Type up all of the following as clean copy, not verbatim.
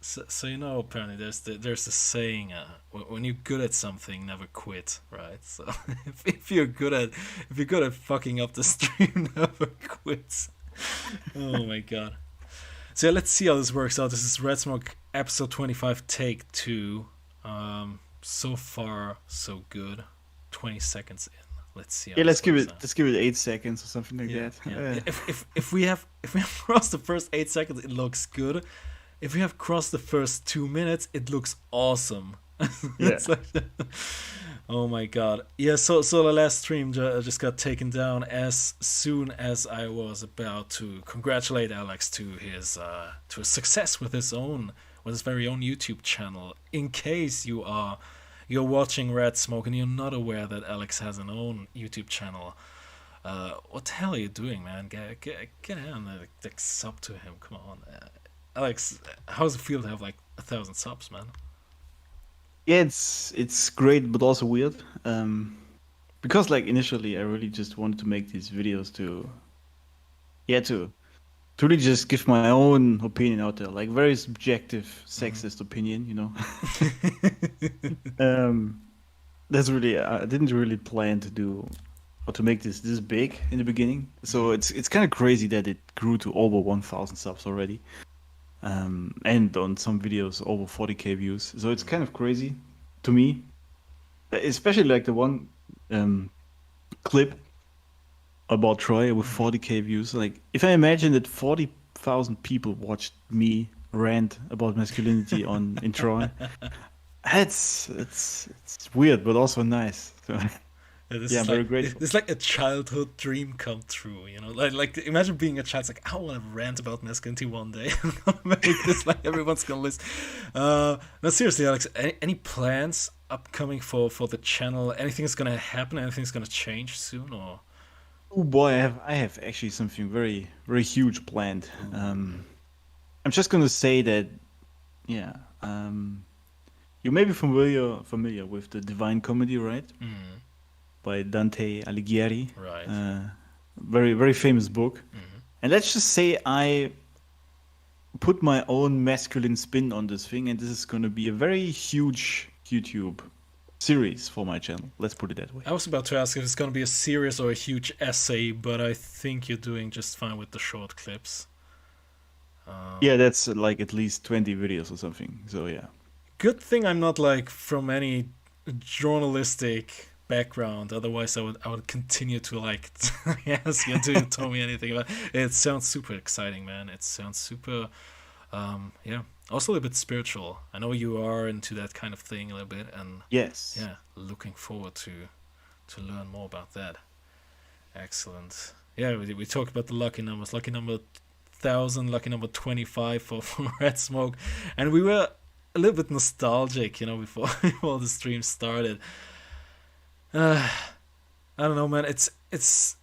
So you know, apparently there's a saying, when you're good at something, never quit, right? So if you're good at fucking up the stream, never quit. Oh my god. So yeah, let's see how this works out. This is Red Smoke episode 25, take 2. So far so good. 20 seconds in. Let's see how Yeah, this works out. let's give it 8 seconds or something like Yeah, that. yeah. If we have crossed the first 8 seconds, it looks good. If we have crossed the first 2 minutes, it looks awesome. Yeah. Oh my god. Yeah, so the last stream just got taken down as soon as I was about to congratulate Alex to his success with his very own YouTube channel. In case you're watching Red Smoke and you're not aware that Alex has an own YouTube channel, what the hell are you doing, man? Get in there, like, sub to him. Come on, Alex. How does it feel to have like 1,000 subs, man? Yeah, it's great, but also weird. Because like initially, I really just wanted to make these videos to really just give my own opinion out there, like very subjective, sexist opinion, you know. That's really I didn't really plan to do or to make this big in the beginning. So it's kind of crazy that it grew to over 1,000 subs already. And on some videos over 40k views. So it's kind of crazy to me, especially like the one clip about Troy with 40k views. Like if I imagine that 40,000 people watched me rant about masculinity in Troy, it's weird but also nice. So, This yeah, is I'm very like grateful. it's like a childhood dream come true, you know. Like imagine being a child. It's like I want to rant about masculinity one day. I'm gonna make this like everyone's gonna listen. No, seriously, Alex. Any plans upcoming for the channel? Anything's gonna happen? Anything's gonna change soon? Or Oh boy, I have actually something very very huge planned. I'm just gonna say that, yeah. You may be familiar with the Divine Comedy, right? By Dante Alighieri. right? Very, very famous book. And let's just say I put my own masculine spin on this thing, and this is going to be a very huge YouTube series for my channel. Let's put it that way. I was about to ask if it's gonna be a series or a huge essay, but I think you're doing just fine with the short clips. Yeah, that's like at least 20 videos or something. So yeah. Good thing I'm not like from any journalistic background. Otherwise, I would continue to like ask you to tell me anything about it. It sounds super exciting, man. It sounds super, yeah. Also a little bit spiritual. I know you are into that kind of thing a little bit, and Yes. yeah, looking forward to learn more about that. Excellent. Yeah, we talked about the lucky numbers. Lucky number 1,000, lucky number 25 for Red Smoke, and we were a little bit nostalgic, you know, before the stream started. I don't know, man. It's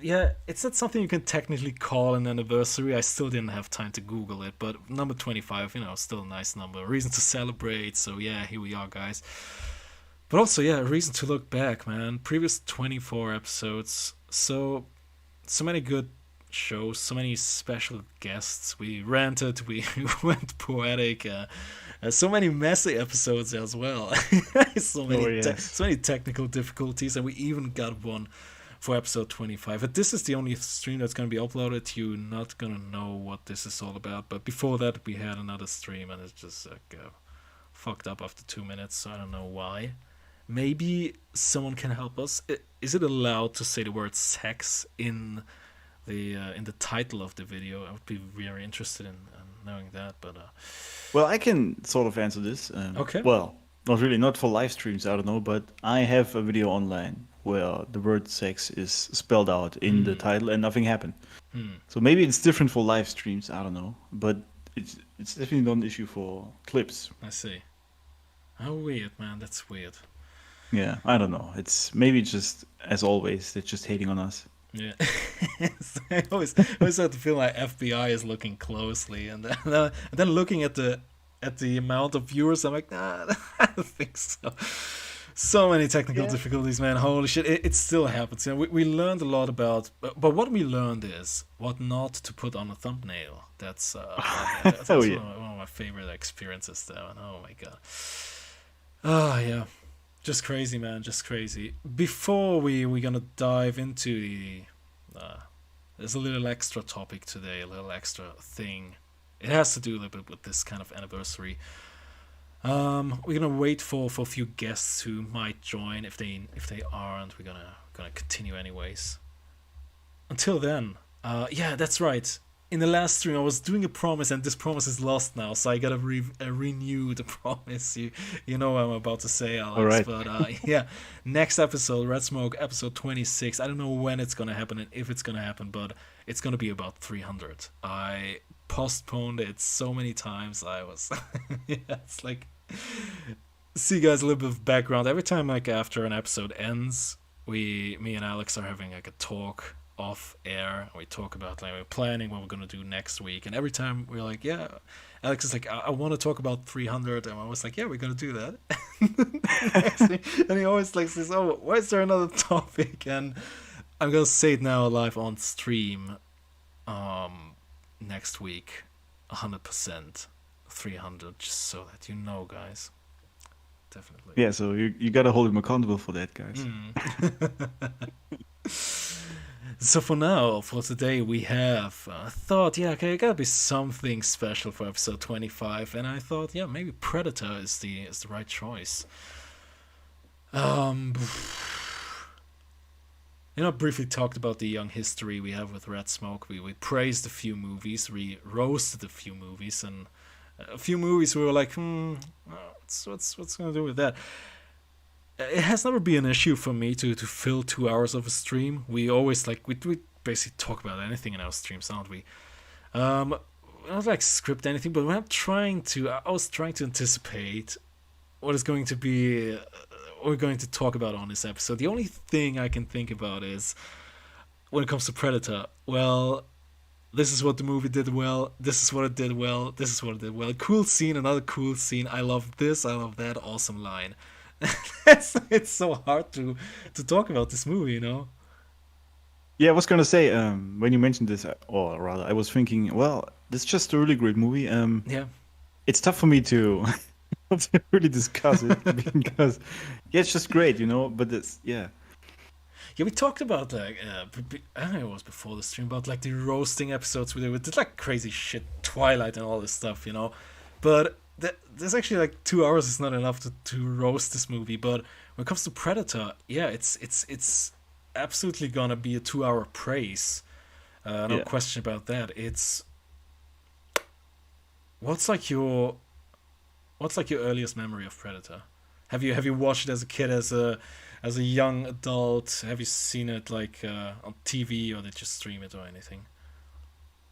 yeah, it's not something you can technically call an anniversary. I still didn't have time to Google it, but number 25, you know, still a nice number. A reason to celebrate. So yeah, here we are, guys. But also, yeah, a reason to look back, man. Previous 24 episodes, so many good shows, so many special guests. We ranted, we went poetic. So many messy episodes as well. so many technical difficulties, and we even got one for episode 25. But this is the only stream that's going to be uploaded. You're not going to know what this is all about. But before that, we had another stream, and it's just like fucked up after 2 minutes. So I don't know why. Maybe someone can help us. Is it allowed to say the word sex in the title of the video? I would be very interested in knowing that. But well, I can sort of answer this. Okay. Well, not really, not for live streams, I don't know, but I have a video online where the word sex is spelled out in the title and nothing happened. So maybe it's different for live streams, I don't know, but it's definitely not an issue for clips. I see. How weird, man. That's weird. Yeah, I don't know. Maybe just, as always, they're just hating on us. Yeah, I always have to feel like FBI is looking closely, and then looking at the amount of viewers, I'm like, nah, I don't think so. So many technical difficulties, man. Holy shit, it still happens. You know, we learned a lot about, but what we learned is what not to put on a thumbnail. That's Oh, yeah. one of my favorite experiences there. And oh my god. Ah, yeah. Just crazy, man. Just crazy. Before we're gonna dive into the... there's a little extra topic today, a little extra thing. It has to do a little bit with this kind of anniversary. We're gonna wait for a few guests who might join. If they aren't, we're gonna continue anyways. Until then, yeah, that's right. In the last stream, I was doing a promise, and this promise is lost now. So I gotta renew the promise. You know what I'm about to say, Alex. All right. But yeah, next episode, Red Smoke, episode 26. I don't know when it's gonna happen and if it's gonna happen, but it's gonna be about 300. I postponed it so many times. I was, yeah, it's like, see, guys, a little bit of background. Every time, like, after an episode ends, me and Alex are having like a talk off air. We talk about, like, we're planning what we're gonna do next week, and every time we're like, yeah, Alex is like, I want to talk about 300, and I was like, yeah, we're gonna do that. And he always like says, oh, why is there another topic? And I'm gonna say it now live on stream. Next week, 100% 300, just so that you know, guys. Definitely. Yeah, so you gotta hold him accountable for that, guys. So for now, for today, we have thought, yeah, okay, it gotta be something special for episode 25, and I thought, yeah, maybe Predator is the right choice. Briefly talked about the young history we have with Red Smoke. We praised a few movies, we roasted a few movies, and a few movies we were like, what's gonna do with that? It has never been an issue for me to fill 2 hours of a stream. We always we basically talk about anything in our streams, don't we? We don't like script anything, but I was trying to anticipate what is going to be we're going to talk about on this episode. The only thing I can think about is, when it comes to Predator, well, this is what the movie did well, this is what it did well, this is what it did well. Cool scene, another cool scene, I love this, I love that, awesome line. It's so hard to talk about this movie, you know? Yeah, I was gonna say, when you mentioned this, or rather, I was thinking, well, this is just a really great movie. Yeah. It's tough for me to really discuss it because, yeah, it's just great, you know. But it's, yeah. Yeah, we talked about, like, I don't know, it was before the stream, about, like, the roasting episodes we did like crazy shit, Twilight and all this stuff, you know. But there's actually, like, 2 hours is not enough to roast this movie. But when it comes to Predator, yeah, it's absolutely gonna be a 2 hour praise. No question about that. It's what's like your earliest memory of Predator? Have you watched it as a kid, as a young adult? Have you seen it like on TV, or did you stream it or anything?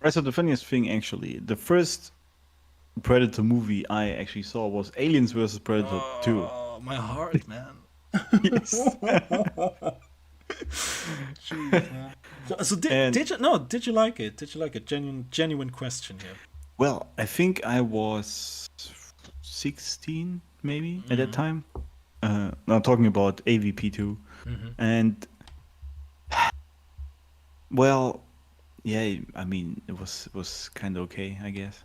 Right. So the funniest thing, actually, the first Predator movie I actually saw was Aliens vs. Predator 2. Oh, my heart, man. Yes. Jeez, man. So did you like it? Did you like it? Genuine question here. Well, I think I was 16 maybe at that time. Now talking about AVP2, and well, yeah, I mean it was kind of okay, I guess.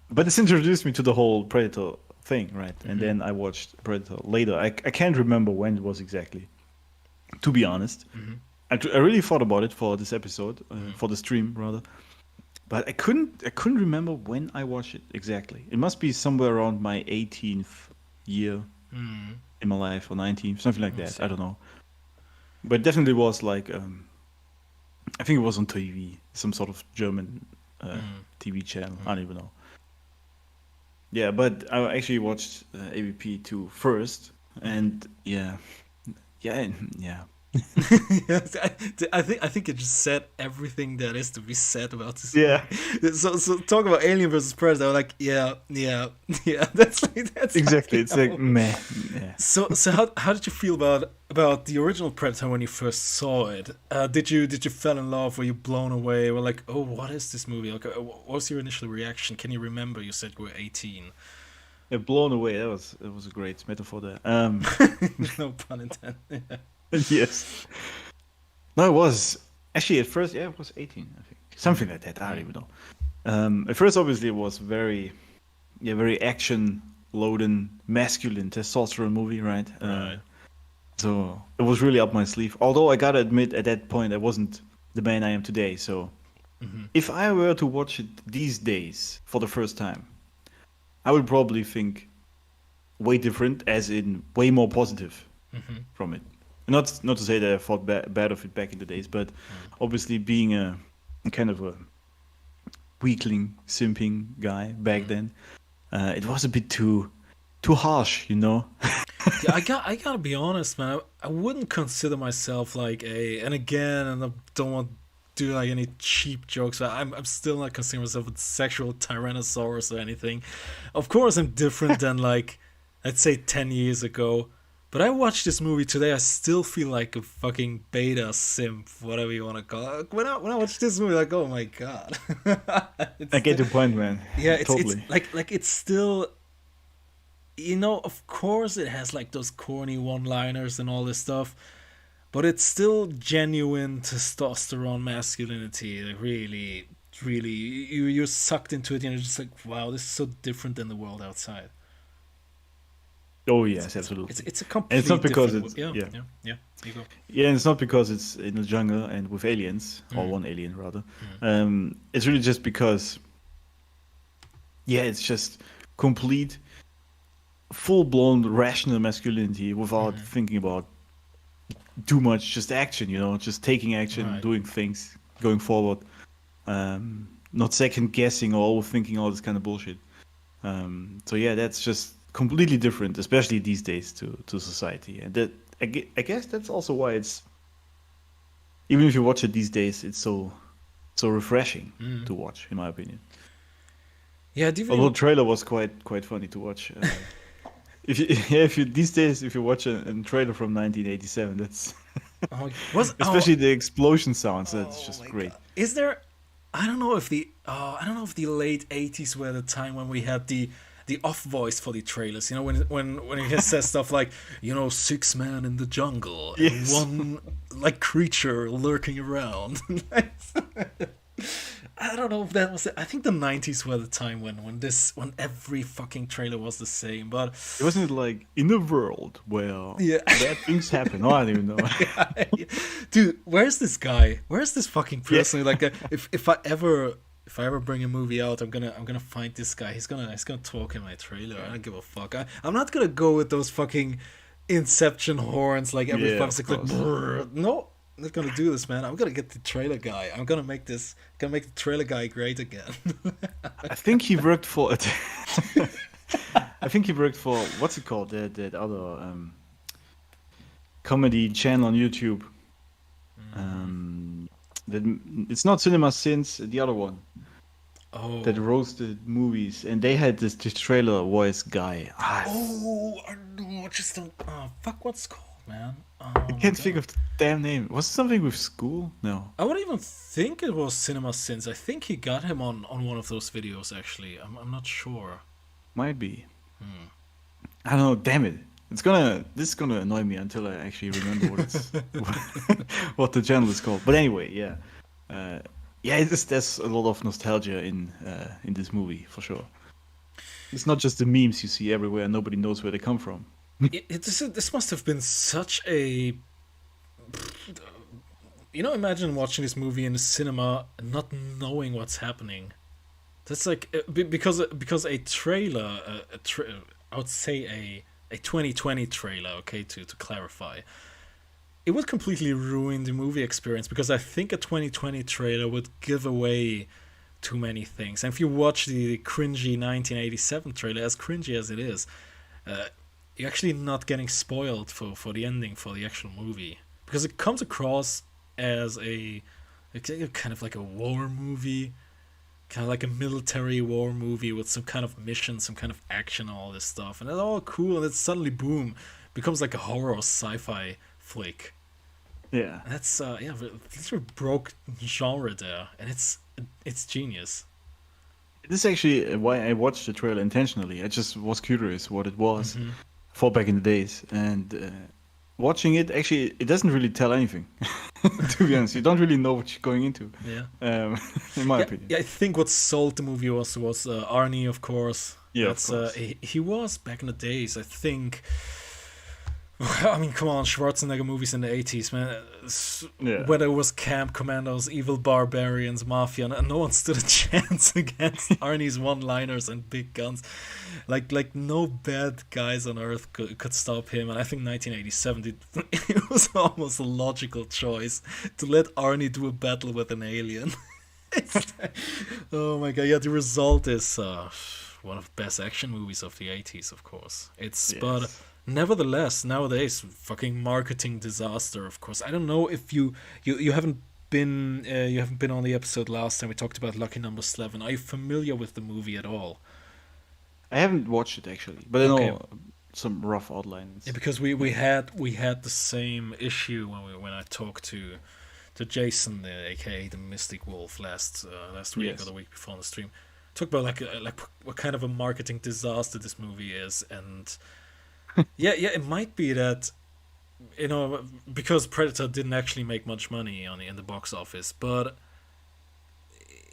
But it's introduced me to the whole Predator thing, right? And then I watched Predator later. I can't remember when it was exactly, to be honest. I really thought about it for this episode, for the stream rather, but I couldn't remember when I watched it exactly. It must be somewhere around my 18th year in my life, or 19th, something like that. I don't know, but it definitely was like I think it was on TV, some sort of German TV channel. I don't even know. Yeah, but I actually watched AVP2 first, and yeah. Yes, I think it just said everything that is to be said about this. Yeah. So talk about Alien versus Predator. I'm like, yeah. That's exactly. It's like meh. Yeah. So how did you feel about the original Predator when you first saw it? Did you fall in love? Were you blown away? Were like, oh, what is this movie? Like, what was your initial reaction? Can you remember? You said you were 18. Yeah, blown away. That was a great metaphor there. No pun intended. Yes. No, it was actually at first. Yeah, it was 18. I think something like that. I don't even know. At first, obviously, it was very action loaded, masculine testosterone movie, right? Right. So it was really up my sleeve. Although I gotta admit, at that point, I wasn't the man I am today. So Hmm. if I were to watch it these days for the first time, I would probably think way different, as in way more positive Hmm. from it. Not to say that I thought bad of it back in the days, but obviously being a kind of a weakling, simping guy back then, it was a bit too harsh, you know. Yeah, I gotta be honest, man. I wouldn't consider myself like and again, and I don't want to do like any cheap jokes, but I'm still not considering myself a sexual tyrannosaurus or anything. Of course, I'm different than like, let's say 10 years ago. But I watched this movie today. I still feel like a fucking beta simp, whatever you want to call it. When I watch this movie, like, oh my god, I it's get your point, man. yeah, it's Totally. like it's still, of course it has like those corny one-liners and all this stuff, but it's still genuine testosterone masculinity. Like, really, really, you're sucked into it, and you're just like, wow, this is so different than the world outside. Oh It's yes, it's it's, absolutely. it's a And it's not complete because different. it's Yeah, yeah, yeah, yeah. You go. yeah, and it's not because it's in the jungle and with aliens or Mm, one alien rather. mm, It's really just because yeah, it's just complete, full blown rational masculinity without mm. thinking about too much, just action. You know, just taking action, Right. doing things, going forward. Not second guessing or overthinking all this kind of bullshit. So yeah, that's just completely different, especially these days to society. And that I guess that's also why it's even if you watch it these days, it's so refreshing Mm. to watch, in my opinion. Yeah, DVD. Although the trailer was quite funny to watch. If you yeah, if you these days if you watch a trailer from 1987, that's Oh, was especially the explosion sounds. That's oh just my great. god. Is there? I don't know if the late '80s were the time when we had the off voice for the trailers. When it says stuff like, 6 men in the jungle and Yes. one like creature lurking around. I don't know if that was it. I think the '90s were the time when every fucking trailer was the same. But It wasn't like in a world where yeah. bad things happen. Oh, I don't even know. Dude, where's this guy? Where's this fucking Yeah. person? Like, if I ever bring a movie out, I'm gonna find this guy. He's gonna talk in my trailer. I don't give a fuck. I'm not gonna go with those fucking Inception horns like every Yeah, 5 6 of like. course. Brrr. No, I'm not gonna do this, man. I'm gonna get the trailer guy. Gonna make the trailer guy great again. I think he worked for it. I think he worked for what's it called? That other comedy channel on YouTube. Um, that it's not Cinema Sins, the other one Oh. that roasted movies, and they had this trailer voice guy. Oh, I know. Just don't. Oh, fuck. What's it called, man? Oh I my can't think god. of the damn name. Was it something with school? No, I wouldn't even think it was Cinema Sins. I think he got him on one of those videos, actually. I'm not sure. might be. Hmm. I don't know. Damn it! This is gonna annoy me until I actually remember what it's what the channel is called. But anyway, yeah, yeah. There's a lot of nostalgia in this movie for sure. It's not just the memes you see everywhere. Nobody knows where they come from. This must have been such a. Imagine watching this movie in the cinema and not knowing what's happening. That's like because a trailer, I would say a 2020 trailer. Okay, to clarify, it would completely ruin the movie experience because I think a 2020 trailer would give away too many things. And if you watch the cringy 1987 trailer, as cringy as it is, uh, you're actually not getting spoiled for the ending for the actual movie because it comes across as a kind of like a war movie, kind of like a military war movie with some kind of mission, some kind of action, all this stuff, and it's all cool. And then suddenly, boom, becomes like a horror sci-fi flick. Yeah, And that's this broke genre there, and it's genius. this is actually why I watched the trailer intentionally. I just was curious what it was Hmm. for back in the days, and watching it, actually, it doesn't really tell anything. To be honest, you don't really know what you're going into. Yeah. Um, in my Yeah, opinion. yeah, I think what sold the movie was Arnie, of course. Yeah, of That's course. he was back in the days. I think. I mean, come on, Schwarzenegger movies in the 80s, man. Yeah. Whether it was camp commandos, evil barbarians, mafia, no one stood a chance against Arnie's one-liners and big guns. Like no bad guys on earth could stop him. And I think 1987, it was almost a logical choice to let Arnie do a battle with an alien. Oh my god, yeah, the result is one of the best action movies of the 80s, of course. But Yes. nevertheless, nowadays, fucking marketing disaster, of course. I don't know if you haven't been on the episode last time we talked about Lucky Number 11. Are you familiar with the movie at all? I haven't watched it actually, but I Okay. know some rough Yeah, outlines. because we had the same issue when I talked to Jason, aka the Mystic Wolf, last week or Yes. the week before on the stream. Talk about like what kind of a marketing disaster this movie is, and yeah, it might be that because Predator didn't actually make much money in the box office, but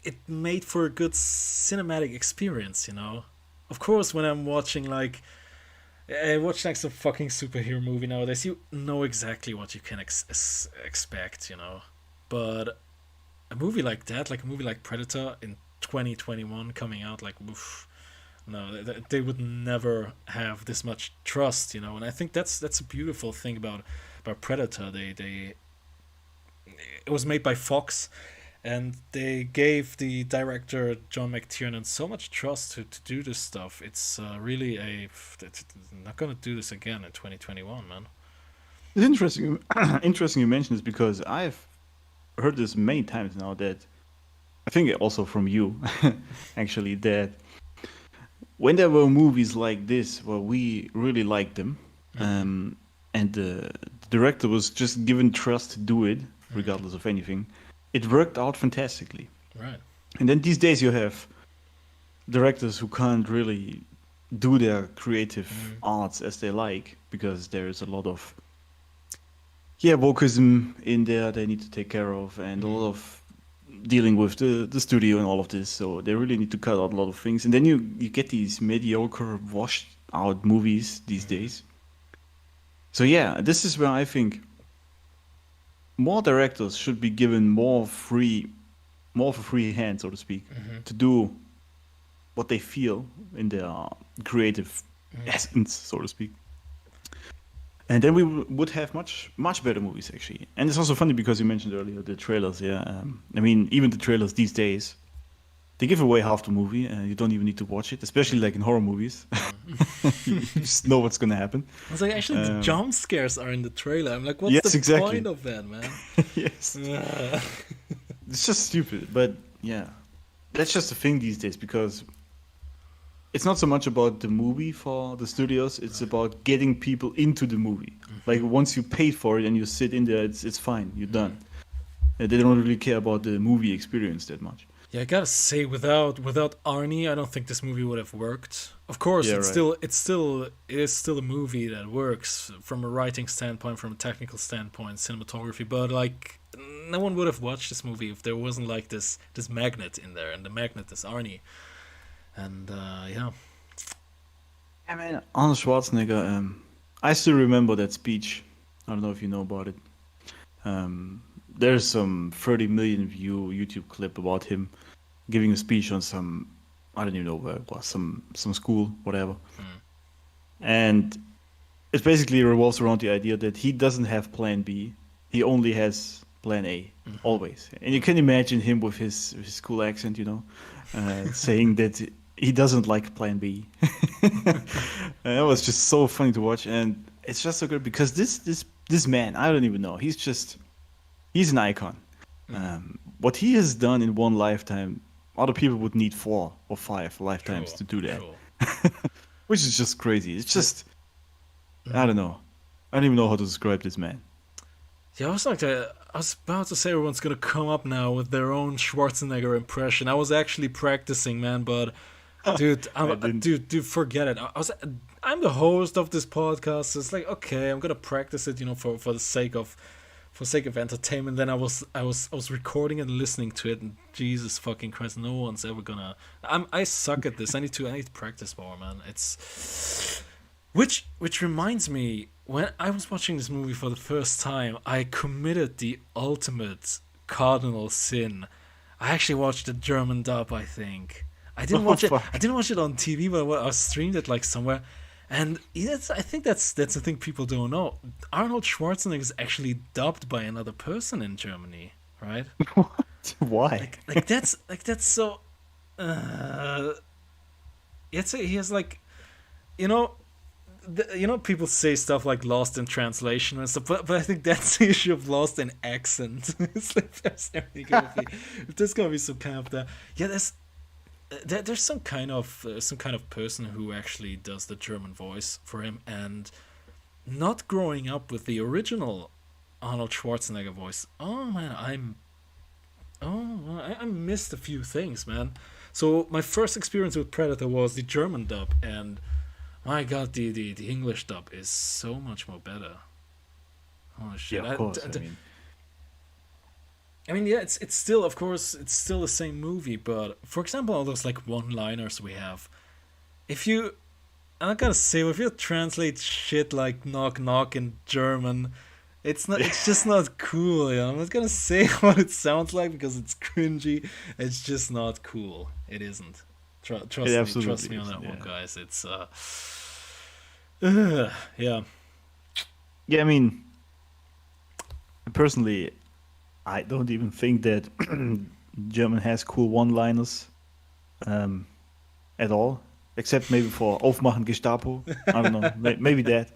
it made for a good cinematic experience. Of course, when I'm watching watch some fucking superhero movie nowadays, you know exactly what you can expect. But a movie like that, like a movie like Predator in 2021 coming out, like oof, no, they would never have this much trust. And I think that's a beautiful thing about Predator. They it was made by Fox, and they gave the director John McTiernan so much trust to do this stuff. It's really not gonna do this again in 2021, man. It's interesting. Interesting you mentioned this because I've heard this many times now that I think also from you, actually, that when there were movies like this where we really liked them, Mm-hmm. and the director was just given trust to do it, Mm-hmm. regardless of anything, it worked out fantastically. Right. And then these days you have directors who can't really do their creative Mm-hmm. arts as they like because there is a lot of wokeism in there they need to take care of and a Mm-hmm. lot of dealing with the studio and all of this, so they really need to cut out a lot of things, and then you get these mediocre washed out movies these days. So yeah, this is where I think more directors should be given more of a free hand, so to speak, Mm-hmm. to do what they feel in their creative Mm-hmm. essence, so to speak. And then we would have much better movies actually. And it's also funny because you mentioned earlier the trailers. Yeah, I mean even the trailers these days they give away half the movie, and you don't even need to watch it, especially like in horror movies. You just know what's gonna happen. I was like, actually, the Um, jump scares are in the trailer. I'm like, what's the yes, exactly. point of that, man? Yes, Uh, it's just stupid. But yeah, that's just the thing these days because it's not so much about the movie for the studios, it's right. about getting people into the movie. Like once you pay for it and you sit in there, it's fine, you're done. They don't really care about the movie experience that much. Yeah, I gotta say, without Arnie, I don't think this movie would have worked. Of course, Yeah, right. it is still a movie that works from a writing standpoint, from a technical standpoint, cinematography. But like, no one would have watched this movie if there wasn't like this magnet in there, and the magnet is Arnie. And yeah, I mean, Arnold Schwarzenegger, I still remember that speech. I don't know if you know about it. There's some 30 million view YouTube clip about him giving a speech on some, I don't even know where it was, some school, whatever. And it basically revolves around the idea that he doesn't have plan B. He only has plan A, always. And you can imagine him with his cool accent, saying that he doesn't like plan B. And it was just so funny to watch. And it's just so good because this man, I don't even know. He's an icon. What he has done in one lifetime, other people would need 4 or 5 lifetimes cool, to do that, cool. which is just crazy. It's just, I Mhm. don't know. I don't even know how to describe this man. Yeah, I was about to say everyone's gonna come up now with their own Schwarzenegger impression. I was actually practicing, man, but dude, I didn't. dude, forget it. I I'm the host of this podcast. So it's like, okay, I'm gonna practice it, for the sake of entertainment. Then I was recording and listening to it, and Jesus fucking Christ, no one's ever gonna. I suck at this. I need to practice more, man. It's which reminds me, when I was watching this movie for the first time, I committed the ultimate cardinal sin. I actually watched the German dub. I think I didn't watch it. I didn't watch it on TV, but I streamed it like somewhere. And I think that's the thing people don't know. Arnold Schwarzenegger is actually dubbed by another person in Germany, right? What? Why? Like that's so. He has like, people say stuff like lost in translation and stuff, but I think that's the issue of lost in accent. It's like there's gonna be some kind of there's some kind of person who actually does the German voice for him, and not growing up with the original Arnold Schwarzenegger voice. Oh man, I missed a few things, man. So my first experience with Predator was the German dub, and my God, the English dub is so much more better. Oh shit! Yeah, of course. I mean, yeah, it's still, of course, it's still the same movie, but for example, all those like one-liners we have, I gotta say, if you translate shit like knock knock in German, it's just not cool. I'm not gonna say what it sounds like because it's cringy. It's just not cool. It isn't. Trust me on that one, guys. It's yeah. Yeah, I mean, personally, I don't even think that German has cool one-liners at all, except maybe for Aufmachen Gestapo. I don't know, maybe that.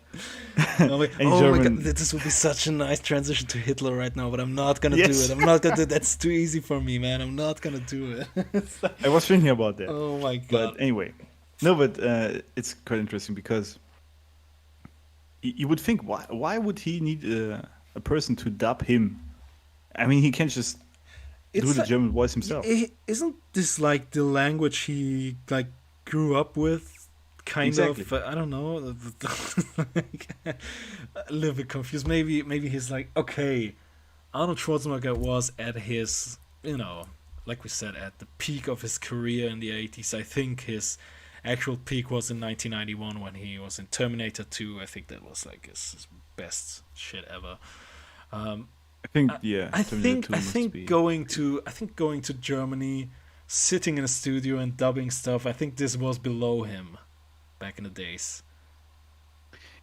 My God, this would be such a nice transition to Hitler right now, but I'm not gonna do it. I'm not gonna do it. That's too easy for me, man. I'm not gonna do it. I was thinking about that. Oh my God. But anyway, no, but it's quite interesting because you would think, why would he need a person to dub him? I mean, he can just do the German voice himself. Isn't this like the language he like grew up with? Kind of. I don't know. A little bit confused. Maybe he's like, okay, Arnold Schwarzenegger was at his, like we said, at the peak of his career in the 80s. I think his actual peak was in 1991 when he was in Terminator 2. I think that was like his best shit ever. I think going to Germany, sitting in a studio and dubbing stuff, I think this was below him back in the days.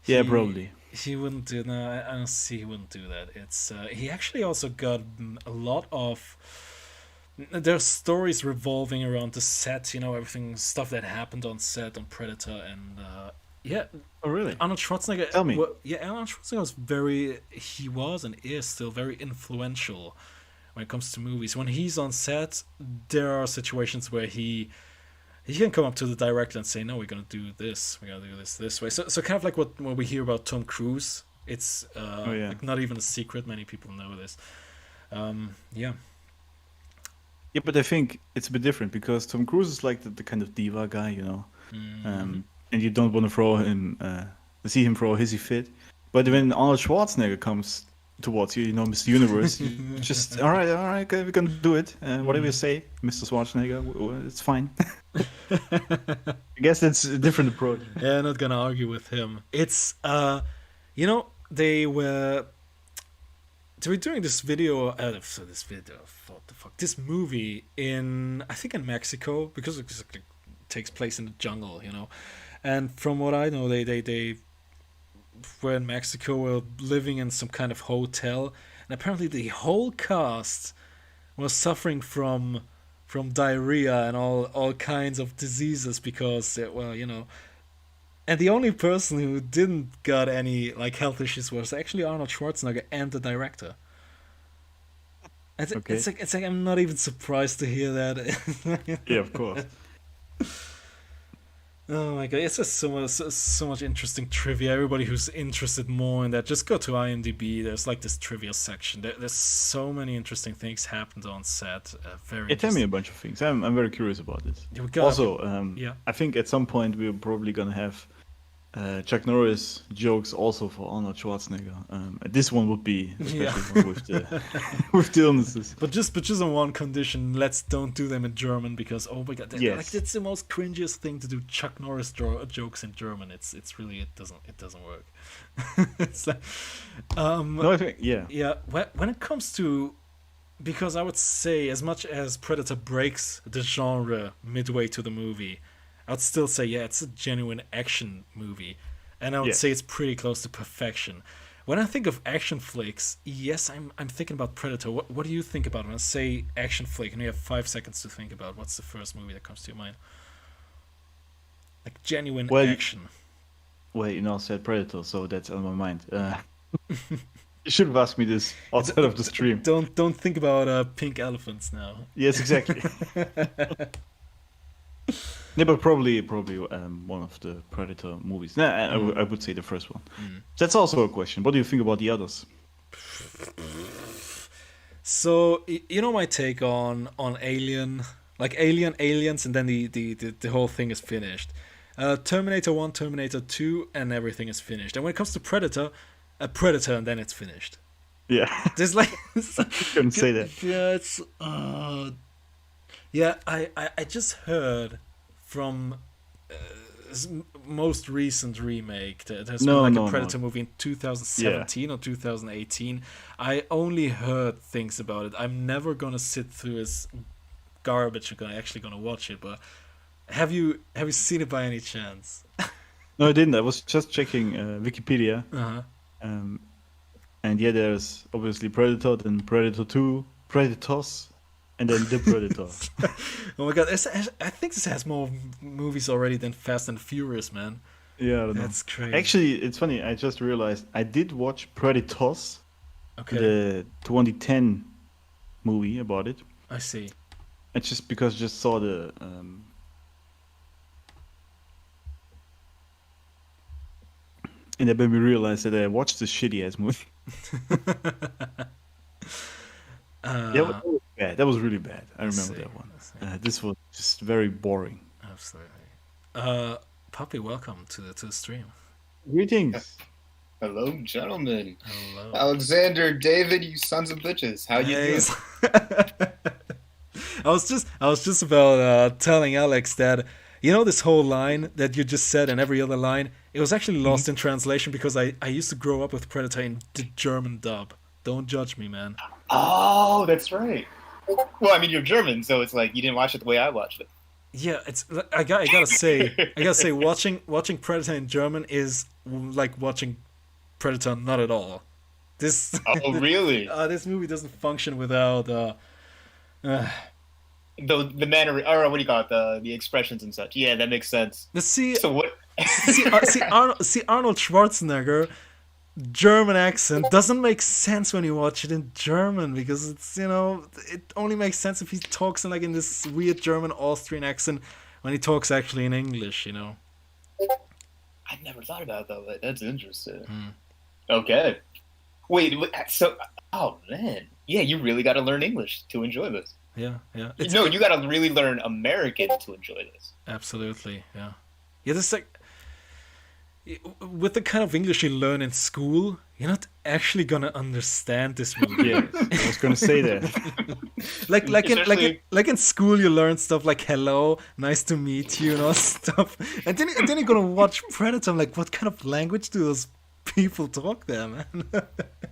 Yeah, probably. He wouldn't do that. I don't see he wouldn't do that. It's he actually also got a lot of. There's stories revolving around the set, everything, stuff that happened on set on Predator, and yeah. Oh, really? Arnold Schwarzenegger. Tell me. Arnold Schwarzenegger was and is still very influential when it comes to movies. When he's on set, there are situations where he can come up to the director and say, "No, we're gonna do this. We're gonna do this way." So kind of like what we hear about Tom Cruise. It's like not even a secret. Many people know this. Yeah. Yeah, but I think it's a bit different because Tom Cruise is like the kind of diva guy, Mm-hmm. And you don't want to see him throw a hissy fit. But when Arnold Schwarzenegger comes towards you, Mr. Universe, you just all right, okay, we're gonna do it. Whatever you say, Mr. Schwarzenegger, it's fine. I guess that's a different approach. Yeah, I'm not gonna argue with him. It's they were doing this video. This movie in Mexico, because it takes place in the jungle, and from what I know, they were in Mexico, were living in some kind of hotel, and apparently the whole cast was suffering from diarrhea and all kinds of diseases because and the only person who didn't got any like health issues was actually Arnold Schwarzenegger and the director. It's like I'm not even surprised to hear that. Yeah, of course. Oh my God, it's just so much interesting trivia. Everybody who's interested more in that, just go to IMDb. There's like this trivia section. There's so many interesting things happened on set. Tell me a bunch of things. I'm very curious about this. I think at some point we're probably gonna have Chuck Norris jokes also for Arnold Schwarzenegger. This one would be especially one with the with the illnesses. But just on one condition, let's don't do them in German because oh my god, Yes. like it's the most cringiest thing to do Chuck Norris jokes in German. It's really it doesn't work. It's like, No, I think yeah. When it comes to, because I would say as much as Predator breaks the genre midway to the movie, I would still say yeah, it's a genuine action movie, and I would say it's pretty close to perfection. When I think of action flicks, yes, I'm thinking about Predator. What do you think about when I say action flick? And you have 5 seconds to think about what's the first movie that comes to your mind. Like genuine action. Well, you know, I said Predator, so that's on my mind. You should have asked me this outside of the stream. Don't think about pink elephants now. Yes, exactly. Yeah, but probably one of the Predator movies. Nah, I would say the first one. That's also a question. What do you think about the others? So you know my take on Alien, like Aliens, and then the whole thing is finished. Terminator 1, Terminator 2, and everything is finished. And when it comes to Predator, a Predator, and then it's finished. Yeah, There's like couldn't say that. Yeah, it's yeah. I just heard from most recent remake that there's been like a Predator movie in 2017 or 2018. I only heard things about it. I'm never gonna sit through his garbage. I'm actually gonna watch it. But have you seen it by any chance? No, I didn't. I was just checking Wikipedia. And yeah, there's obviously Predator, then Predator 2, Predators, and then The Predator. Oh my god, I think this has more movies already than Fast and Furious, man. Yeah, I don't know. That's crazy. Actually, it's funny. I just realized I did watch Predators, Okay. the 2010 movie about it. I see. It's just because I just saw the and then made me realize that I watched this shitty ass movie. Yeah, that was bad. That was really bad. I remember that one. This was just very boring. Absolutely. Puppy, welcome to the stream. Greetings. Hello, gentlemen. Hello. Alexander, David, you sons of bitches. How you doing? I was just about telling Alex that you know this whole line that you just said and every other line, it was actually lost in translation because I used to grow up with Predator in the German dub. Don't judge me, man. Oh, that's right. Well, I mean, you're German, so it's like you didn't watch it the way I watched it. Yeah, it's I gotta say, watching Predator in German is like watching Predator not at all. This Oh, really? This movie doesn't function without The manner, or what do you call it? The expressions and such. Yeah, that makes sense. see So what? see Arnold Schwarzenegger German accent doesn't make sense when you watch it in German because it's, you know, it only makes sense if he talks in this weird German Austrian accent when he talks actually in English, you know. I never thought about that, but that's interesting. Okay. Wait, so, oh man, yeah, you really got to learn English to enjoy this. Yeah. No, you got to really learn American to enjoy this. Absolutely, yeah. Yeah, this like with the kind of English you learn in school, you're not actually gonna understand this movie. Yeah, I was gonna say that. like in school, you learn stuff like "hello," "nice to meet you," and all stuff. And then you're gonna watch Predator. I'm like, what kind of language do those people talk there, man?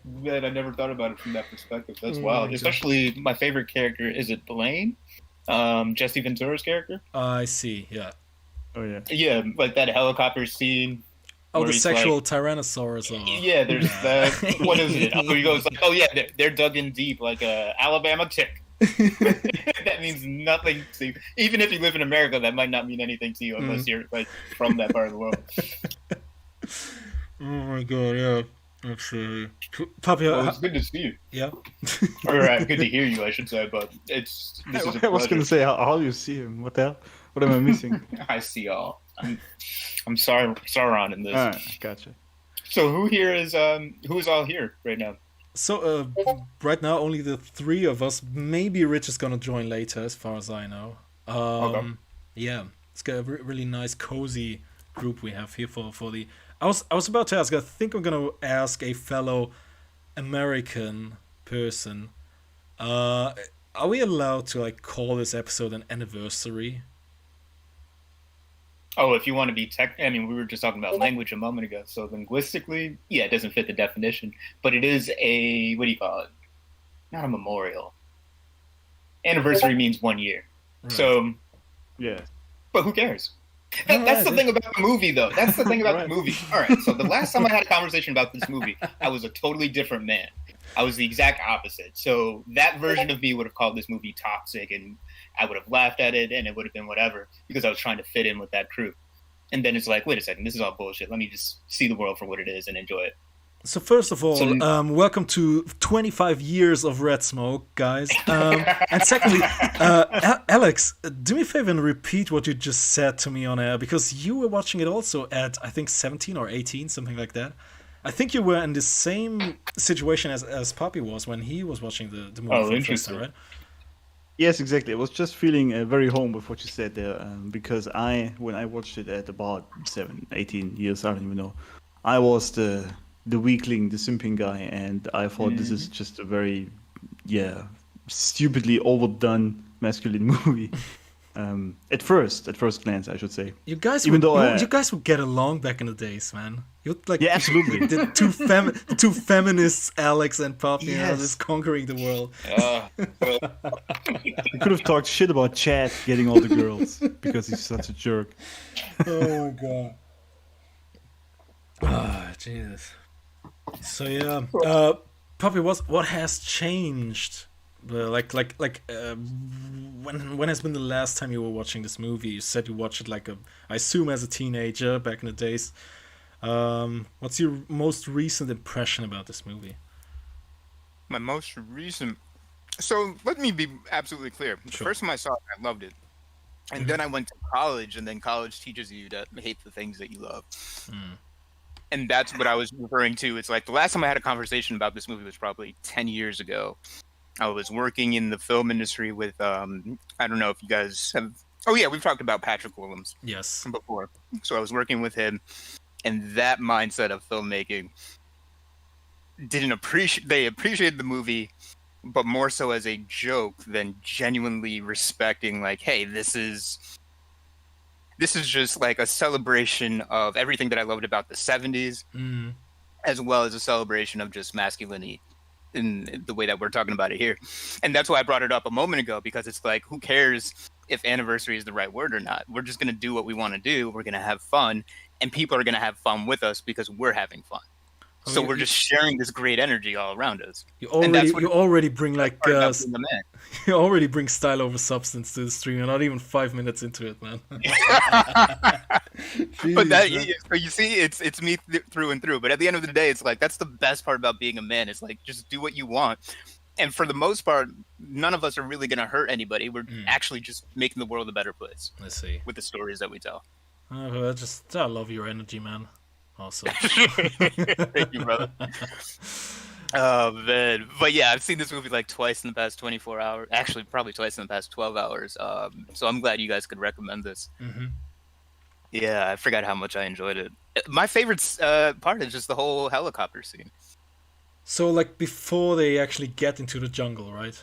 Man, I never thought about it from that perspective. That's wild. Especially my favorite character, is it Blaine? Jesse Ventura's character? I see, yeah. Oh, yeah. Yeah, like that helicopter scene. Oh, the sexual Tyrannosaurus. Yeah, there's that. What is it? He goes like, oh, yeah, they're dug in deep like a Alabama tick. That means nothing to you. Even if you live in America, that might not mean anything to you unless you're like from that part of the world. Oh my god, yeah. Absolutely. Puppy, well, it's good to see you. Yeah. Or good to hear you, I should say, but this is a I was going to say, how do you see him? What the hell? What am I missing? I see y'all. I'm sorry, Sauron in this. All right, gotcha. So who's all here right now? So right now only the three of us. Maybe Rich is gonna join later, as far as I know. Okay. Yeah, it's got a really nice, cozy group we have here for the. I was about to ask. I think I'm gonna ask a fellow American person. Are we allowed to like call this episode an anniversary? Oh, if you want to be I mean, we were just talking about language a moment ago. So linguistically, yeah, it doesn't fit the definition, but it is a, what do you call it? Not a memorial. Anniversary means 1 year. Right. So, Yeah. but who cares? That's the thing about the movie, though. That's the thing about the movie. All right, so the last time I had a conversation about this movie, I was a totally different man. I was the exact opposite. So that version of me would have called this movie toxic, and I would have laughed at it, and it would have been whatever, because I was trying to fit in with that crew. And then it's like, wait a second, this is all bullshit. Let me just see the world for what it is and enjoy it. So first of all, welcome to 25 years of Red Smoke, guys. And secondly, Alex, do me a favor and repeat what you just said to me on air, because you were watching it also at, I think, 17 or 18, something like that. I think you were in the same situation as Poppy was when he was watching the movie for the first time, right? Yes, exactly. I was just feeling very home with what you said there, because when I watched it at about 18 years, I don't even know, I was the weakling, the simping guy, and I thought this is just a very, stupidly overdone masculine movie. At first glance, I should say. You guys, you guys would get along back in the days, man. You like, yeah, absolutely. The two feminists, Alex and Poppy, just conquering the world. We could have talked shit about Chad getting all the girls because he's such a jerk. Oh god. Ah, Jesus. So yeah, Poppy, what has changed? When has been the last time you were watching this movie? You said you watched it I assume as a teenager back in the days. What's your most recent impression about this movie? My most recent. So let me be absolutely clear. The first time I saw it, I loved it, and then I went to college, and then college teaches you to hate the things that you love. And that's what I was referring to. It's like the last time I had a conversation about this movie was probably 10 years ago. I was working in the film industry with, I don't know if you guys have... Oh, yeah, we've talked about Patrick Willems before. So I was working with him, and that mindset of filmmaking they appreciated the movie, but more so as a joke than genuinely respecting, like, hey, this is just like a celebration of everything that I loved about the 70s, as well as a celebration of just masculinity in the way that we're talking about it here. And that's why I brought it up a moment ago, because it's like, who cares if anniversary is the right word or not? We're just going to do what we want to do. We're going to have fun, and people are going to have fun with us because we're having fun. So we're just sharing this great energy all around us. You already bring you already bring style over substance to the stream. You're not even 5 minutes into it, man. Jeez, but that, man. so you see, it's me through and through. But at the end of the day, it's like, that's the best part about being a man. It's like, just do what you want. And for the most part, none of us are really going to hurt anybody. We're actually just making the world a better place. Let's see. With the stories that we tell. I love your energy, man. Also. Thank you, brother. Oh, man. But yeah, I've seen this movie like twice in the past 24 hours. Actually, probably twice in the past 12 hours. So I'm glad you guys could recommend this. Yeah, I forgot how much I enjoyed it. My favorite part is just the whole helicopter scene. So, like, before they actually get into the jungle, right?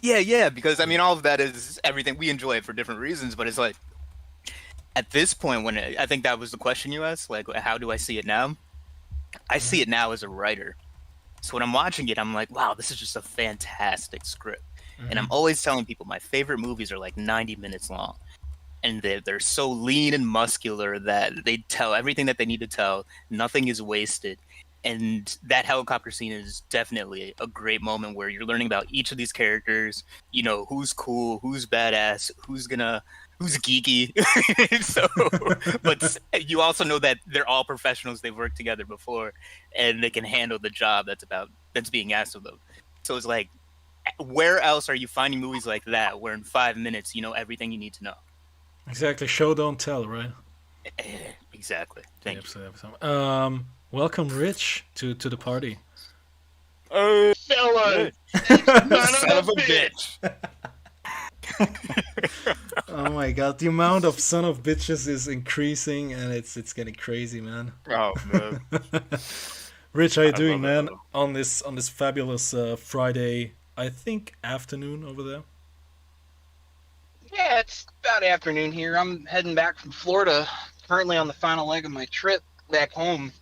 Yeah, because, I mean, all of that is everything. We enjoy it for different reasons, but it's like, at this point, when I think that was the question you asked, like, how do I see it now? I see it now as a writer. So when I'm watching it, I'm like, wow, this is just a fantastic script. And I'm always telling people my favorite movies are like 90 minutes long. And they're so lean and muscular that they tell everything that they need to tell. Nothing is wasted. And that helicopter scene is definitely a great moment where you're learning about each of these characters. You know, who's cool, who's badass, who's geeky. So, but you also know that they're all professionals. They've worked together before, and they can handle the job that's being asked of them. So it's like, where else are you finding movies like that, where in 5 minutes you know everything you need to know? Exactly. Show don't tell, right? Exactly. Thank you. Welcome, Rich, to the party. Oh, fella! Son of a bitch! Oh my god, the amount of son of bitches is increasing, and it's getting crazy, man. Oh man. Rich, how you I doing, love it, man? On this fabulous Friday, I think afternoon over there. Yeah, it's about afternoon here. I'm heading back from Florida, currently on the final leg of my trip back home.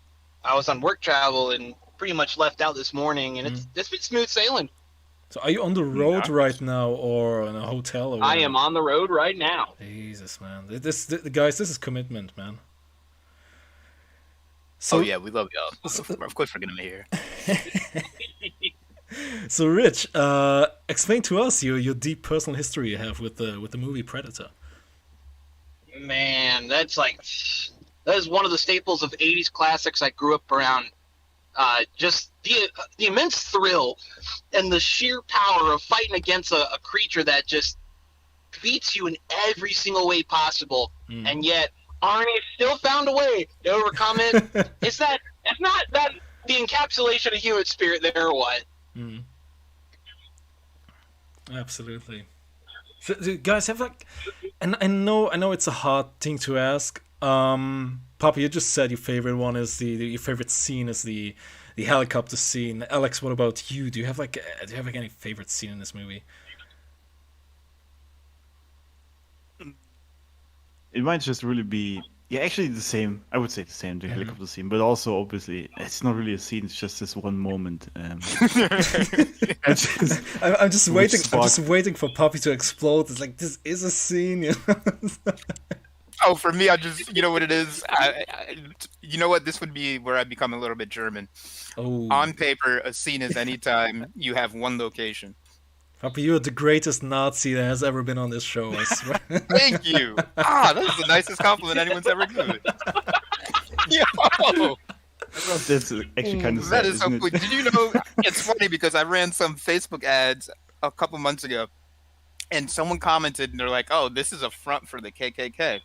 I was on work travel and pretty much left out this morning, and it's been smooth sailing. So, are you on the road Nice. right now, or in a hotel? Or I am on the road right now. Jesus, man, guys, this is commitment, man. So, Oh yeah, we love y'all. Of course we're gonna be here. So, Rich, explain to us your deep personal history you have with the movie Predator. Man, that is one of the staples of 80s classics I grew up around. Just the immense thrill and the sheer power of fighting against a creature that just beats you in every single way possible, and yet Arnie still found a way to overcome it. It's not that the encapsulation of human spirit there or what? Absolutely. So, do you guys have and I know it's a hard thing to ask. Papa, you just said your favorite one is your favorite scene is the helicopter scene. Alex, what about you? Do you have any favorite scene in this movie? It might just really be, actually the same. I would say the same, the helicopter scene, but also obviously it's not really a scene. It's just this one moment. I'm just waiting. I'm just waiting for Poppy to explode. It's like, this is a scene. You know? Oh, for me, you know what it is? You know what? This would be where I become a little bit German. Oh. On paper, a scene is anytime you have one location. Poppy, you're the greatest Nazi that has ever been on this show, I swear. Thank you. That is the nicest compliment anyone's ever given. Yo! That's actually kind of sad, That is so isn't cool. it? Did you know? It's funny because I ran some Facebook ads a couple months ago, and someone commented, and they're like, "Oh, this is a front for the KKK,"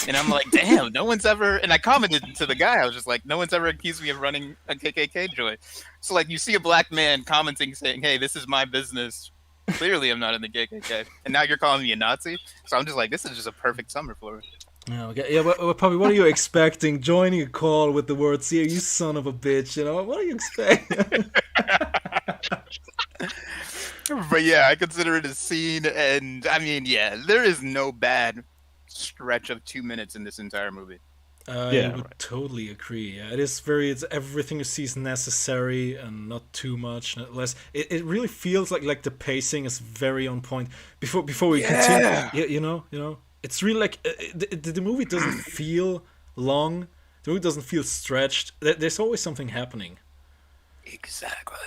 and I'm like, "Damn, no one's ever." And I commented to the guy, I was just like, "No one's ever accused me of running a KKK joint." So like, you see a black man commenting saying, "Hey, this is my business. Clearly, I'm not in the KKK," and now you're calling me a Nazi. So I'm just like, this is just a perfect summer for me. Yeah, okay. Yeah, well, Poppy, what are you expecting? Joining a call with the words "here, you son of a bitch," you know? What are you expecting? But yeah, I consider it a scene, and I mean, yeah, there is no bad stretch of 2 minutes in this entire movie. I would totally agree. Yeah, it's everything you see is necessary and not too much, not less. It really feels like the pacing is very on point. Before we continue, you know, it's really like the movie doesn't feel long. The movie doesn't feel stretched. There's always something happening. Exactly.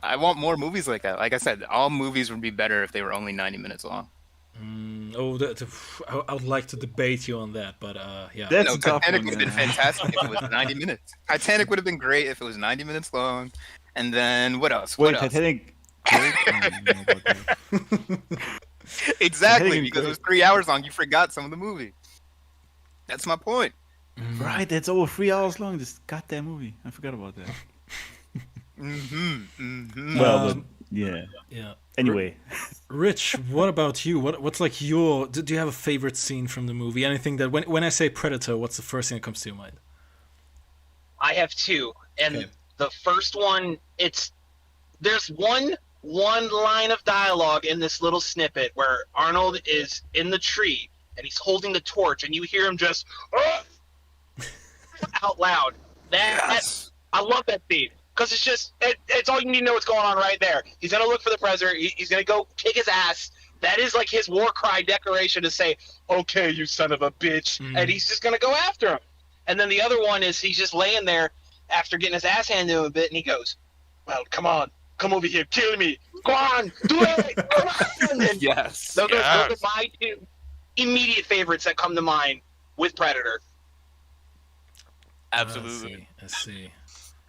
I want more movies like that. Like I said, all movies would be better if they were only 90 minutes long. I would like to debate you on that, but yeah. That's No, a tough Titanic one, would have been man. fantastic if it was 90 minutes. Titanic would have been great if it was 90 minutes long. And then what else? Wait, What else? Titanic. Exactly, Titanic because it great. was 3 hours long. You forgot some of the movie. That's my point. Right, that's over 3 hours long. This goddamn movie. I forgot about that. Well, but yeah. Yeah. Anyway, Rich, what about you? What's like your? Do you have a favorite scene from the movie? Anything that when I say Predator, what's the first thing that comes to your mind? I have two, and Okay. the first one, there's one line of dialogue in this little snippet where Arnold is in the tree and he's holding the torch, and you hear him just out loud. Yes. I love that scene because it's all you need to know what's going on right there. He's gonna look for the predator. He's gonna go kick his ass. That is like his war cry declaration to say, "Okay, you son of a bitch," and he's just gonna go after him. And then the other one is he's just laying there after getting his ass handed to him a bit, and he goes, "Well, come on, come over here, kill me. Go on, do it. Come on." And Yes. those are my two immediate favorites that come to mind with Predator. Absolutely. I see.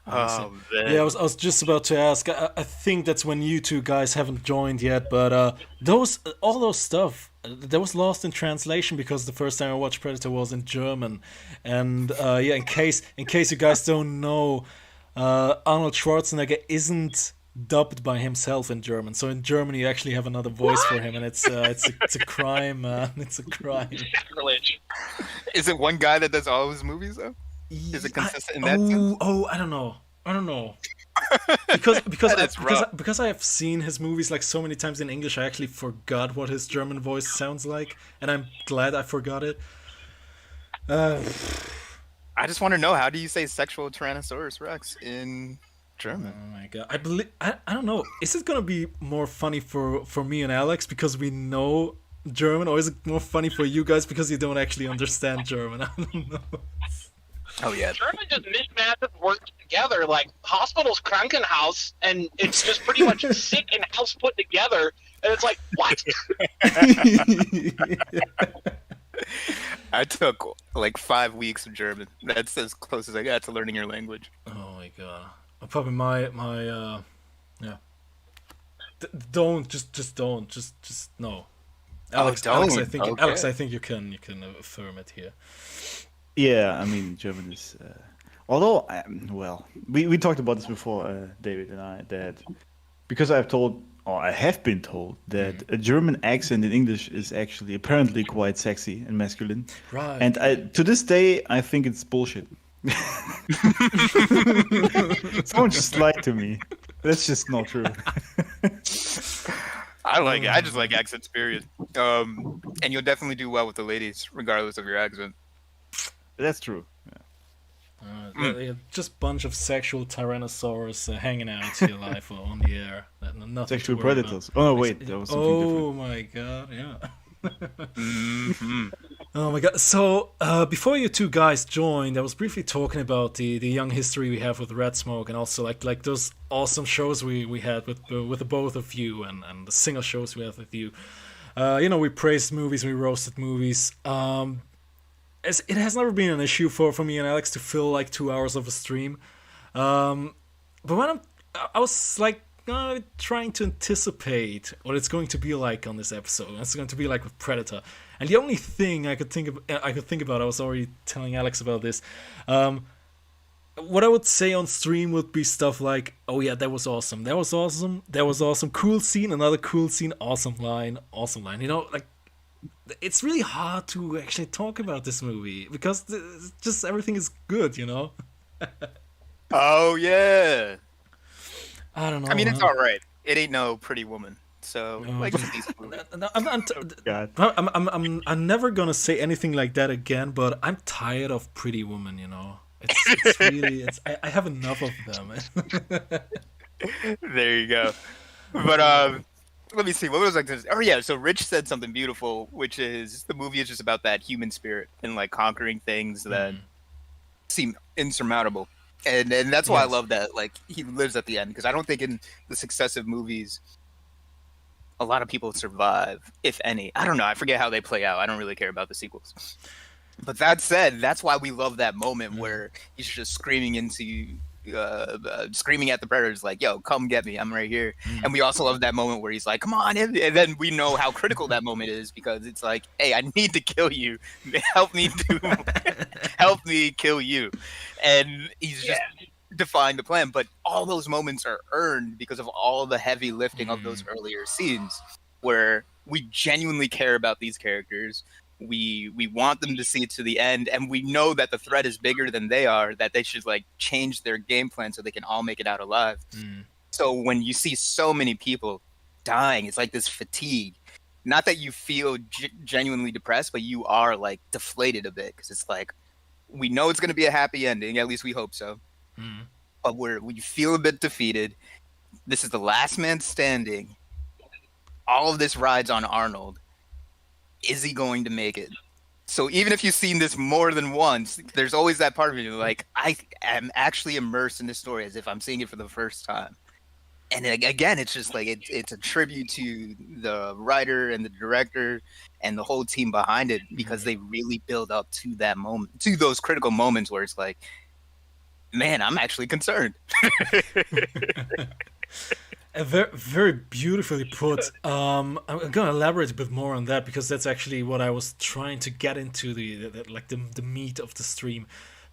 Oh, man. Yeah, I was just about to ask. I think that's when you two guys haven't joined yet, but all those stuff that was lost in translation because the first time I watched Predator was in German, and yeah, in case you guys don't know, Arnold Schwarzenegger isn't dubbed by himself in German. So in German, you actually have another voice for him, and it's a crime. It's a crime. Sacrilege. Is it one guy that does all of his movies though? Is it consistent in that sense? I don't know. Because rough. because I have seen his movies like so many times in English, I actually forgot what his German voice sounds like, and I'm glad I forgot it. I just want to know, how do you say sexual Tyrannosaurus Rex in German? Oh my god! I don't know. Is it gonna be more funny for me and Alex because we know German, or is it more funny for you guys because you don't actually understand German? I don't know. Oh yeah. German just mishmashes words together, like hospital's Krankenhaus, and it's just pretty much sick and house put together, and it's like, what? I took like 5 weeks of German. That's as close as I got to learning your language. Oh my god! Probably my yeah. Don't no. Alex, don't. Alex, I think you can affirm it here. Yeah, I mean, German is. Although, well, we talked about this before, David and I, that because I have been told that a German accent in English is actually apparently quite sexy and masculine. Right. And to this day, I think it's bullshit. Someone just lied to me. That's just not true. I like it. I just like accents, period. And you'll definitely do well with the ladies, regardless of your accent. That's true. Yeah, just bunch of sexual tyrannosaurs hanging out to your life on the air. Nothing Sexual to worry predators. about. Oh, no, wait. That was something different. Oh my god, yeah. Oh my god. So, before you two guys joined, I was briefly talking about the young history we have with Red Smoke, and also like those awesome shows we had with the both of you, and the single shows we had with you. We praised movies, we roasted movies. It has never been an issue for me and Alex to fill like 2 hours of a stream. But when I was like trying to anticipate what it's going to be like on this episode. It's going to be like with Predator. And the only thing I could think about, I was already telling Alex about this. What I would say on stream would be stuff like, "Oh yeah, that was awesome. That was awesome. That was awesome. Cool scene. Another cool scene. Awesome line. Awesome line." Like. It's really hard to actually talk about this movie because just everything is good, Oh yeah. I don't know. I mean, it's all right. It ain't no Pretty Woman, so No. like it's a decent movie. I'm never gonna say anything like that again. But I'm tired of Pretty Woman. It's really I have enough of them. There you go. But let me see. What was like this? Oh yeah. So Rich said something beautiful, which is the movie is just about that human spirit and like conquering things that seem insurmountable, and that's why I love that. Like he lives at the end, because I don't think in the successive movies a lot of people survive, if any. I don't know. I forget how they play out. I don't really care about the sequels. But that said, that's why we love that moment where he's just screaming at the predators like, "Yo, come get me, I'm right here." And we also love that moment where he's like, "Come on," and then we know how critical that moment is, because it's like, "Hey, I need to kill you, help me kill you," and he's just defying the plan. But all those moments are earned because of all the heavy lifting of those earlier scenes, where we genuinely care about these characters. We want them to see it to the end, and we know that the threat is bigger than they are, that they should like change their game plan so they can all make it out alive. So when you see so many people dying, it's like this fatigue. Not that you feel genuinely depressed, but you are like deflated a bit, because it's like, we know it's going to be a happy ending, at least we hope so. But we feel a bit defeated. This is the last man standing. All of this rides on Arnold. Is he going to make it? So even if you've seen this more than once, there's always that part of you like, I am actually immersed in this story as if I'm seeing it for the first time. And again, it's just like it's a tribute to the writer and the director and the whole team behind it, because they really build up to that moment, to those critical moments where it's like, man, I'm actually concerned. Very, very beautifully put. I'm gonna elaborate a bit more on that, because that's actually what I was trying to get into the meat of the stream.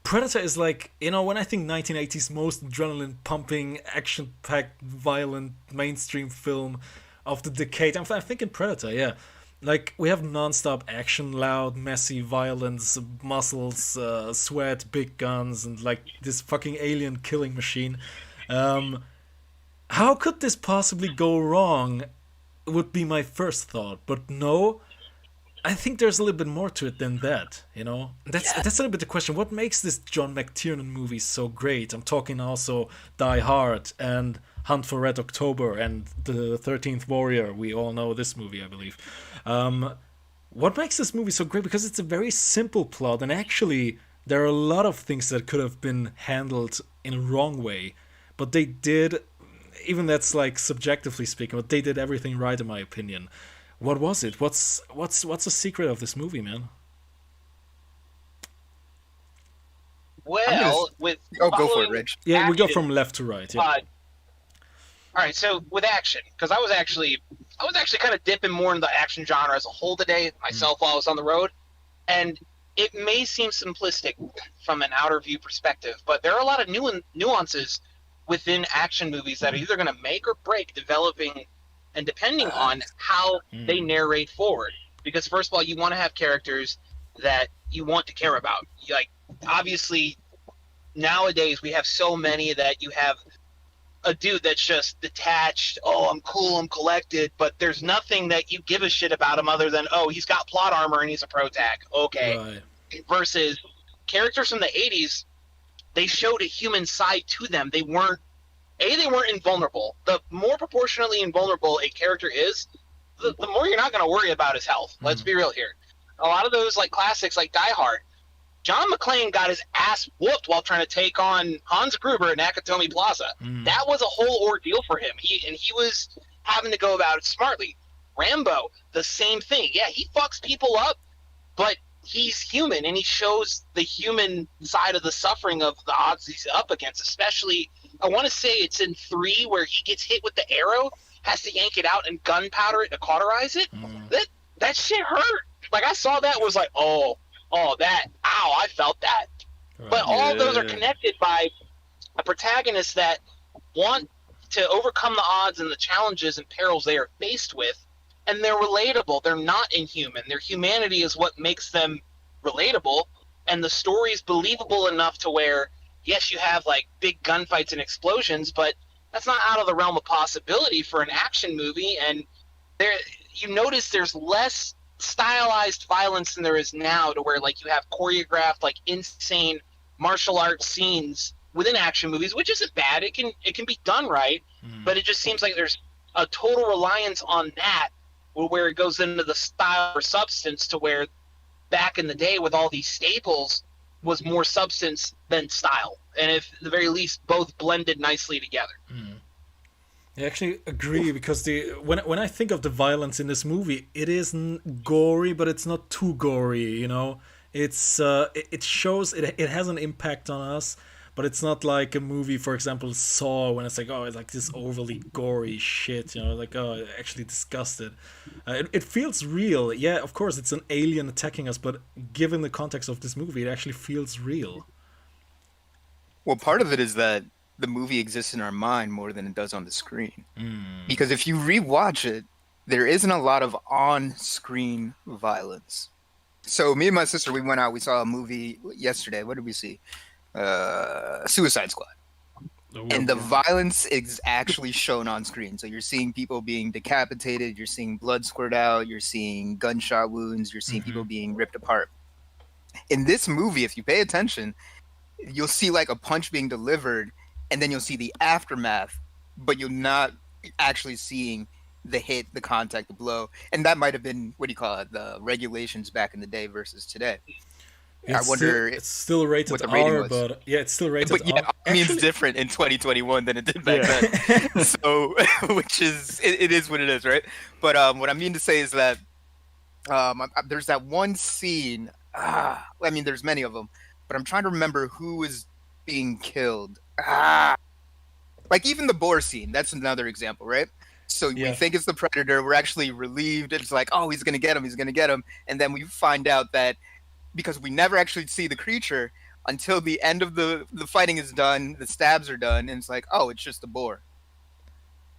Predator is like, you know, when I think 1980s most adrenaline pumping, action packed, violent mainstream film of the decade, I'm thinking Predator, yeah. Like, we have non-stop action, loud, messy violence, muscles, sweat, big guns, and like this fucking alien killing machine. How could this possibly go wrong? Would be my first thought, but no. I think there's a little bit more to it than that, you know? That's a little bit the question. What makes this John McTiernan movie so great? I'm talking also Die Hard and Hunt for Red October and The 13th Warrior. We all know this movie, I believe. What makes this movie so great? Because it's a very simple plot, and actually there are a lot of things that could have been handled in a wrong way, but they did, even that's like subjectively speaking, but they did everything right in my opinion. What was it? What's the secret of this movie, man? Well, with go for it, following Rich. Yeah, we go action, from left to right. Yeah. all right, so with action, because I was actually kind of dipping more in the action genre as a whole today myself while I was on the road, and it may seem simplistic from an outer view perspective, but there are a lot of nuances within action movies that are either going to make or break developing and depending on how they narrate forward. Because first of all, you want to have characters that you want to care about. Like, obviously, nowadays we have so many that you have a dude that's just detached. Oh, I'm cool, I'm collected, but there's nothing that you give a shit about him other than, oh, he's got plot armor and he's a pro tag. Okay. Right. Versus characters from the 80s, they showed a human side to them. They weren't invulnerable. The more proportionally invulnerable a character is, the more you're not going to worry about his health. Let's be real here. A lot of those like classics like Die Hard, John McClane got his ass whooped while trying to take on Hans Gruber at Nakatomi Plaza. That was a whole ordeal for him. He was having to go about it smartly. Rambo, the same thing. Yeah, he fucks people up, but he's human, and he shows the human side of the suffering of the odds he's up against. Especially, I want to say it's in 3 where he gets hit with the arrow, has to yank it out and gunpowder it to cauterize it. That shit hurt. Like, I saw that, was like, oh, that, ow, I felt that. Right. But all those are connected by a protagonist that want to overcome the odds and the challenges and perils they are faced with, and they're relatable. They're not inhuman. Their humanity is what makes them relatable, and the story's believable enough to where, yes, you have like big gunfights and explosions, but that's not out of the realm of possibility for an action movie. And there, you notice there's less stylized violence than there is now, to where like you have choreographed like insane martial arts scenes within action movies, which isn't bad. It can be done right, but it just seems like there's a total reliance on that, where it goes into the style or substance, to where back in the day with all these staples was more substance than style, and if at the very least both blended nicely together. I actually agree, because when I think of the violence in this movie, it isn't gory, but it's not too gory. You know, it's it shows it has an impact on us, but it's not like a movie, for example, Saw, when it's like, oh, it's like this overly gory shit. You know, like, oh, actually disgusted. It feels real. Yeah, of course, it's an alien attacking us, but given the context of this movie, it actually feels real. Well, part of it is that the movie exists in our mind more than it does on the screen. Because if you rewatch it, there isn't a lot of on-screen violence. So me and my sister, we went out, we saw a movie yesterday. What did we see? Suicide Squad. And the violence is actually shown on screen. So you're seeing people being decapitated, you're seeing blood squirt out, you're seeing gunshot wounds, you're seeing people being ripped apart. In this movie, if you pay attention, you'll see like a punch being delivered, and then you'll see the aftermath, but you're not actually seeing the hit, the contact, the blow. And that might have been, what do you call it, the regulations back in the day versus today. I wonder. It's still rated what the rating R, was. but yeah, it's still rated But yeah, R. I mean, it's different in 2021 than it did back then. So, which is, it is what it is, right? But what I mean to say is that there's that one scene. I mean, there's many of them, but I'm trying to remember who is being killed. Like even the boar scene. That's another example, right? So we think it's the predator. We're actually relieved. It's like, oh, he's gonna get him. He's gonna get him. And then we find out that, because we never actually see the creature, until the end of the fighting is done, the stabs are done, and it's like, oh, it's just a boar.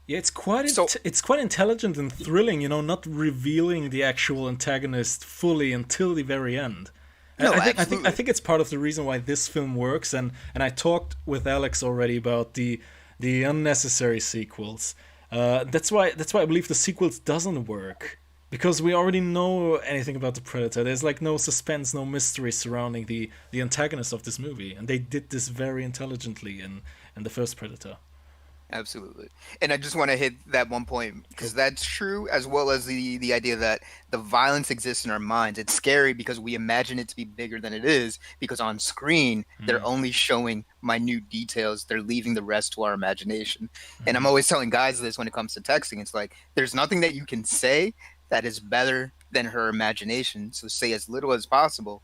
Yeah, it's quite So- it's quite intelligent and thrilling, you know, not revealing the actual antagonist fully until the very end. No, I think absolutely. it's part of the reason why this film works, and I talked with Alex already about the unnecessary sequels. That's why I believe the sequels doesn't work, because we already know anything about the Predator. There's like no suspense, no mystery surrounding the antagonist of this movie, and they did this very intelligently in the first Predator. Absolutely. And I just want to hit that one point because that's true, as well as the idea that the violence exists in our minds. It's scary because we imagine it to be bigger than it is, because on screen they're only showing minute details. They're leaving the rest to our imagination. And I'm always telling guys this when it comes to texting. It's like, there's nothing that you can say that is better than her imagination. So say as little as possible.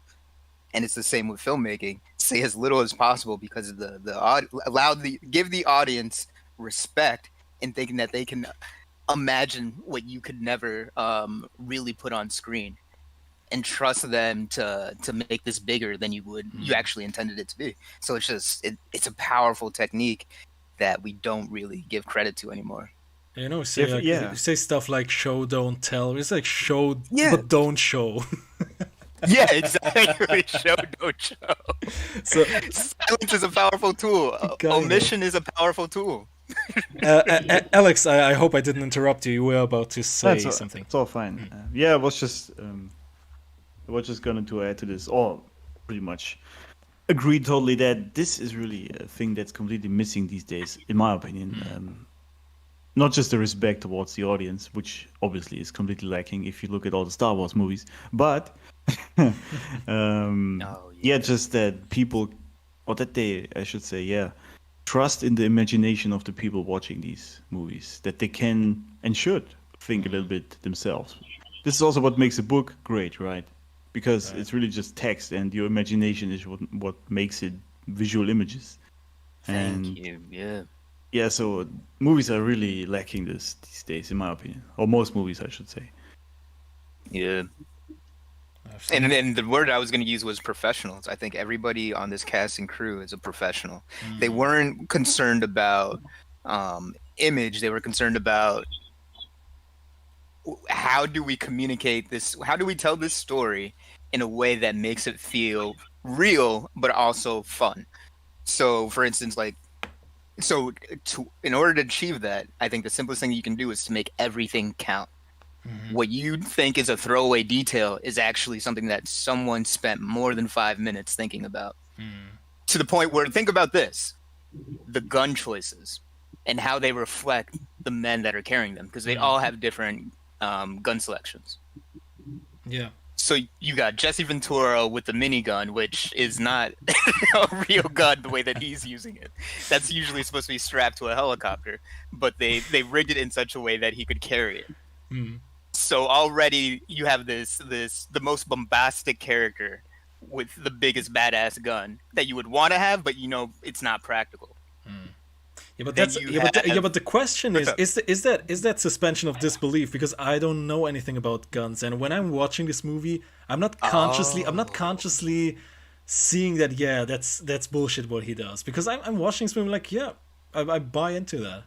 And it's the same with filmmaking. Say as little as possible, because give the audience respect in thinking that they can imagine what you could never really put on screen, and trust them to make this bigger than you actually intended it to be. So it's just it's a powerful technique that we don't really give credit to anymore. You know, say stuff like show don't tell. It's like show but don't show. Yeah, exactly. Show, don't show. So silence is a powerful tool. Omission is a powerful tool. Alex, I hope I didn't interrupt you. You were about to say something. It's all fine. I was just going to add to this, or pretty much agree totally that this is really a thing that's completely missing these days, in my opinion. Not just the respect towards the audience, which obviously is completely lacking if you look at all the Star Wars movies, but just that people, or that they, I should say, trust in the imagination of the people watching these movies, that they can and should think a little bit themselves. This is also what makes a book great, right? Because it's really just text, and your imagination is what makes it visual images. Thank you. Yeah. Yeah, so movies are really lacking this these days, in my opinion, or most movies, I should say. Yeah. And the word I was going to use was professionals. I think everybody on this cast and crew is a professional. They weren't concerned about image. They were concerned about how do we communicate this? How do we tell this story in a way that makes it feel real, but also fun? So, for instance, in order to achieve that, I think the simplest thing you can do is to make everything count. What you think is a throwaway detail is actually something that someone spent more than 5 minutes thinking about. To the point where, think about this, the gun choices and how they reflect the men that are carrying them, because they all have different gun selections. Yeah. So you got Jesse Ventura with the minigun, which is not a real gun the way that he's using it. That's usually supposed to be strapped to a helicopter, but they rigged it in such a way that he could carry it. So already you have the most bombastic character with the biggest badass gun that you would want to have, but you know it's not practical. Yeah, but but the question is that suspension of disbelief, because I don't know anything about guns, and when I'm watching this movie, I'm not consciously seeing that that's bullshit what he does, because I'm watching this movie like I buy into that.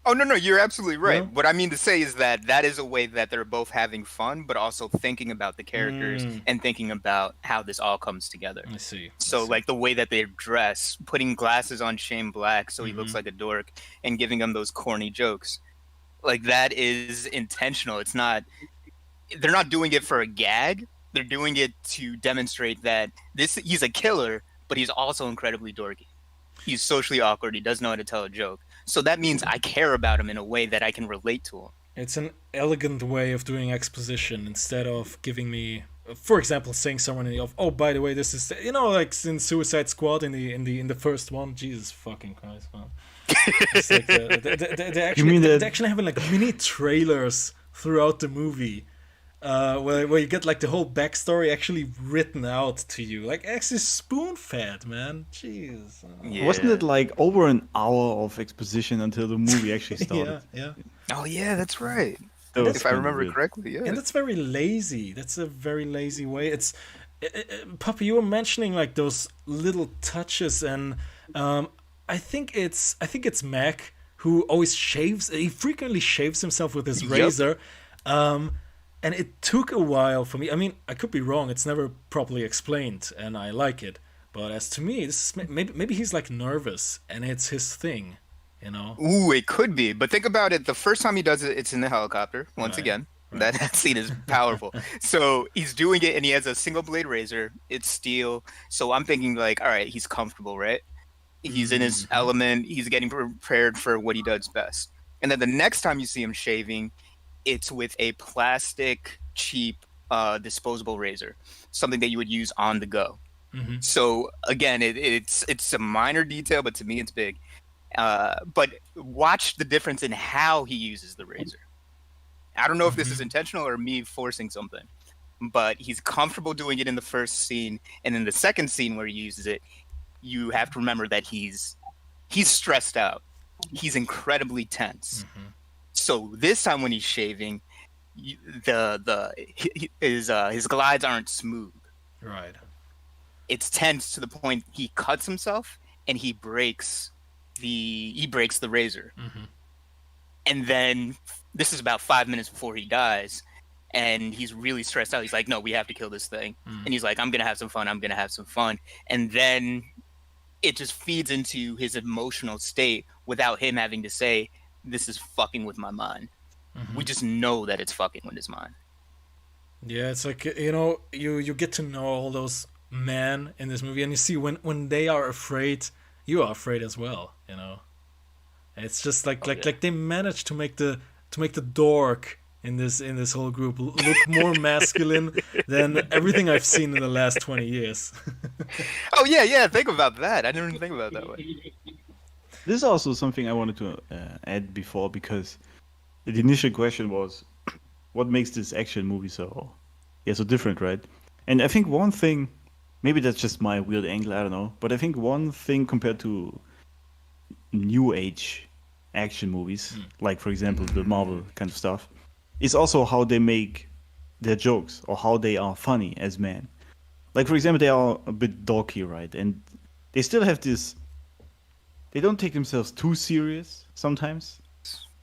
Oh, no, you're absolutely right. Yeah. What I mean to say is that is a way that they're both having fun, but also thinking about the characters and thinking about how this all comes together. I see. So, like, the way that they dress, putting glasses on Shane Black so he looks like a dork, and giving him those corny jokes. Like, that is intentional. It's not... They're not doing it for a gag. They're doing it to demonstrate that he's a killer, but he's also incredibly dorky. He's socially awkward. He doesn't know how to tell a joke. So that means I care about him in a way that I can relate to him. It's an elegant way of doing exposition, instead of giving me, for example, saying someone in the off, oh, by the way, this is, like in Suicide Squad in the first one. Jesus fucking Christ, man. It's like they're actually having like mini trailers throughout the movie. Where you get like the whole backstory actually written out to you, like actually spoon-fed, man. Jeez. Yeah. Wasn't it like over an hour of exposition until the movie actually started? yeah. Oh yeah, that's right. If I remember correctly, yeah. And that's very lazy. That's a very lazy way. Puppy, you were mentioning like those little touches, and I think it's Mac who always shaves. He frequently shaves himself with his Yep. razor, and it took a while for me. I mean, I could be wrong. It's never properly explained, and I like it. But as to me, this is, maybe he's like nervous, and it's his thing, you know. Ooh, it could be. But think about it. The first time he does it, it's in the helicopter. Once Right, again, right. that scene is powerful. So he's doing it, and he has a single blade razor. It's steel. So I'm thinking like, all right, he's comfortable, right? He's in his element. He's getting prepared for what he does best. And then the next time you see him shaving, it's with a plastic, cheap, disposable razor, something that you would use on the go. So again, it's a minor detail, but to me, it's big. But watch the difference in how he uses the razor. I don't know if this is intentional or me forcing something, but he's comfortable doing it in the first scene, and in the second scene where he uses it, you have to remember that he's stressed out. He's incredibly tense. So this time when he's shaving, his glides aren't smooth. Right. It's tense to the point he cuts himself and he breaks the razor. And then this is about 5 minutes before he dies, and he's really stressed out. He's like, no, we have to kill this thing. And he's like, I'm gonna have some fun. And then it just feeds into his emotional state without him having to say, this is fucking with my mind. We just know that it's fucking with his mind. Yeah, it's like, you know, you get to know all those men in this movie, and you see when they are afraid, you are afraid as well, you know. It's just like they managed to make the dork in this whole group look more masculine than everything I've seen in the last 20 years. Oh yeah, think about that. I didn't even think about it that way. This is also something I wanted to add before, because the initial question was, what makes this action movie so different, right? And I think one thing, maybe that's just my weird angle, I don't know, but I think one thing compared to new age action movies, like for example the Marvel kind of stuff, is also how they make their jokes, or how they are funny as men. Like for example, they are a bit dorky, right? And they still have this, they don't take themselves too serious sometimes.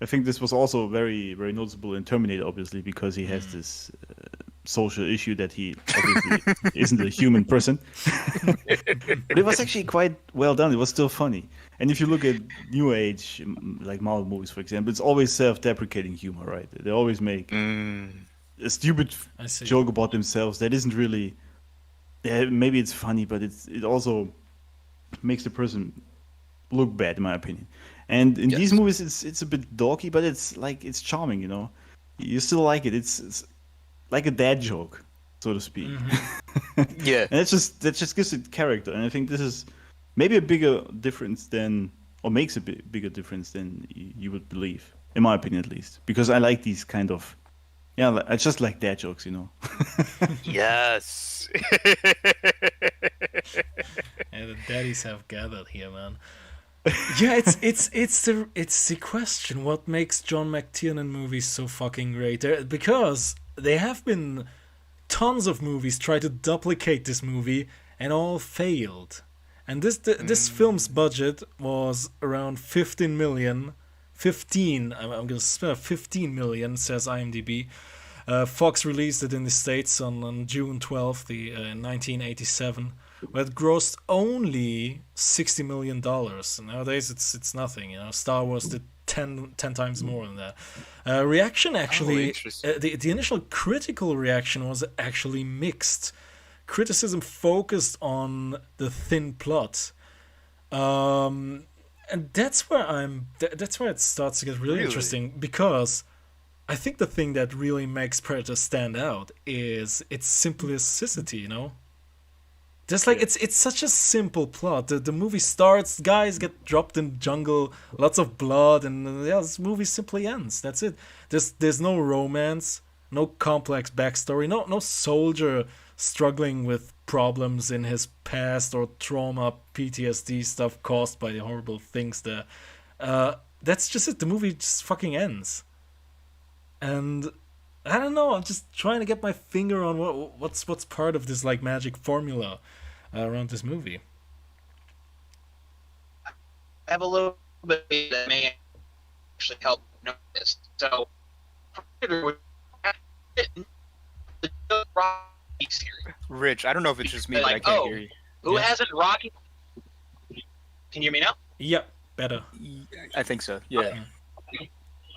I think this was also very, very noticeable in Terminator, obviously, because he has this social issue that he obviously isn't a human person. But it was actually quite well done. It was still funny. And if you look at new age, like Marvel movies, for example, it's always self-deprecating humor, right? They always make a stupid joke about themselves that isn't really. Maybe it's funny, but it also makes the person look bad, in my opinion. And in these movies, it's a bit dorky, but it's charming, you know. You still like it. It's like a dad joke, so to speak. Yeah. And that just gives it character. And I think this is maybe a bigger difference than, or makes a bigger difference than you would believe, in my opinion at least. Because I like these kind of, I just like dad jokes, you know. Yes. And the daddies have gathered here, man. Yeah, it's the question. What makes John McTiernan movies so fucking great? Because there have been tons of movies try to duplicate this movie and all failed. And this film's budget was around 15 million. 15. I'm gonna spell 15 million, says IMDb. Fox released it in the States on June 12th, 1987. Where it grossed only $60 million. Nowadays, it's nothing. You know, Star Wars did 10 times more than that. Reaction actually, the initial critical reaction was actually mixed. Criticism focused on the thin plot, and that's where it starts to get really interesting, because I think the thing that really makes Predator stand out is its simplicity. You know. Just like it's such a simple plot. The movie starts, guys get dropped in the jungle, lots of blood, and this movie simply ends. That's it. There's no romance, no complex backstory, no soldier struggling with problems in his past or trauma, PTSD stuff caused by the horrible things there. That's just it. The movie just fucking ends. And I don't know. I'm just trying to get my finger on what's part of this like magic formula around this movie. I have a little bit that may actually help notice. So, Predator was the Rocky series. Rich, I don't know if it's just me, but I Like, can't hear you. Who Yeah. hasn't Rocky? Can you hear me now? Yep, better. I think so. Yeah.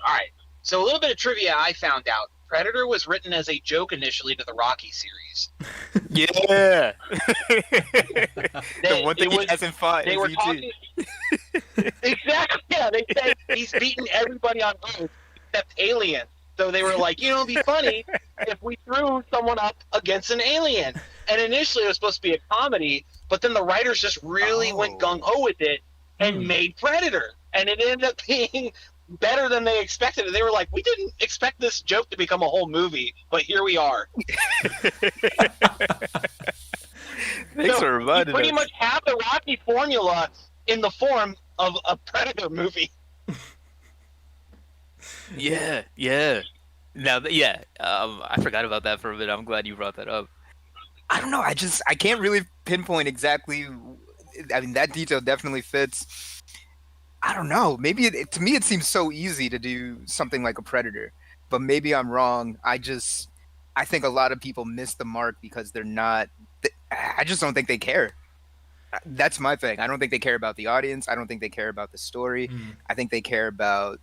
All right. So a little bit of trivia I found out. Predator was written as a joke initially to the Rocky series. Yeah. The one thing it he was- hasn't fought They is were ET. talking. Exactly. Yeah, they said he's beaten everybody on Earth except aliens. So they were like, it'd be funny if we threw someone up against an alien. And initially it was supposed to be a comedy, but then the writers just really went gung ho with it and made Predator. And it ended up being better than they expected. And they were like, we didn't expect this joke to become a whole movie, but here we are. Thanks for You reminding pretty us. much have the Rocky formula in the form of a Predator movie. Yeah, yeah. Now, I forgot about that for a minute. I'm glad you brought that up. I don't know. I can't really pinpoint exactly. I mean, that detail definitely fits. I don't know. Maybe to me it seems so easy to do something like a Predator, but maybe I'm wrong. I think a lot of people miss the mark because they're not. I just don't think they care. That's my thing. I don't think they care about the audience. I don't think they care about the story. I think they care about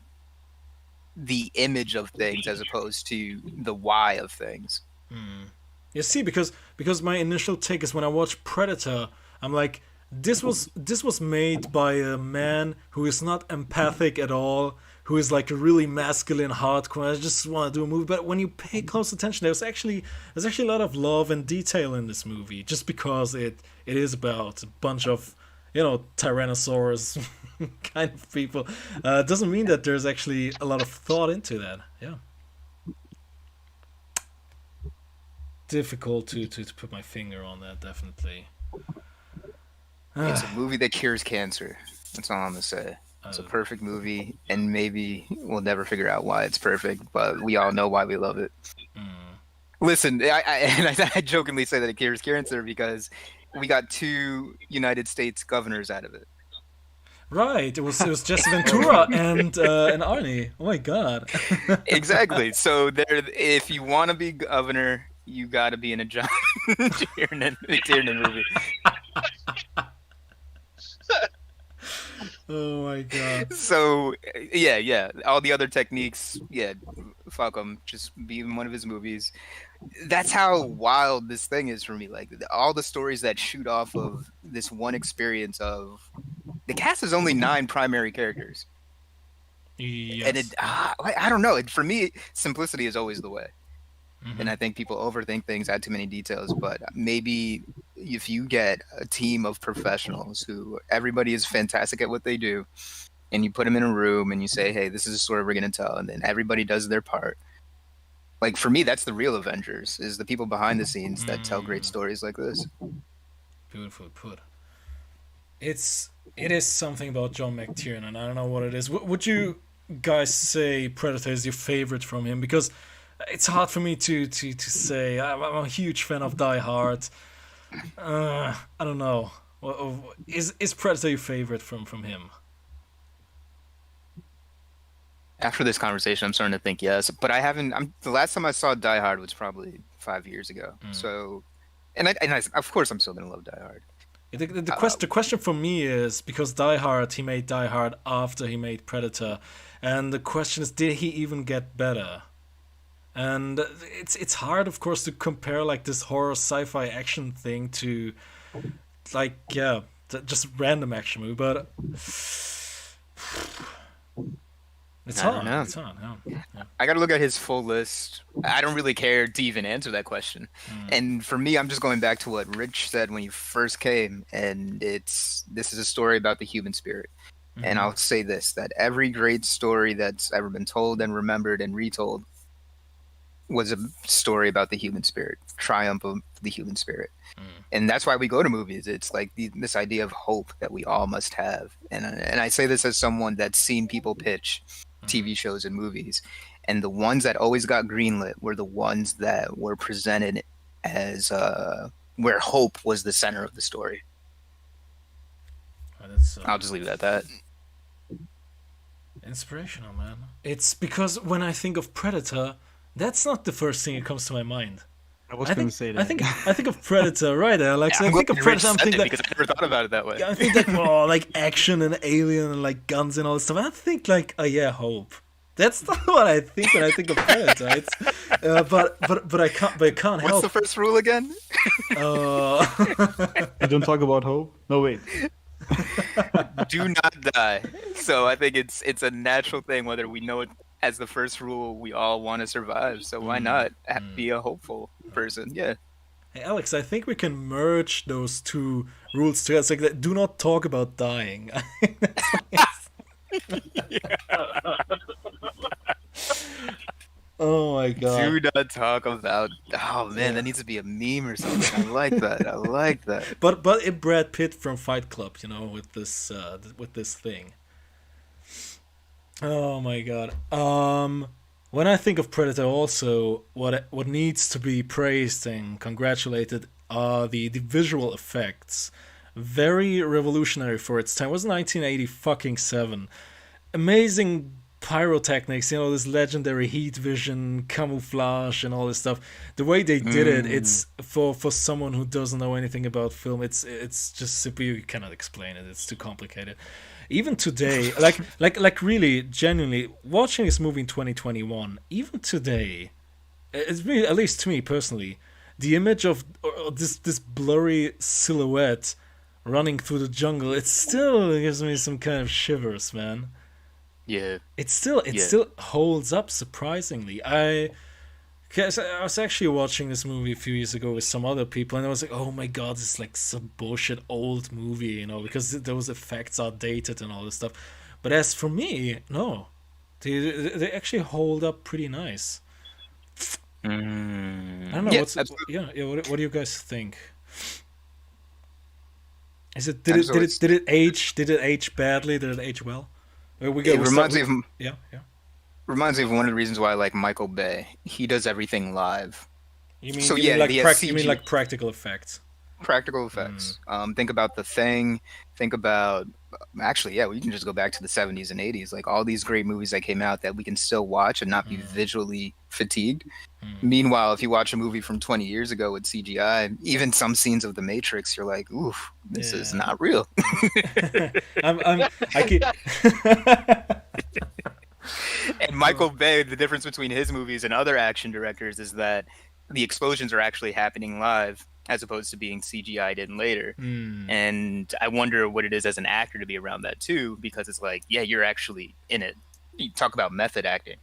the image of things as opposed to the why of things. You see, because my initial take is when I watched Predator, I'm like, this was made by a man who is not empathic at all, who is like a really masculine hardcore. I just want to do a movie, but when you pay close attention, there's actually a lot of love and detail in this movie, just because it is about a bunch of Tyrannosaurus kind of people. Doesn't mean that there's actually a lot of thought into that. Yeah. Difficult to put my finger on that, definitely. It's a movie that cures cancer. That's all I'm gonna say. It's a perfect movie, and maybe we'll never figure out why it's perfect, but we all know why we love it. Listen, I jokingly say that it cures cancer because we got 2 United States governors out of it. Right, it was Jesse Ventura and Arnie. Oh my god. Exactly. So if you want to be governor, you got to be in a John McTiernan movie. Oh my god. So yeah, all the other techniques, fuck them. Just be in one of his movies. That's how wild this thing is for me. Like all the stories that shoot off of this one experience of the cast is only 9 primary characters. Yes. And I don't know. For me, simplicity is always the way. And I think people overthink things, add too many details. But maybe if you get a team of professionals who everybody is fantastic at what they do, and you put them in a room and you say, hey, this is a story we're going to tell, and then everybody does their part. Like for me, that's the real Avengers, is the people behind the scenes that tell great stories like this. Beautifully put. It is something about John McTiernan. I don't know what it is. Would you guys say Predator is your favorite from him? Because it's hard for me to say. I'm a huge fan of Die Hard. I don't know. Is Predator your favorite from him? After this conversation, I'm starting to think yes, but I haven't. The last time I saw Die Hard was probably 5 years ago. So, and I, of course, I'm still gonna love Die Hard. The question for me is, because Die Hard, he made Die Hard after he made Predator, and the question is, did he even get better? And it's hard, of course, to compare like this horror sci-fi action thing to like just random action movie, but it's hard. know. It's hard. Yeah. I got to look at his full list. I don't really care to even answer that question. And for me, I'm just going back to what Rich said when he first came, and this is a story about the human spirit. And I'll say this, that every great story that's ever been told and remembered and retold was a story about the human spirit, triumph of the human spirit. And that's why we go to movies. It's like this idea of hope that we all must have. And I say this as someone that's seen people pitch TV shows and movies. and the ones that always got greenlit were the ones that were presented as where hope was the center of the story. I'll just leave it at that. Inspirational, man. It's because when I think of Predator, that's not the first thing that comes to my mind. I was going to say that. I think of Predator, right, Alex? I think of Predator. I'm thinking because I never thought about it that way. I think like action and alien and like guns and all this stuff. I think like hope. That's not what I think when I think of Predator. It's, but I can't help. What's the first rule again? I don't talk about hope. No, wait. Do not die. So I think it's a natural thing, whether we know it as the first rule. We all want to survive, so why not be a hopeful person? Yeah. Hey Alex, I think we can merge those two rules together. It's like, do not talk about dying. Oh my god. Do not talk about. Oh man, that needs to be a meme or something. I like that. But it Brad Pitt from Fight Club, with this thing. Oh my god. When I think of Predator, also what needs to be praised and congratulated are the visual effects. Very revolutionary for its time. It was 1987. Amazing pyrotechnics, this legendary heat vision, camouflage, and all this stuff. The way they did it, it's for someone who doesn't know anything about film. It's just simply, you cannot explain it. It's too complicated. Even today, like really, genuinely, watching this movie in 2021, even today, it's really, at least to me personally, the image of this blurry silhouette running through the jungle, it still gives me some kind of shivers, man. Yeah. It still holds up surprisingly. I was actually watching this movie a few years ago with some other people, and I was like, oh my god, this is like some bullshit old movie, because those effects are dated and all this stuff. But as for me, no. They actually hold up pretty nice. I don't know. What do you guys think? Did it age badly? Did it age well? It reminds me of one of the reasons why I like Michael Bay. He does everything live. You mean like practical effects? Practical effects. Think about The Thing. Think about we can just go back to the 70s and 80s. Like all these great movies that came out that we can still watch and not be visually fatigued. Meanwhile, if you watch a movie from 20 years ago with CGI, even some scenes of The Matrix, you're like, oof, this is not real. And Michael Bay, the difference between his movies and other action directors is that the explosions are actually happening live as opposed to being CGI'd in later. And I wonder what it is as an actor to be around that too, because it's like, yeah, you're actually in it. You talk about method acting.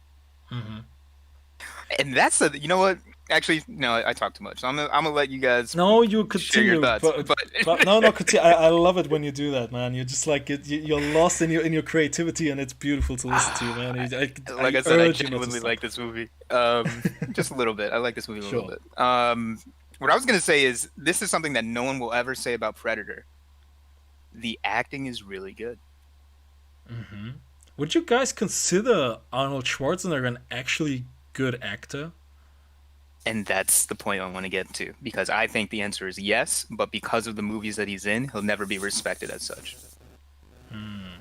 And that's you know what? Actually, no, I talked too much. So I'm gonna let you guys. No, you continue. Share your thoughts, but no, continue. I love it when you do that, man. You're just like you're lost in your creativity, and it's beautiful to listen to, man. I said, I genuinely like this movie. Just a little bit. I like this movie a little bit. What I was gonna say is this is something that no one will ever say about Predator. The acting is really good. Would you guys consider Arnold Schwarzenegger an actually good actor? And that's the point I want to get to, because I think the answer is yes, but because of the movies that he's in, he'll never be respected as such.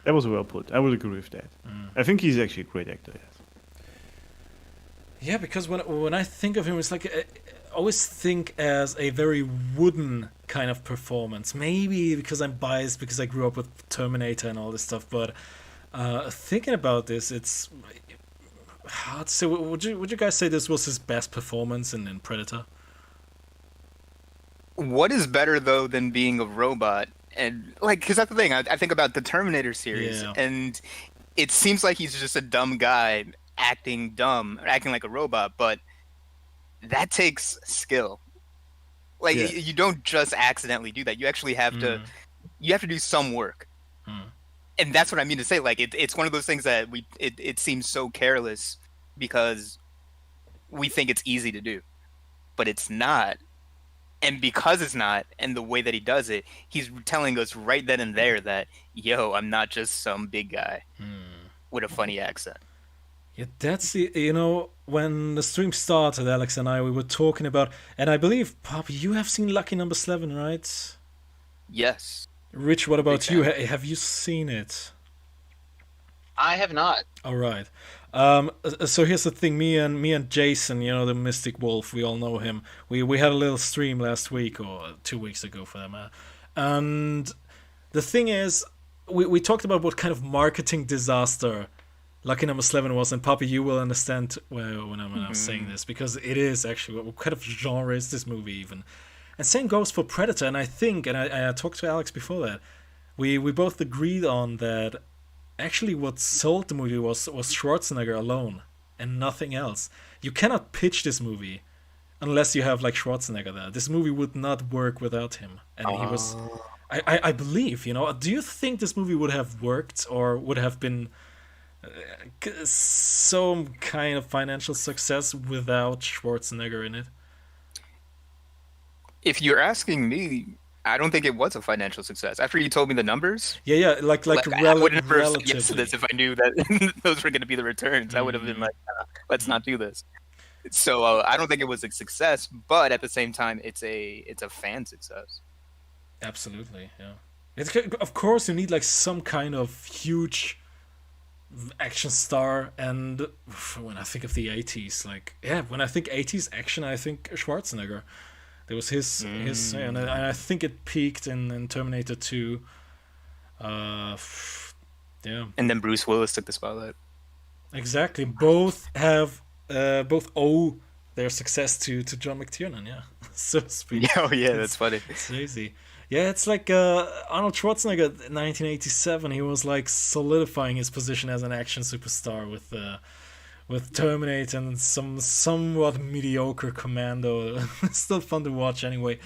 That was well put. I would agree with that. I think he's actually a great actor. Yes. Yeah, because when I think of him, it's like I always think as a very wooden kind of performance. Maybe because I'm biased because I grew up with Terminator and all this stuff, but thinking about this, it's hard to say. Would you guys say this was his best performance in Predator? What is better though than being a robot? And because that's the thing. I think about the Terminator series, and it seems like he's just a dumb guy acting dumb, acting like a robot. But that takes skill. You don't just accidentally do that. You actually have to. You have to do some work. And that's what I mean to say. It's one of those things that it seems so careless because we think it's easy to do, but it's not. And because it's not, and the way that he does it, he's telling us right then and there that, yo, I'm not just some big guy with a funny accent. Yeah, that's when the stream started, Alex and I we were talking about, and I believe, Poppy, you have seen Lucky Number 11, right? Yes. Rich, what Big about you? fan. Have you seen it? I have not. All right. So here's the thing. Me and Jason, the Mystic Wolf, we all know him. We had a little stream last week or 2 weeks ago for that matter. And the thing is, we talked about what kind of marketing disaster Lucky Number 11 was, and Poppy, you will understand when I'm saying this, because it is actually what kind of genre is this movie even. And same goes for Predator. And I think, and I talked to Alex before that, we both agreed on that. Actually, what sold the movie was Schwarzenegger alone and nothing else. You cannot pitch this movie unless you have like Schwarzenegger there. This movie would not work without him, and he was. I believe. Do you think this movie would have worked or would have been some kind of financial success without Schwarzenegger in it? If you're asking me, I don't think it was a financial success. After you told me the numbers, Yeah, like I wouldn't have said relatively. yes to this if I knew that those were going to be the returns. I would have been like, let's not do this. So I don't think it was a success, but at the same time, it's a fan success. Absolutely, yeah. Of course, you need like some kind of huge action star, and when I think of the 80s, when I think 80s action, I think Schwarzenegger. There was his and I think it peaked in Terminator 2. Yeah. And then Bruce Willis took the spotlight. Exactly. Both owe their success to John McTiernan, yeah. So to speak. Oh yeah, that's funny. It's crazy. Yeah, it's like Arnold Schwarzenegger in 1987. He was like solidifying his position as an action superstar with Terminator and some somewhat mediocre Commando. It's still fun to watch anyway.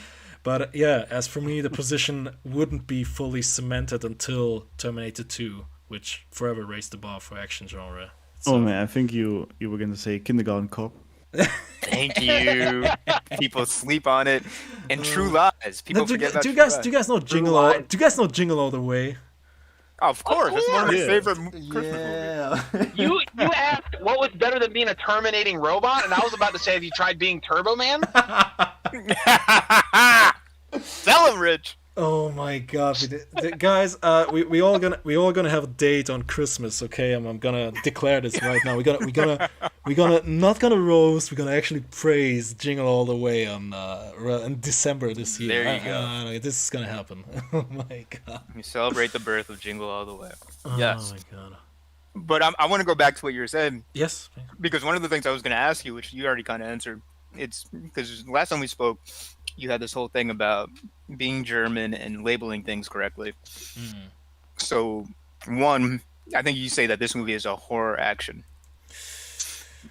But yeah, as for me, the position wouldn't be fully cemented until Terminator 2, which forever raised the bar for action genre. Oh man, I think you were gonna say Kindergarten Cop. Thank you. People sleep on it. And True Lies. People forget about do you True guys Lies. do you guys know Jingle All? Do you guys know Jingle All the Way? Oh, of course. That's one of my Yeah. favorite Christmas movies. You asked what was better than being a terminating robot, and I was about to say, have you tried being Turbo Man? Tell him, Rich. Oh my god, guys! We all gonna have a date on Christmas. Okay, I'm gonna declare this right now. We're gonna not gonna roast. We're gonna actually praise Jingle All the Way in December this year. There you go. This is gonna happen. Oh my god. We celebrate the birth of Jingle All the Way. Oh Yes. my god. But I want to go back to what you were saying, Yes. because one of the things I was going to ask you, which you already kind of answered, it's because last time we spoke, you had this whole thing about being German and labeling things correctly. So, one, I think you say that this movie is a horror action.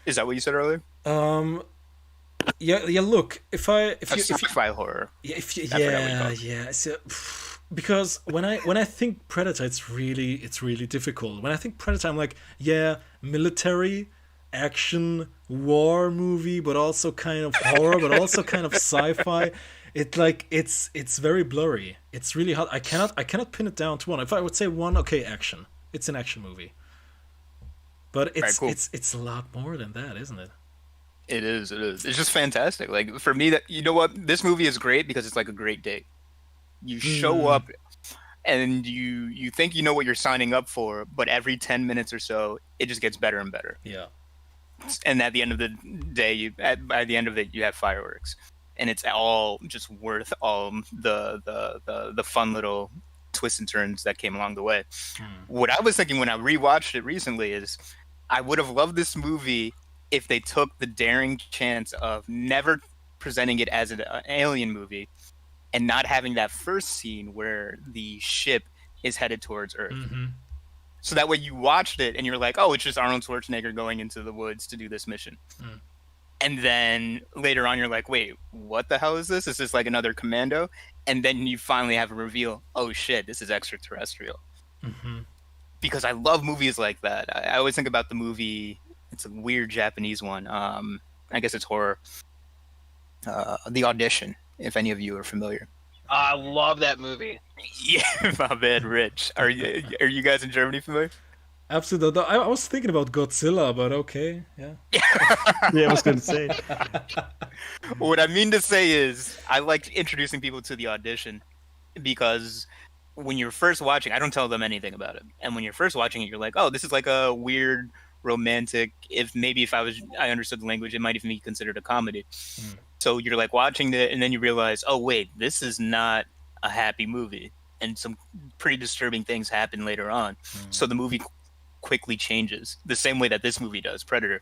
Is that what you said earlier? Yeah. Look, if you sci-fi horror. Yeah, forgot what you called it. So, because when I think Predator, it's really difficult. When I think Predator, I'm like, yeah, military, action, war movie, but also kind of horror, but also kind of sci-fi. It's very blurry. It's really hard. I cannot pin it down to one. If I would say one, okay, action. It's an action movie. But it's Right, cool. it's a lot more than that, isn't it? It is. It's just fantastic. Like, for me, you know what? This movie is great because it's like a great date. You show up and you think you know what you're signing up for, but every 10 minutes or so, it just gets better and better. Yeah. And at the end of the day, by the end of it, you have fireworks. And it's all just worth all the fun little twists and turns that came along the way. What I was thinking when I rewatched it recently is I would have loved this movie if they took the daring chance of never presenting it as an alien movie and not having that first scene where the ship is headed towards Earth. So that way you watched it and you're like, oh, it's just Arnold Schwarzenegger going into the woods to do this mission. And then later on, you're like, wait, what the hell is this? Is this like another Commando? And then you finally have a reveal. Oh, shit, this is extraterrestrial. Because I love movies like that. I always think about the movie. It's a weird Japanese one. I guess it's horror. The Audition, if any of you are familiar. I love that movie. Yeah, my bad, Rich. Are you guys in Germany familiar? Absolutely. I was thinking about Godzilla, but okay, yeah. Yeah, I was going to say. What I mean to say is, I like introducing people to the audition because when you're first watching, I don't tell them anything about it. And when you're first watching it, you're like, oh, this is like a weird romantic. If I understood the language, it might even be considered a comedy. So you're like watching it, and then you realize, oh wait, this is not a happy movie, and some pretty disturbing things happen later on. So the movie quickly changes the same way that this movie does, Predator.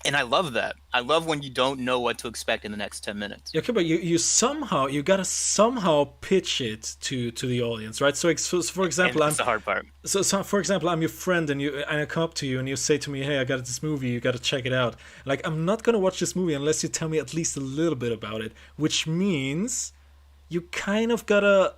And I love that. I love when you don't know what to expect in the next 10 minutes. Okay, but you gotta somehow pitch it to the audience, right? So for example, That's the hard part. So for example, I'm your friend, and I come up to you and you say to me, "Hey, I got this movie. You gotta check it out." Like, I'm not gonna watch this movie unless you tell me at least a little bit about it, which means you kind of gotta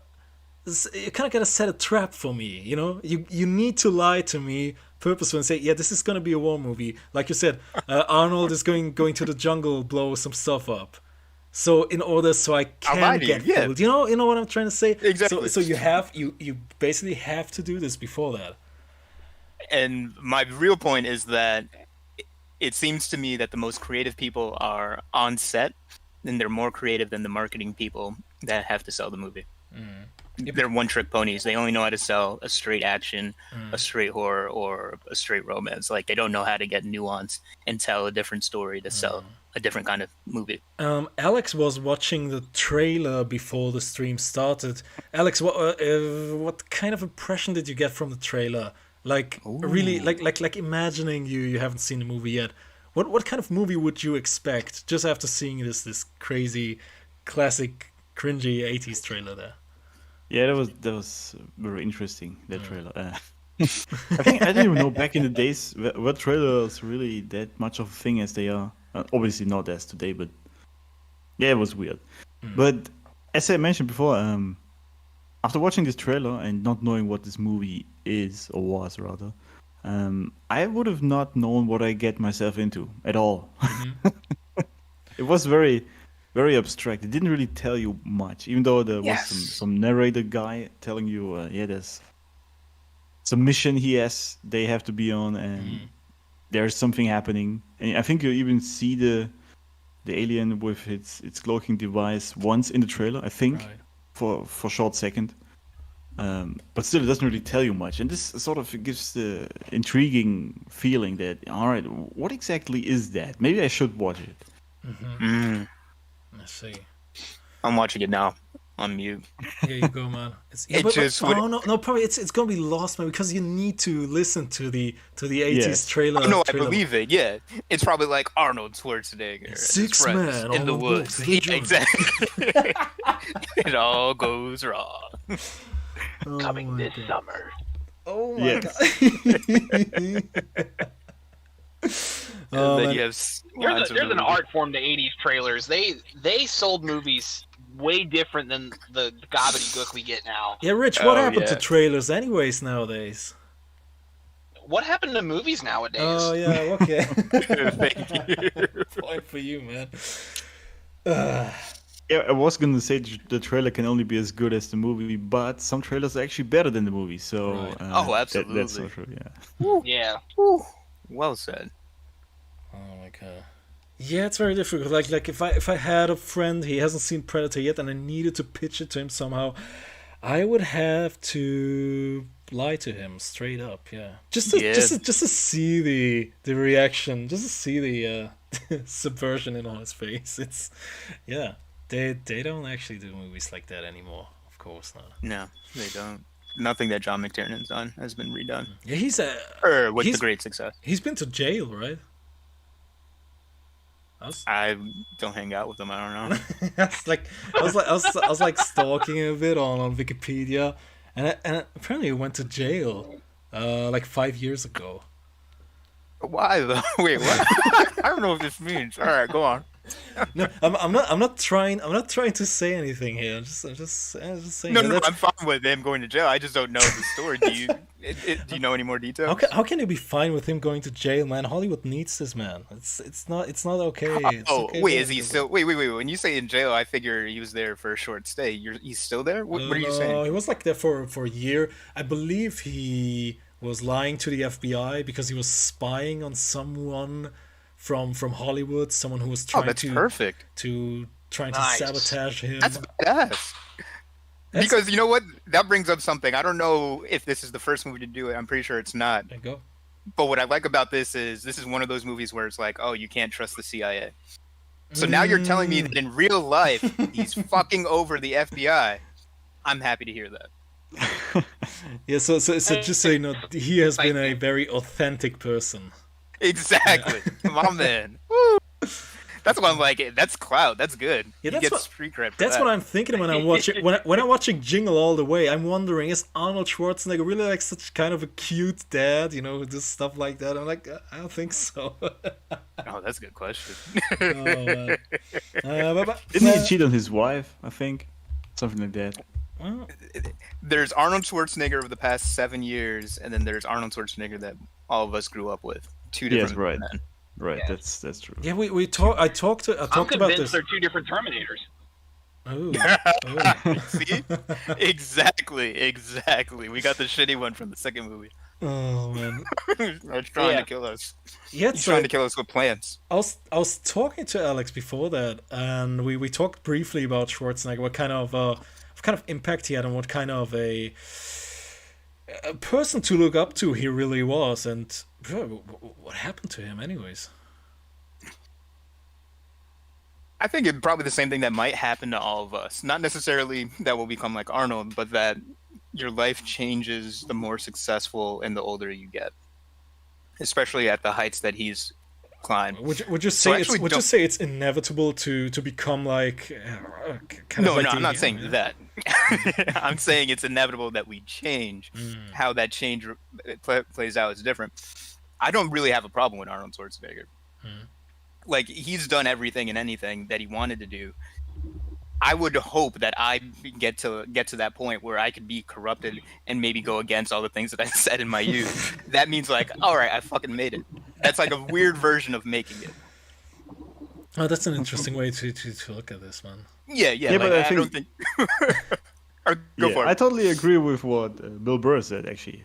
set a trap for me. You know, you need to lie to me purposefully and say, yeah, this is gonna be a war movie. Like you said, Arnold is going to the jungle, blow some stuff up. So in order I can get fooled. You know what I'm trying to say? Exactly. So you basically have to do this before that. And my real point is that it seems to me that the most creative people are on set, and they're more creative than the marketing people that have to sell the movie. They're one-trick ponies. They only know how to sell a straight action, a straight horror, or a straight romance. Like, they don't know how to get nuance and tell a different story to sell a different kind of movie. Alex was watching the trailer before the stream started. Alex, what kind of impression did you get from the trailer? Like, really, like imagining you haven't seen the movie yet. What kind of movie would you expect just after seeing this crazy, classic, cringy 80s trailer there? Yeah, that was very interesting, that trailer. I think I didn't even know back in the days what trailers really that much of a thing as they are. Obviously not as today, but yeah, it was weird. But as I mentioned before, after watching this trailer and not knowing what this movie is, or was rather, I would have not known what I get myself into at all. It was very, very abstract. It didn't really tell you much, even though there was some narrator guy telling you, there's some mission they have to be on, and there's something happening. And I think you even see the alien with its cloaking device once in the trailer, I think, for a short second. But still, it doesn't really tell you much. And this sort of gives the intriguing feeling that, all right, what exactly is that? Maybe I should watch it. I see. I'm watching it now on mute. Here you go, man. Probably it's gonna be lost, man, because you need to listen to the 80s trailer. Oh, no, I believe it. Yeah, it's probably like Arnold Schwarzenegger, Six Men in the woods. Yeah, exactly. It all goes wrong. Coming this summer. Oh my god. There's an art form to 80s trailers. They sold movies way different than the gobbledygook we get now. Yeah, Rich, what happened to trailers anyways nowadays? What happened to movies nowadays? Oh, yeah, okay. Thank you. Point for you, man. Yeah, I was going to say the trailer can only be as good as the movie, but some trailers are actually better than the movie. So, Right. Absolutely. That's so true, yeah. Yeah. Well said. Oh my god. Yeah, it's very difficult. Like if I had a friend, he hasn't seen Predator yet, and I needed to pitch it to him somehow, I would have to lie to him straight up. Yeah, just to see the reaction, just to see the subversion in on his face. It's they don't actually do movies like that anymore. Of course not. No, they don't. Nothing that John McTiernan's done has been redone. Yeah, he's the great success. He's been to jail, right? I don't hang out with him. I don't know. I was like stalking a bit on Wikipedia, and apparently he went to jail, like 5 years ago. Why though? Wait, what? I don't know what this means. All right, go on. No, I'm not trying to say anything here. I'm just saying. No, I'm fine with him going to jail. I just don't know the story. Do you know any more details? How can you be fine with him going to jail, man? Hollywood needs this man. It's not okay. Wait, is he still? Wait. When you say in jail, I figure he was there for a short stay. He's still there? What are you saying? He was like there for a year. I believe he was lying to the FBI because he was spying on someone from Hollywood, someone who was Oh, trying that's to perfect. trying Nice. to sabotage him. That's badass. That's- Because you know what? That brings up something. I don't know if this is the first movie to do it. I'm pretty sure it's not. There you go. But what I like about this is one of those movies where it's like, oh, you can't trust the CIA. So now you're telling me that in real life, he's fucking over the FBI. I'm happy to hear that. Yeah, so just so you know, he has been a very authentic person. Exactly. My man. Woo. That's why I'm like, that's clout. That's good. Yeah, He that's gets what- street cred for That's that. what I'm thinking when I'm watching when I'm watching Jingle All the Way. I'm wondering, is Arnold Schwarzenegger really like such kind of a cute dad? You know, just stuff like that. I'm like, I don't think so. Oh, that's a good question. Oh, man. Didn't he cheat on his wife? I think something like that. Well, There's Arnold Schwarzenegger of the past 7 years, and then there's Arnold Schwarzenegger that all of us grew up with. Two Yes, different right. men. Right, Yeah. that's true. yeah, we talked. I talked I'm about convinced this. they're two different Terminators. Oh, See? Exactly. We got the shitty one from the second movie. oh man. He's trying Yeah. to kill us. Yeah, He's so trying to kill us with plans. I was talking to Alex before that, and we talked briefly about Schwarzenegger, what kind of impact he had, and what kind of a person to look up to he really was, and what happened to him, anyways. I think it's probably the same thing that might happen to all of us. Not necessarily that we'll become like Arnold, but that your life changes the more successful and the older you get. Especially at the heights that he's climbed. Would you So say actually would you say it's inevitable to become like kind No, of like I'm not saying that. I'm saying it's inevitable that we change. How that change plays out is different. I don't really have a problem with Arnold Schwarzenegger. Like, he's done everything and anything that he wanted to do. I would hope that I get to that point where I could be corrupted and maybe go against all the things that I said in my youth. That means like, all right, I fucking made it. That's like a weird version of making it. Oh, that's an interesting way to look at this, man. Yeah. Yeah, Like, but I don't think. Or go for it. I totally agree with what Bill Burr said. Actually,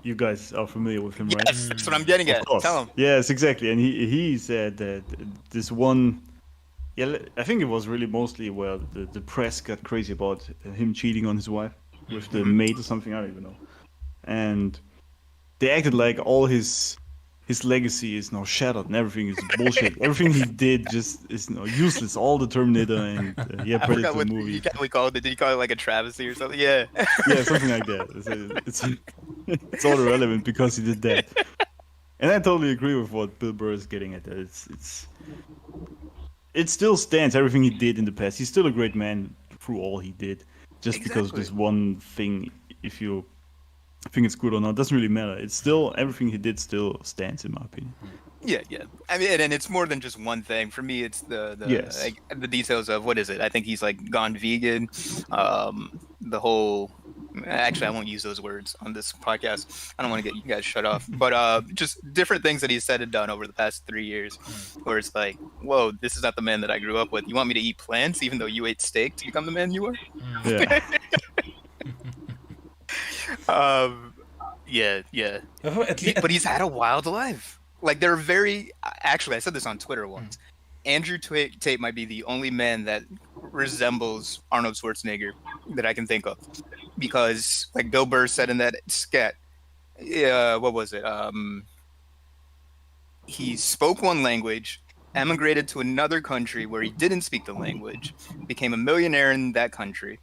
you guys are familiar with him, right? Yes, that's what I'm getting Of at. course. Tell him. Yes, exactly. And he said that this one, I think it was really mostly where the press got crazy about him cheating on his wife with the maid or something. I don't even know. And they acted like all his legacy is now shattered and everything is bullshit. Everything he did just is useless. All the Terminator and I Predator forgot what movies. we called it. Did you call it like a travesty or something? Yeah. Yeah, something like that. It's all irrelevant because he did that. And I totally agree with what Bill Burr is getting at. It still stands. Everything he did in the past. He's still a great man through all he did. Just because of Exactly. this one thing, if you think it's good or not, doesn't really matter. It's still everything he did still stands, in my opinion. Yeah. I mean, and it's more than just one thing. For me, it's the Yes. like, the details of what is it? I think he's like gone vegan. The whole. Actually, I won't use those words on this podcast. I don't want to get you guys shut off. But just different things that he's said and done over the past 3 years, where it's like, whoa, this is not the man that I grew up with. You want me to eat plants, even though you ate steak to become the man you are? Yeah. Yeah. At le- But he's had a wild life. Like, they're very. Actually, I said this on Twitter once. Andrew Tate might be the only man that resembles Arnold Schwarzenegger that I can think of, because, like Bill Burr said in that skit, what was it? He spoke one language, emigrated to another country where he didn't speak the language, became a millionaire in that country.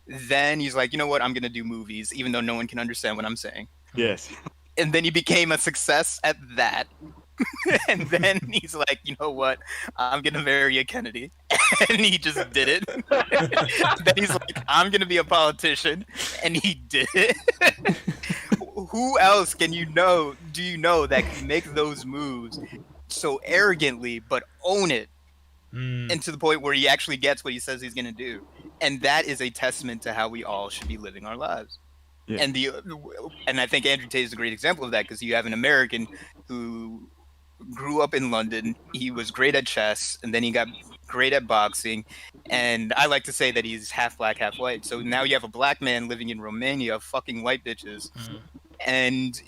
Then he's like, you know what? I'm gonna do movies, even though no one can understand what I'm saying. Yes. And then he became a success at that. And then he's like, you know what? I'm gonna marry a Kennedy, and he just did it. Then he's like, I'm gonna be a politician, and he did it. Who else do you know that can make those moves so arrogantly but own it, and to the point where he actually gets what he says he's gonna do? And that is a testament to how we all should be living our lives. Yeah. And I think Andrew Tate is a great example of that, because you have an American who grew up in London. He was great at chess, and then he got great at boxing. And I like to say that he's half black, half white. So now you have a black man living in Romania, fucking white bitches, And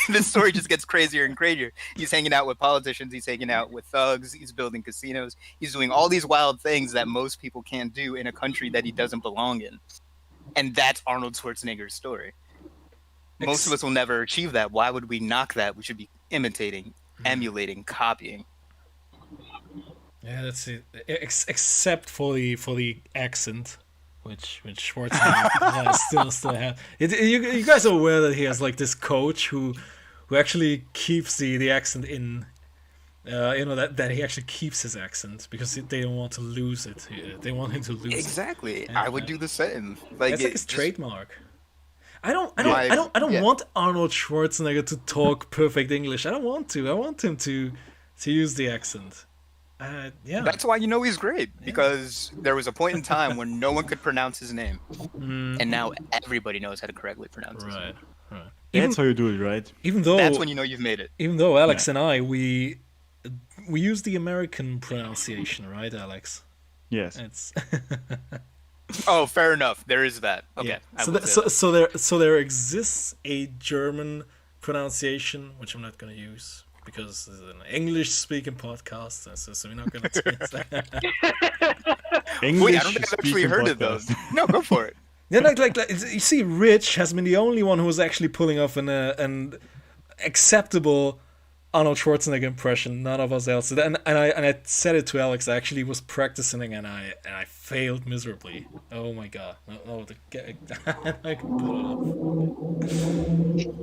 the story just gets crazier and crazier. He's hanging out with politicians. He's hanging out with thugs. He's building casinos. He's doing all these wild things that most people can't do in a country that he doesn't belong in. And that's Arnold Schwarzenegger's story. Most of us will never achieve that. Why would we knock that? We should be imitating, emulating, copying. Yeah, that's it. Except for the accent, which Schwarzenegger still has. You guys are aware that he has like this coach who actually keeps the accent in. That he actually keeps his accent because they don't want to lose it. They want him to lose Exactly. it. I would do the same. Like it's like his trademark. I don't Yeah. want Arnold Schwarzenegger to talk perfect English. I don't want to. I want him to use the accent. Yeah. That's why you know he's great, because there was a point in time when no one could pronounce his name, and now everybody knows how to correctly pronounce his name. Right. That's how you do it, right? Even though That's when you know you've made it. Even though Alex and I we use the American pronunciation, right, Alex? Yes. It's Oh, fair enough. There is that. Okay. yeah. I will say that. So there exists a German pronunciation, which I'm not going to use because this is an English-speaking podcast, so we're not going to use that. English Wait, I don't think I've actually heard it though. No, go for it. Yeah, like you see, Rich has been the only one who was actually pulling off an acceptable Arnold Schwarzenegger impression. None of us else did. And I said it to Alex. I actually was practicing and I failed miserably. Oh my god! I can pull it off.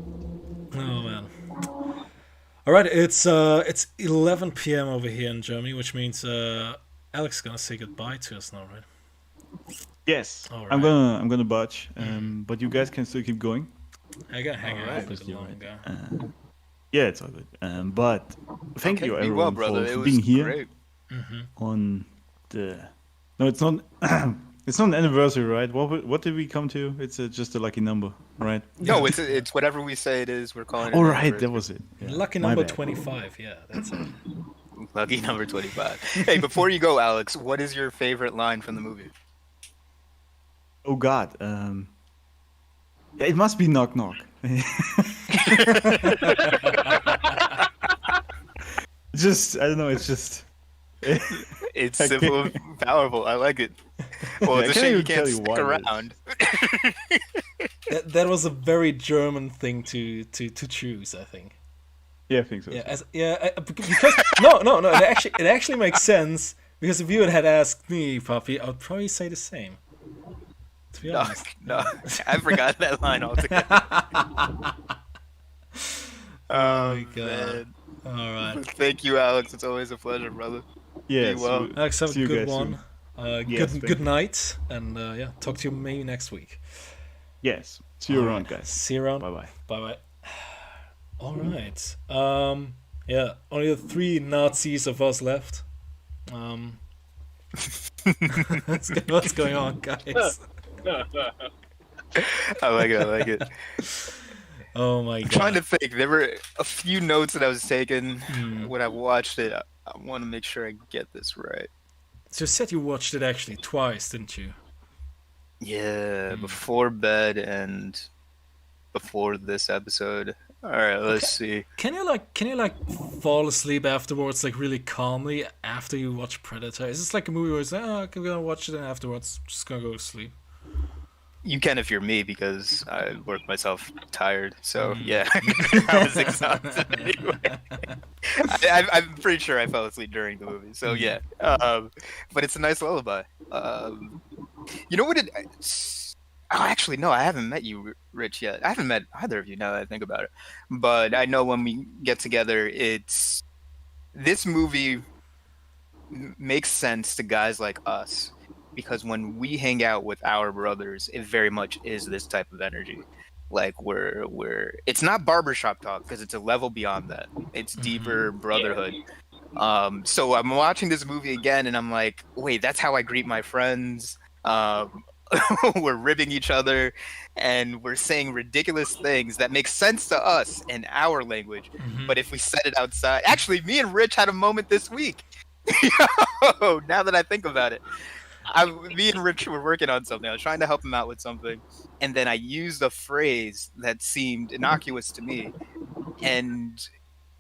Oh man! All right, it's 11 p.m. over here in Germany, which means Alex is gonna say goodbye to us now, right? Yes. All right. I'm gonna botch, but you guys can still keep going. I gotta hang out a bit Obviously, longer. Yeah, it's all good. But thank you Be everyone well, brother. for It was being here great. on the. No, it's not. It's not an anniversary, right? What did we come to? It's just a lucky number, right? No, it's whatever we say it is. We're calling it. All an right, that anniversary. was it. Yeah, Lucky my number bad. 25. Yeah, that's it. Lucky number 25. Hey, before you go, Alex, what is your favorite line from the movie? Oh God. It must be knock knock. Just I don't know. It's just. It's I simple and powerful. I like it. Well, it's a I can't shame you even can't tell you stick why it is. around. That was a very German thing to choose, I think. Yeah, I think so. Because no. It actually makes sense because if you had asked me, Puppy, I would probably say the same. To be honest. No, I forgot that line altogether. Oh my god. Man. All right. Thank you, Alex. It's always a pleasure, brother. Yeah. Be well. Alex, have see a you good guys one. Yes, thank Good you. night, and talk to you maybe next week. Yes. See you All around, right. guys. See you around. Bye bye. Bye. All right. Yeah. Only the 3 Nazis of us left. What's going on, guys? I like it. Oh my god. Trying to think. There were a few notes that I was taking when I watched it. I want to make sure I get this right. So you said you watched it actually twice, didn't you? Yeah, before bed and before this episode. All right, let's see. Can you fall asleep afterwards, like really calmly after you watch Predator? Is this like a movie where it's like, oh, I'm gonna watch it and afterwards just gonna go to sleep? You can if you're me, because I work myself tired. So yeah, I was exhausted anyway. I'm pretty sure I fell asleep during the movie. So yeah, but it's a nice lullaby. You know what it? Oh, actually, no, I haven't met you, Rich, yet. I haven't met either of you now that I think about it. But I know when we get together, this movie makes sense to guys like us. Because when we hang out with our brothers, it very much is this type of energy. Like it's not barbershop talk because it's a level beyond that. It's deeper brotherhood. So I'm watching this movie again and I'm like, wait, that's how I greet my friends. We're ribbing each other and we're saying ridiculous things that make sense to us in our language. But if we said it outside, actually, me and Rich had a moment this week. Yo, now that I think about it. Me and Rich were working on something. I was trying to help him out with something, and then I used a phrase that seemed innocuous to me, and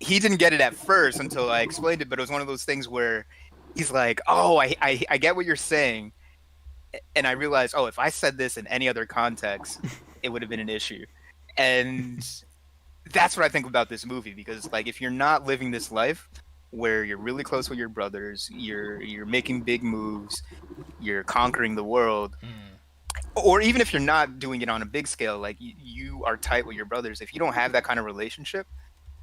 he didn't get it at first until I explained it. But it was one of those things where he's like, "Oh, I get what you're saying," and I realized, oh, if I said this in any other context, it would have been an issue, and that's what I think about this movie, because like if you're not living this life where you're really close with your brothers, you're making big moves, you're conquering the world, or even if you're not doing it on a big scale, like you are tight with your brothers, if you don't have that kind of relationship,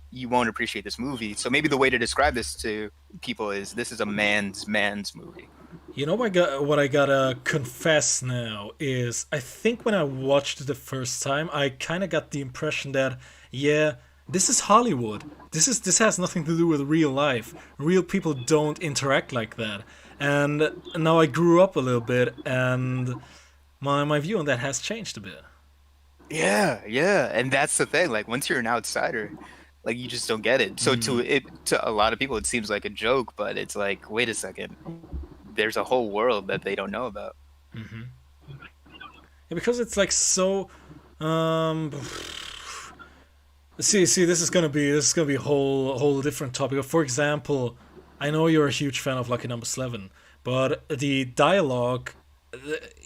you won't appreciate this movie. So maybe the way to describe this to people is this is a man's movie. You know what I gotta confess now is I think when I watched it the first time, I kind of got the impression that, yeah, this is Hollywood. This has nothing to do with real life. Real people don't interact like that. And now I grew up a little bit, and my view on that has changed a bit. Yeah, and that's the thing. Like once you're an outsider, like you just don't get it. So to a lot of people, it seems like a joke, but it's like, wait a second, there's a whole world that they don't know about. Mm-hmm. Yeah, because it's like so. See, this is gonna be a whole different topic. For example, I know you're a huge fan of Lucky Number 11, but the dialogue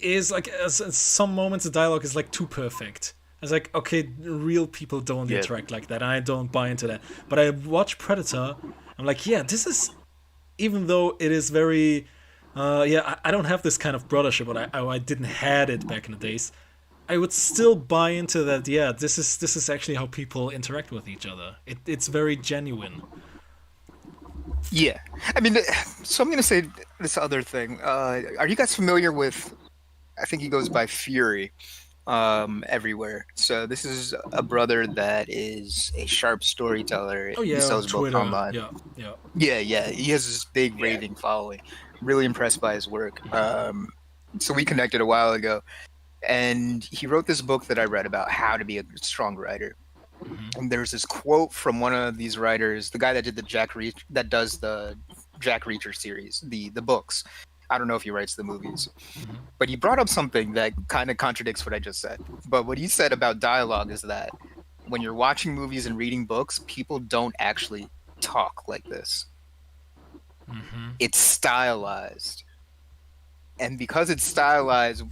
is like, at some moments the dialogue is like too perfect. It's like, okay, real people don't interact like that, and I don't buy into that. But I watch Predator, I'm like, yeah, this is, even though it is very, I don't have this kind of brothership, but I didn't had it back in the days. I would still buy into that. Yeah, this is actually how people interact with each other. It's very genuine. Yeah, I mean, so I'm gonna say this other thing. Are you guys familiar with? I think he goes by Fury, everywhere. So this is a brother that is a sharp storyteller. Oh yeah, he sells Twitter. books online. Yeah. He has this big raving following. Really impressed by his work. So we connected a while ago. And he wrote this book that I read about how to be a strong writer. Mm-hmm. And there's this quote from one of these writers, the guy that did does the Jack Reacher series, the books. I don't know if he writes the movies, but he brought up something that kind of contradicts what I just said. But what he said about dialogue is that when you're watching movies and reading books, people don't actually talk like this. Mm-hmm. It's stylized. And because it's stylized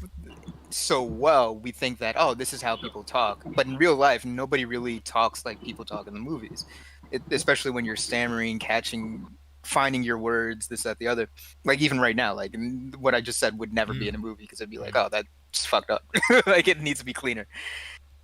so well, we think that, oh, this is how people talk. But in real life, nobody really talks like people talk in the movies, especially when you're stammering, finding your words, this, that, the other. Like even right now, like what I just said would never be in a movie, because it'd be like, oh, that's fucked up. Like it needs to be cleaner.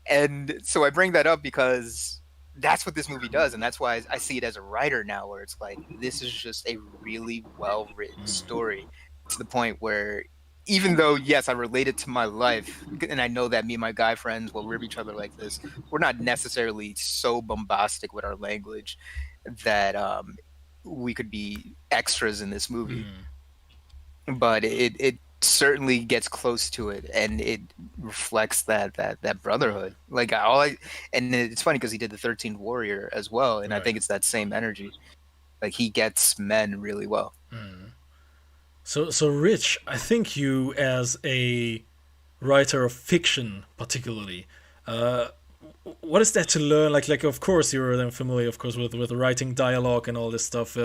And so I bring that up because that's what this movie does, and that's why I see it as a writer now, where it's like, this is just a really well-written story, to the point where even though, yes, I relate it to my life, and I know that me and my guy friends will rib each other like this, we're not necessarily so bombastic with our language that we could be extras in this movie. But it certainly gets close to it, and it reflects that brotherhood. Like and it's funny because he did the 13th Warrior as well, and right. I think it's that same energy. Like he gets men really well. So Rich, I think you, as a writer of fiction particularly, what is that to learn? Like of course you're then familiar, of course, with writing dialogue and all this stuff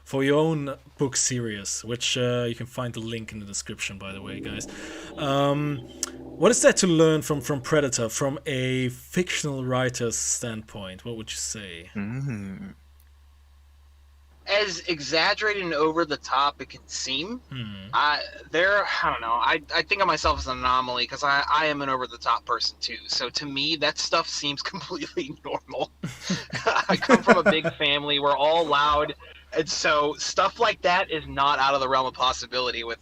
for your own book series, which you can find the link in the description, by the way, guys. What is that to learn from Predator, from a fictional writer's standpoint? What would you say? As exaggerated and over the top it can seem, I don't know. I think of myself as an anomaly because I am an over the top person too. So to me, that stuff seems completely normal. I come from a big family. We're all loud, and so stuff like that is not out of the realm of possibility with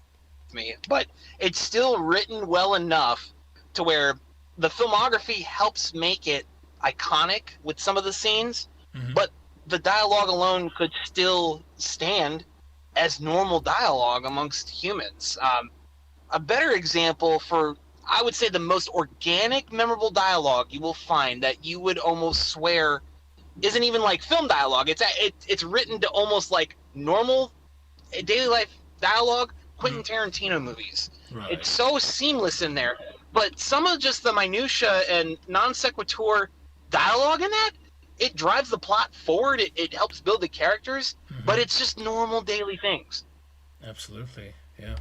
me. But it's still written well enough to where the filmography helps make it iconic with some of the scenes, but the dialogue alone could still stand as normal dialogue amongst humans. A better example for, I would say, the most organic, memorable dialogue you will find that you would almost swear isn't even like film dialogue. It's written to almost like normal daily life dialogue, Quentin Tarantino movies. Right. It's so seamless in there. But some of just the minutia and non sequitur dialogue in that, it drives the plot forward. It helps build the characters, but it's just normal daily things. Absolutely, yeah.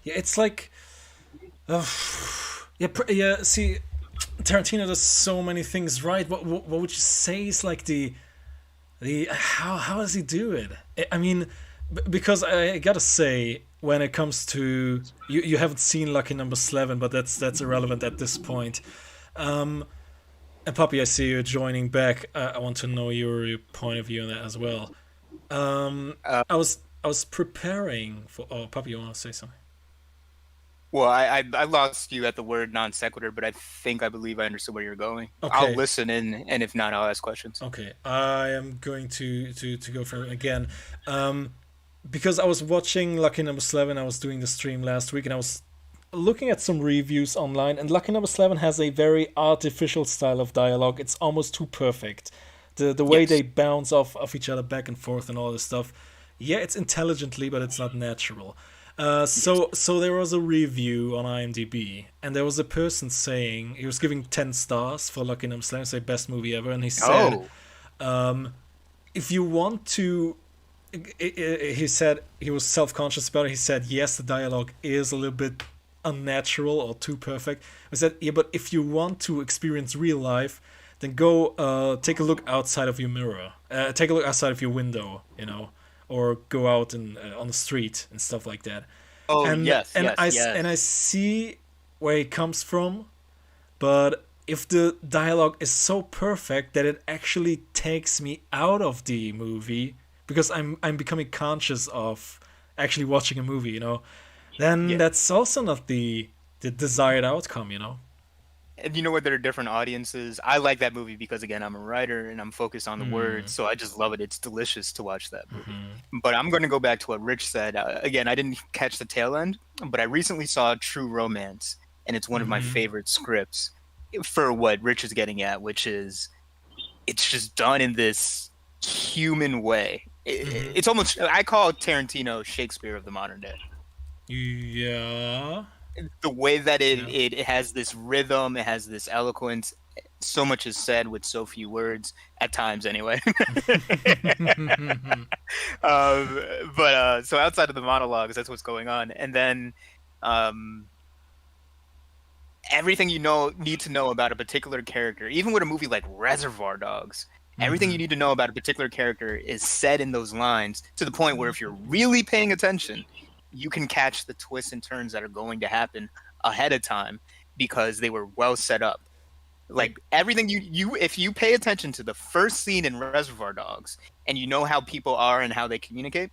Yeah, it's like, yeah. See, Tarantino does so many things right. What would you say is like the how does he do it? I mean, because I gotta say, when it comes to you haven't seen Lucky Number 11, but that's irrelevant at this point. And Puppy, I see you joining back. I want to know your point of view on that as well. I was preparing for. Oh, Puppy, you want to say something? Well, I lost you at the word non sequitur, but I believe I understood where you're going. Okay. I'll listen in, and if not, I'll ask questions. Okay, I am going to go for it again, because I was watching Lucky Number 11. I was doing the stream last week, and I was looking at some reviews online. And Lucky Number 11 has a very artificial style of dialogue. It's almost too perfect. The way they bounce off each other back and forth and all this stuff. Yeah, it's intelligently, but it's not natural. So there was a review on IMDb, and there was a person saying, he was giving 10 stars for Lucky Number 11, say best movie ever, and he said, if you want to, he said he was self-conscious about it. He said, yes, the dialogue is a little bit unnatural or too perfect. He said, yeah, but if you want to experience real life, then go take a look outside of your mirror, take a look outside of your window, or go out and on the street and stuff like that. Oh, yes. I see where it comes from, but if the dialogue is so perfect that it actually takes me out of the movie because I'm becoming conscious of actually watching a movie, then that's also not the desired outcome, And you know what? There are different audiences. I like that movie because, again, I'm a writer and I'm focused on the words, so I just love it. It's delicious to watch that movie. But I'm going to go back to what Rich said. Again, I didn't catch the tail end, but I recently saw True Romance, and it's one of my favorite scripts for what Rich is getting at, which is it's just done in this human way. It's almost, I call Tarantino Shakespeare of the modern day. Yeah. The way that it has this rhythm, it has this eloquence. So much is said with so few words, at times anyway. So outside of the monologues, that's what's going on. And then everything you need to know about a particular character, even with a movie like Reservoir Dogs, everything you need to know about a particular character is said in those lines, to the point where if you're really paying attention, you can catch the twists and turns that are going to happen ahead of time because they were well set up. Like everything if you pay attention to the first scene in Reservoir Dogs and you know how people are and how they communicate,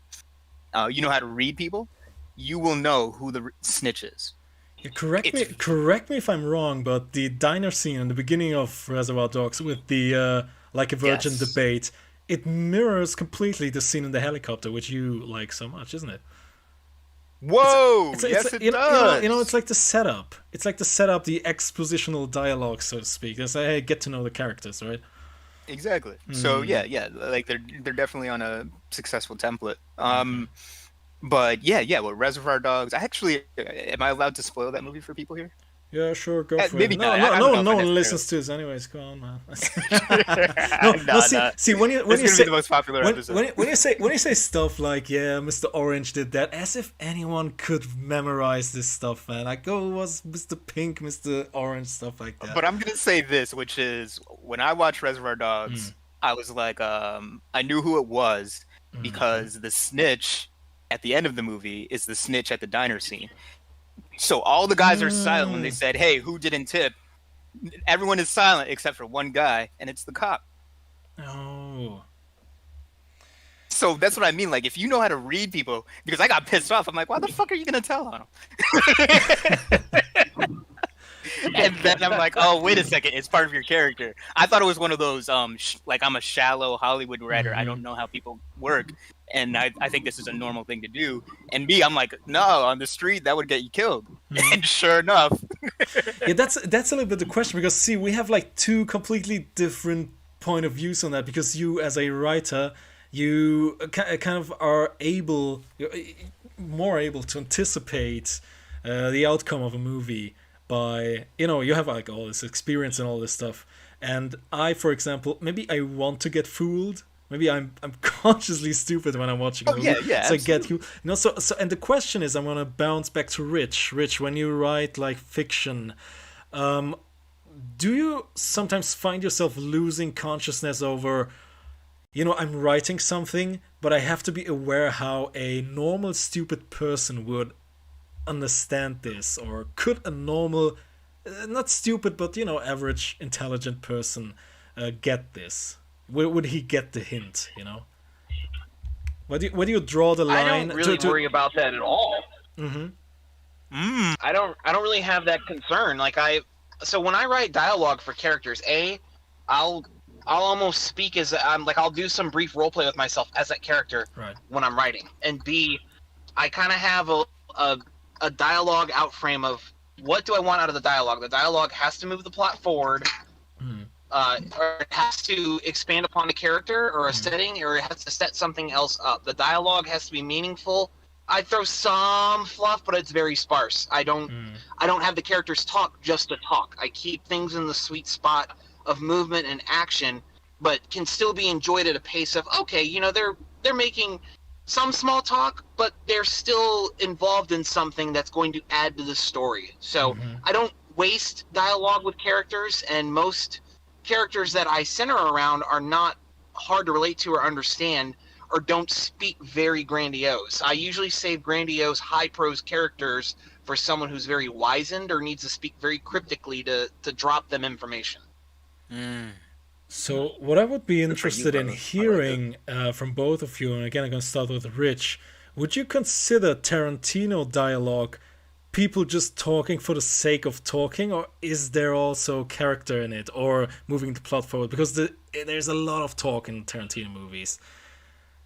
you know how to read people, you will know who the snitch is. Yeah, correct me if I'm wrong, but the diner scene in the beginning of Reservoir Dogs with the like a virgin debate, it mirrors completely the scene in the helicopter, which you like so much, isn't it? Whoa! It does. It's like the setup. It's like the setup, the expositional dialogue, so to speak. It's like, hey, get to know the characters, right? Exactly. So like they're definitely on a successful template. But with Reservoir Dogs, am I allowed to spoil that movie for people here? Yeah, sure, go for maybe it. not. No one listens to us anyways. Come on, man. See, when you say the most popular episode. when you say stuff like, Mr. Orange did that, as if anyone could memorize this stuff, man. Like, it was Mr. Pink, Mr. Orange, stuff like that. But I'm gonna say this, which is when I watched Reservoir Dogs, I was like, I knew who it was because the snitch at the end of the movie is the snitch at the diner scene. So all the guys are silent when they said, hey, who didn't tip? Everyone is silent except for one guy, and it's the cop. Oh. So that's what I mean. Like, if you know how to read people, because I got pissed off. I'm like, why the fuck are you going to tell on them? And then I'm like, oh, wait a second. It's part of your character. I thought it was one of those, like, I'm a shallow Hollywood writer. I don't know how people work. And I think this is a normal thing to do. And me, I'm like, no, on the street, that would get you killed. And sure enough. Yeah, that's a little bit the question. Because, see, we have, like, two completely different point of views on that. Because you, as a writer, you kind of are able... more able to anticipate the outcome of a movie by, you have like all this experience and all this stuff. And I, for example, maybe I want to get fooled. Maybe I'm consciously stupid when I'm watching a movie. Yeah, so I get you. So and the question is, I'm gonna bounce back to Rich. Rich, when you write like fiction, do you sometimes find yourself losing consciousness over, I'm writing something, but I have to be aware how a normal stupid person would understand this, or could a normal, not stupid, but average intelligent person get this? Would he get the hint? Where do you draw the line? I don't really worry about that at all. Mm-hmm. I don't really have that concern. So when I write dialogue for characters, I'll almost speak as I'll do some brief role play with myself as that character when I'm writing, and B, I kind of have a dialogue outframe of what do I want out of the dialogue. The dialogue has to move the plot forward, or it has to expand upon a character or a setting, or it has to set something else up. The dialogue has to be meaningful. I throw some fluff, but it's very sparse. I don't have the characters talk just to talk. I keep things in the sweet spot of movement and action, but can still be enjoyed at a pace of, okay, they're making some small talk, but they're still involved in something that's going to add to the story. So I don't waste dialogue with characters, and most characters that I center around are not hard to relate to or understand, or don't speak very grandiose. I usually save grandiose, high prose characters for someone who's very wizened or needs to speak very cryptically to drop them information. So what I would be interested in hearing from both of you, and again I'm going to start with Rich, would you consider Tarantino dialogue people just talking for the sake of talking, or is there also character in it, or moving the plot forward? Because there's a lot of talk in Tarantino movies.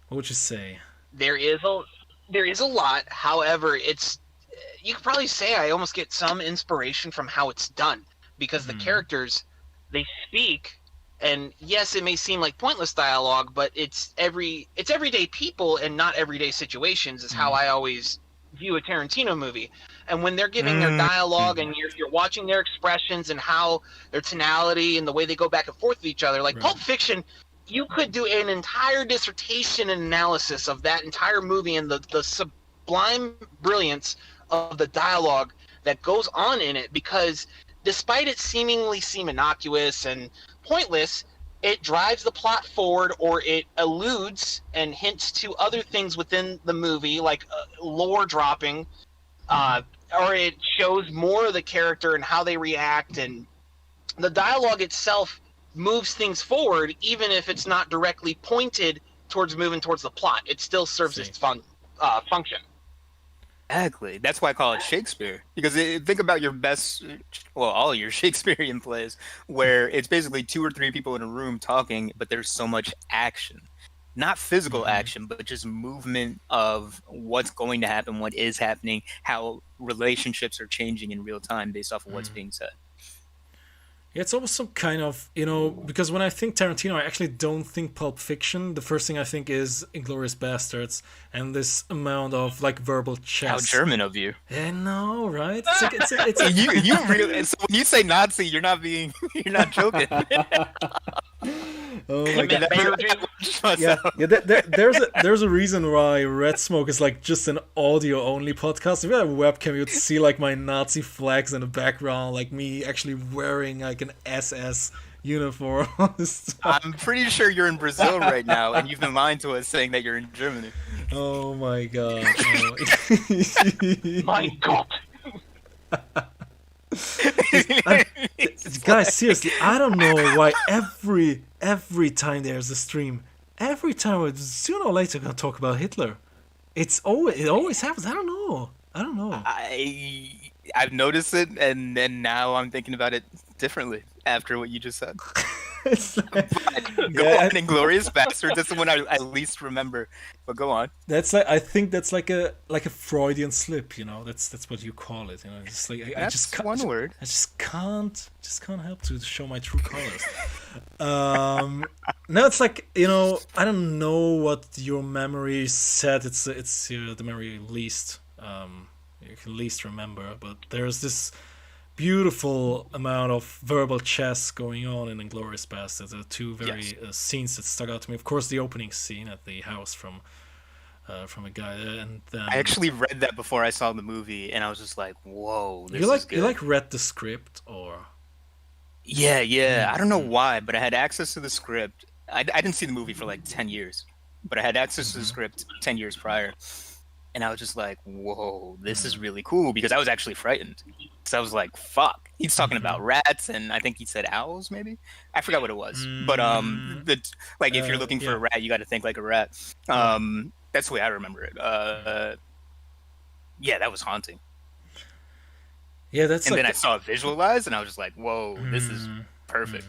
What would you say? There is a lot. However, you could probably say I almost get some inspiration from how it's done, because the characters, they speak, and yes, it may seem like pointless dialogue, but it's everyday people and not everyday situations is how I always view a Tarantino movie. And when they're giving their dialogue and you're watching their expressions and how their tonality and the way they go back and forth with each other, like Pulp Fiction, you could do an entire dissertation and analysis of that entire movie and the sublime brilliance of the dialogue that goes on in it, because despite it seemingly seem innocuous and pointless, it drives the plot forward, or it alludes and hints to other things within the movie, like lore dropping, or it shows more of the character and how they react, and the dialogue itself moves things forward, even if it's not directly pointed towards moving towards the plot. It still serves its function. Exactly. That's why I call it Shakespeare. Because think about all your Shakespearean plays, where it's basically 2 or 3 people in a room talking, but there's so much action. Not physical action, but just movement of what's going to happen, what is happening, how relationships are changing in real time based off of what's being said. Yeah, it's almost some kind of, because when I think Tarantino, I actually don't think Pulp Fiction. The first thing I think is Inglourious Bastards and this amount of like verbal chess. How German of you! Yeah, no, right? It's like you really. So when you say Nazi, you're not joking. Oh my god! There's a reason why Red Smoke is like just an audio only podcast. If I had a webcam, you'd see like my Nazi flags in the background, like me actually wearing like an SS uniform. I'm pretty sure you're in Brazil right now, and you've been lying to us saying that you're in Germany. Oh my god! My god! Guys, seriously, I don't know why every time there's a stream, every time sooner or later gonna talk about Hitler. It always happens. I don't know. I've noticed it, and then now I'm thinking about it differently after what you just said. Go on, Inglourious Bastards. That's the one I least remember. But go on. I think that's like a Freudian slip. That's what you call it. It's like I just can't. One word. I just can't help to show my true colors. No, it's like, I don't know what your memory said. It's the memory you can least remember. But there's this beautiful amount of verbal chess going on in *Inglourious Basterds*. There are two very scenes that stuck out to me. Of course, the opening scene at the house from a guy, and then I actually read that before I saw the movie, and I was just like, "Whoa, this you is good." you read the script, or Yeah. I don't know why, but I had access to the script. I didn't see the movie for like 10 years, but I had access to the script 10 years prior. And I was just like, whoa, this is really cool, because I was actually frightened. So I was like, fuck. He's talking about rats, and I think he said owls, maybe? I forgot what it was. But if you're looking for a rat, you got to think like a rat. That's the way I remember it. Yeah, that was haunting. Yeah, that's. And then I saw it visualized, and I was just like, "Whoa, this is perfect."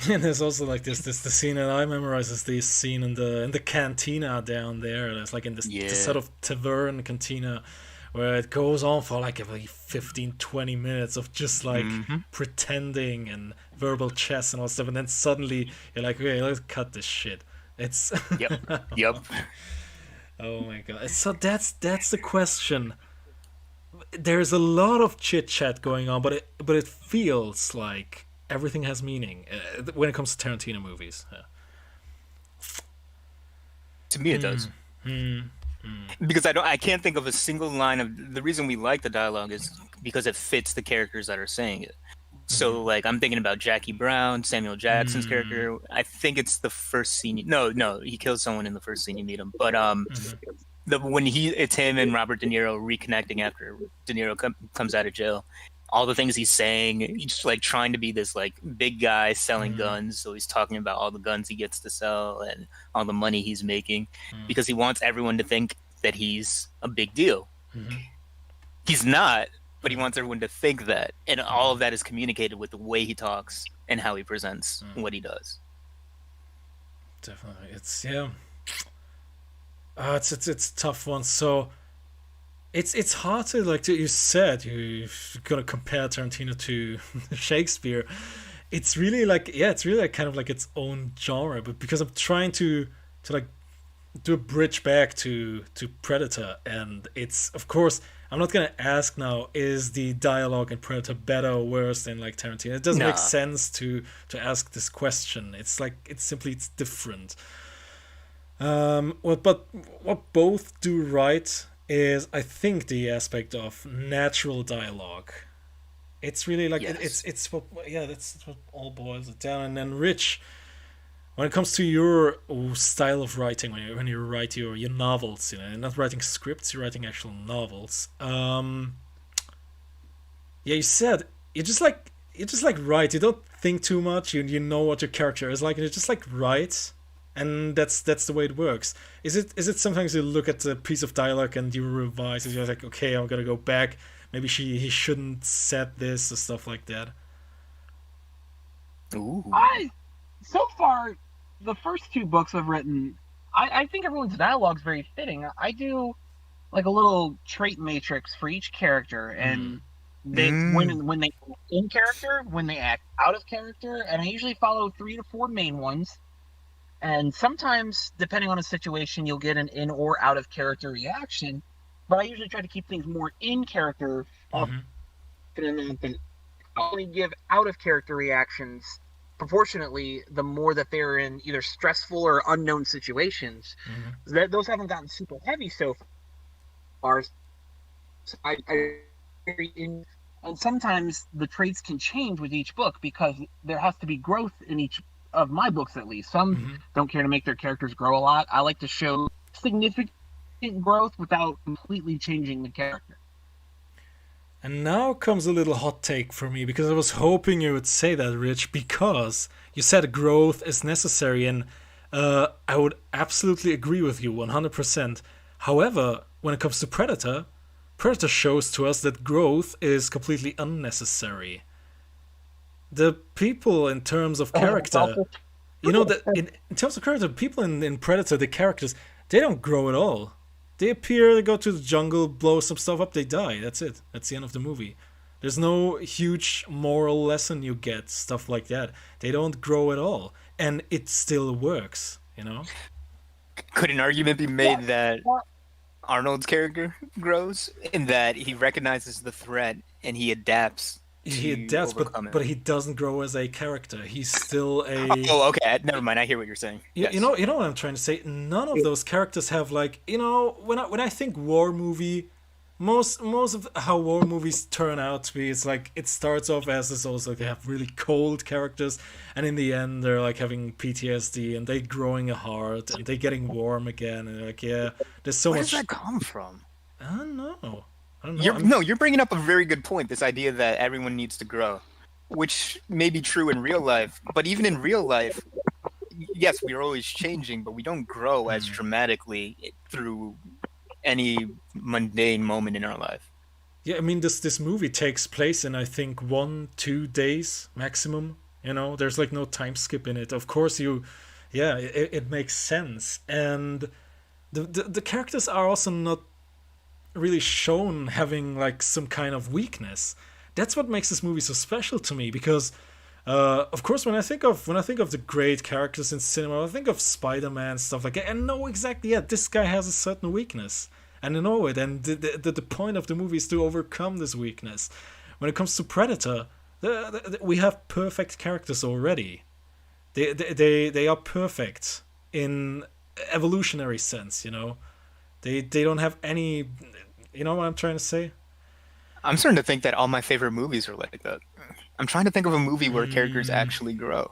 And there's also like the scene that I memorize is the scene in the cantina down there. It's like in this sort of tavern cantina, where it goes on for like 15-20 minutes of just like pretending and verbal chess and all stuff, and then suddenly you're like, "Okay, let's cut this shit." It's Yep. Oh my god! So that's the question. There's a lot of chit chat going on, but it feels like everything has meaning when it comes to Tarantino movies. To me, it does. Because I can't think of a single line of the reason we like the dialogue is because it fits the characters that are saying it. So like I'm thinking about Jackie Brown, Samuel Jackson's character. I think it's the first scene. No, he kills someone in the first scene you meet him. But when it's him and Robert De Niro reconnecting after De Niro comes out of jail, all the things he's saying, he's just like trying to be this like big guy selling guns. So he's talking about all the guns he gets to sell and all the money he's making because he wants everyone to think that he's a big deal. He's not, but he wants everyone to think that. And all of that is communicated with the way he talks and how he presents what he does. Definitely. It's it's a tough one. So it's hard to you said you're gonna compare Tarantino to Shakespeare. It's really it's really kind of like its own genre. But because I'm trying to like do a bridge back to Predator, and it's of course I'm not gonna ask now, is the dialogue in Predator better or worse than like Tarantino? It doesn't make sense to ask this question. It's like it's different. But what both do right is, I think, the aspect of natural dialogue. It's really like it's what that's what all boils it down. And then Rich, when it comes to your style of writing, when you write your novels, you're not writing scripts, you're writing actual novels. You said you just like write. You don't think too much. You know what your character is like, and you just like write. And that's the way it works. Is it sometimes you look at a piece of dialogue and you revise, and you're like, okay, I'm gonna go back. Maybe he shouldn't said this or stuff like that. Ooh. So far, the first two books I've written, I think everyone's dialogue's very fitting. I do like a little trait matrix for each character, and they when they act in character, when they act out of character, and I usually follow 3 to 4 main ones. And sometimes, depending on a situation, you'll get an in or out of character reaction. But I usually try to keep things more in character. I only give out of character reactions proportionately the more that they're in either stressful or unknown situations. Those haven't gotten super heavy so far. So and sometimes the traits can change with each book because there has to be growth in each of my books, at least. Some don't care to make their characters grow a lot. I like to show significant growth without completely changing the character. And now comes a little hot take for me, because I was hoping you would say that, Rich, because you said growth is necessary, and I would absolutely agree with you 100%. However, when it comes to Predator shows to us that growth is completely unnecessary. The people, in terms of character, that in terms of character, people in Predator, the characters, they don't grow at all. They appear, they go to the jungle, blow some stuff up, they die. That's it. That's the end of the movie. There's no huge moral lesson you get, stuff like that. They don't grow at all, and it still works, you know? Could an argument be made that Arnold's character grows in that he recognizes the threat and he adapts? He adapts, but he doesn't grow as a character. He's still a... Oh, okay. Never mind. I hear what you're saying. You know what I'm trying to say? None of those characters have, like, you know, when I think war movie, most of how war movies turn out to be, it's like it starts off as this also, they have really cold characters, and in the end they're like having PTSD and they growing a heart and they getting warm again, and they're like, yeah, there's so much. Where does that come from? I don't know. You're bringing up a very good point. This idea that everyone needs to grow, which may be true in real life, but even in real life, yes, we are always changing, but we don't grow as dramatically through any mundane moment in our life. Yeah, I mean, this movie takes place in, I think, 1-2 days maximum. You know, there's like no time skip in it. Of course, it makes sense, and the characters are also not really shown having like some kind of weakness. That's what makes this movie so special to me, because of course when I think of the great characters in cinema, I think of Spider-Man, stuff like that, and know exactly, this guy has a certain weakness, and I know it, and the point of the movie is to overcome this weakness. When it comes to Predator, we have perfect characters already. They are perfect in evolutionary sense, you know. They don't have any... You know what I'm trying to say? I'm starting to think that all my favorite movies are like that. I'm trying to think of a movie where characters actually grow.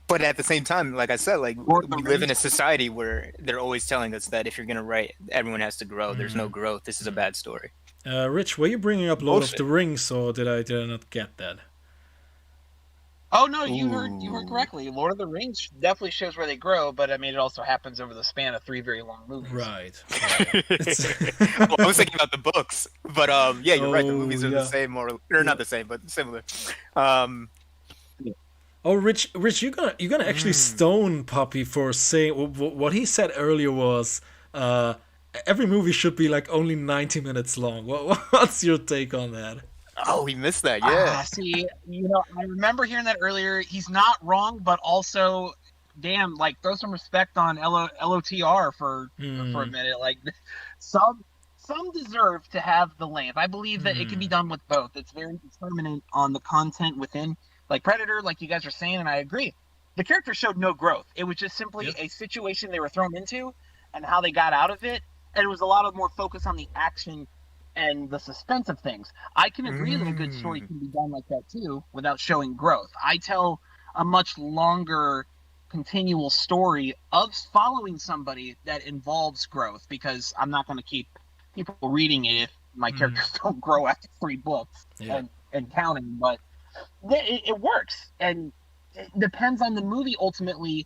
But at the same time, like I said, like we live in a society where they're always telling us that if you're going to write, everyone has to grow. There's no growth. This is a bad story. Rich, were you bringing up Lord of the Rings, or did I not get that? Oh no, you heard correctly. Lord of the Rings definitely shows where they grow, but I mean it also happens over the span of 3 very long movies. Right. Well, I was thinking about the books, but yeah, you're right. The movies are the same, or not the same, but similar. Oh, Rich, you're gonna actually stone Poppy for saying what he said earlier was every movie should be like only 90 minutes long. What's your take on that? Oh, he missed that, yeah. See, you know, I remember hearing that earlier. He's not wrong, but also, damn, like, throw some respect on LOTR for a minute. Like, some deserve to have the length. I believe that it can be done with both. It's very determinant on the content within. Like Predator, like you guys are saying, and I agree. The character showed no growth. It was just simply a situation they were thrown into and how they got out of it. And it was a lot of more focus on the action and the suspense of things. I can agree that a good story can be done like that too, without showing growth. I tell a much longer, continual story of following somebody that involves growth, because I'm not going to keep people reading it if my characters don't grow after 3 books and counting. But it works, and it depends on the movie ultimately.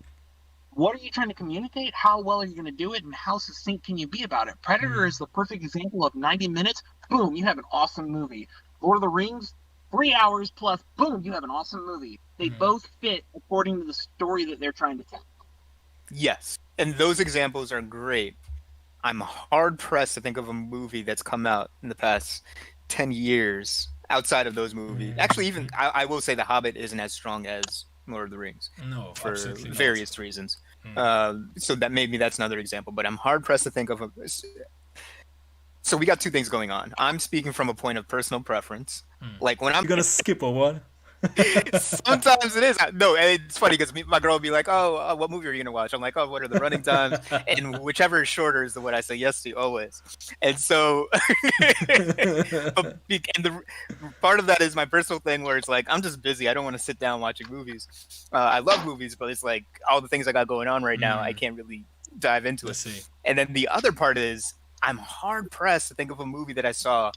What are you trying to communicate? How well are you going to do it? And how succinct can you be about it? Predator is the perfect example of 90 minutes. Boom, you have an awesome movie. Lord of the Rings, 3 hours plus. Boom, you have an awesome movie. They both fit according to the story that they're trying to tell. Yes, and those examples are great. I'm hard-pressed to think of a movie that's come out in the past 10 years outside of those movies. Actually, even I will say The Hobbit isn't as strong as Lord of the Rings. No, for various reasons. So that maybe that's another example, but I'm hard pressed to think of So we got 2 things going on. I'm speaking from a point of personal preference. Like when I'm gonna skip a one. Sometimes it is. No, it's funny because my girl will be like, "Oh, what movie are you gonna watch?" I'm like, "Oh, what are the running times?" And whichever is shorter is the one I say yes to always. And so, and the part of that is my personal thing where it's like I'm just busy. I don't want to sit down watching movies. I love movies, but it's like all the things I got going on right now, I can't really dive into it. And then the other part is I'm hard pressed to think of a movie that I saw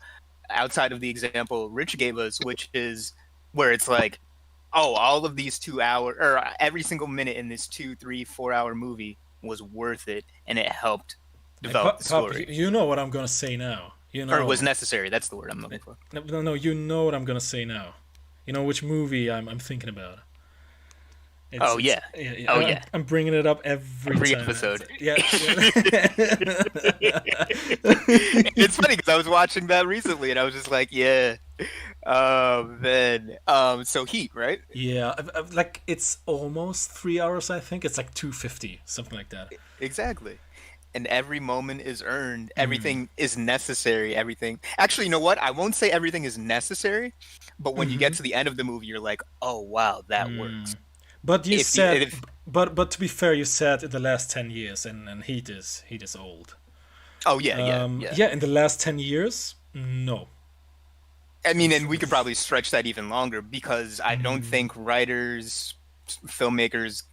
outside of the example Rich gave us, which is where it's like, oh, all of these 2 hour or every single minute in this 2, 3, 4 hour movie was worth it, and it helped develop the story. You know what I'm gonna say now. You know, or it was necessary. That's the word I'm looking for. No. You know what I'm gonna say now. You know which movie I'm thinking about. Oh, yeah. Oh, yeah. I'm bringing it up every time. episode. Yeah. It's funny because I was watching that recently and I was just like, yeah. Oh man. So Heat, right? Yeah, like it's almost 3 hours. I think it's like 250, something like that. Exactly. And every moment is earned. Everything is necessary. Everything. Actually, you know what? I won't say everything is necessary, but when you get to the end of the movie, you're like, oh wow, that works. But you If said, if- but to be fair, you said in the last 10 years, and Heat is old. Oh yeah. Yeah, in the last 10 years, no. I mean, and we could probably stretch that even longer because I don't think writers, filmmakers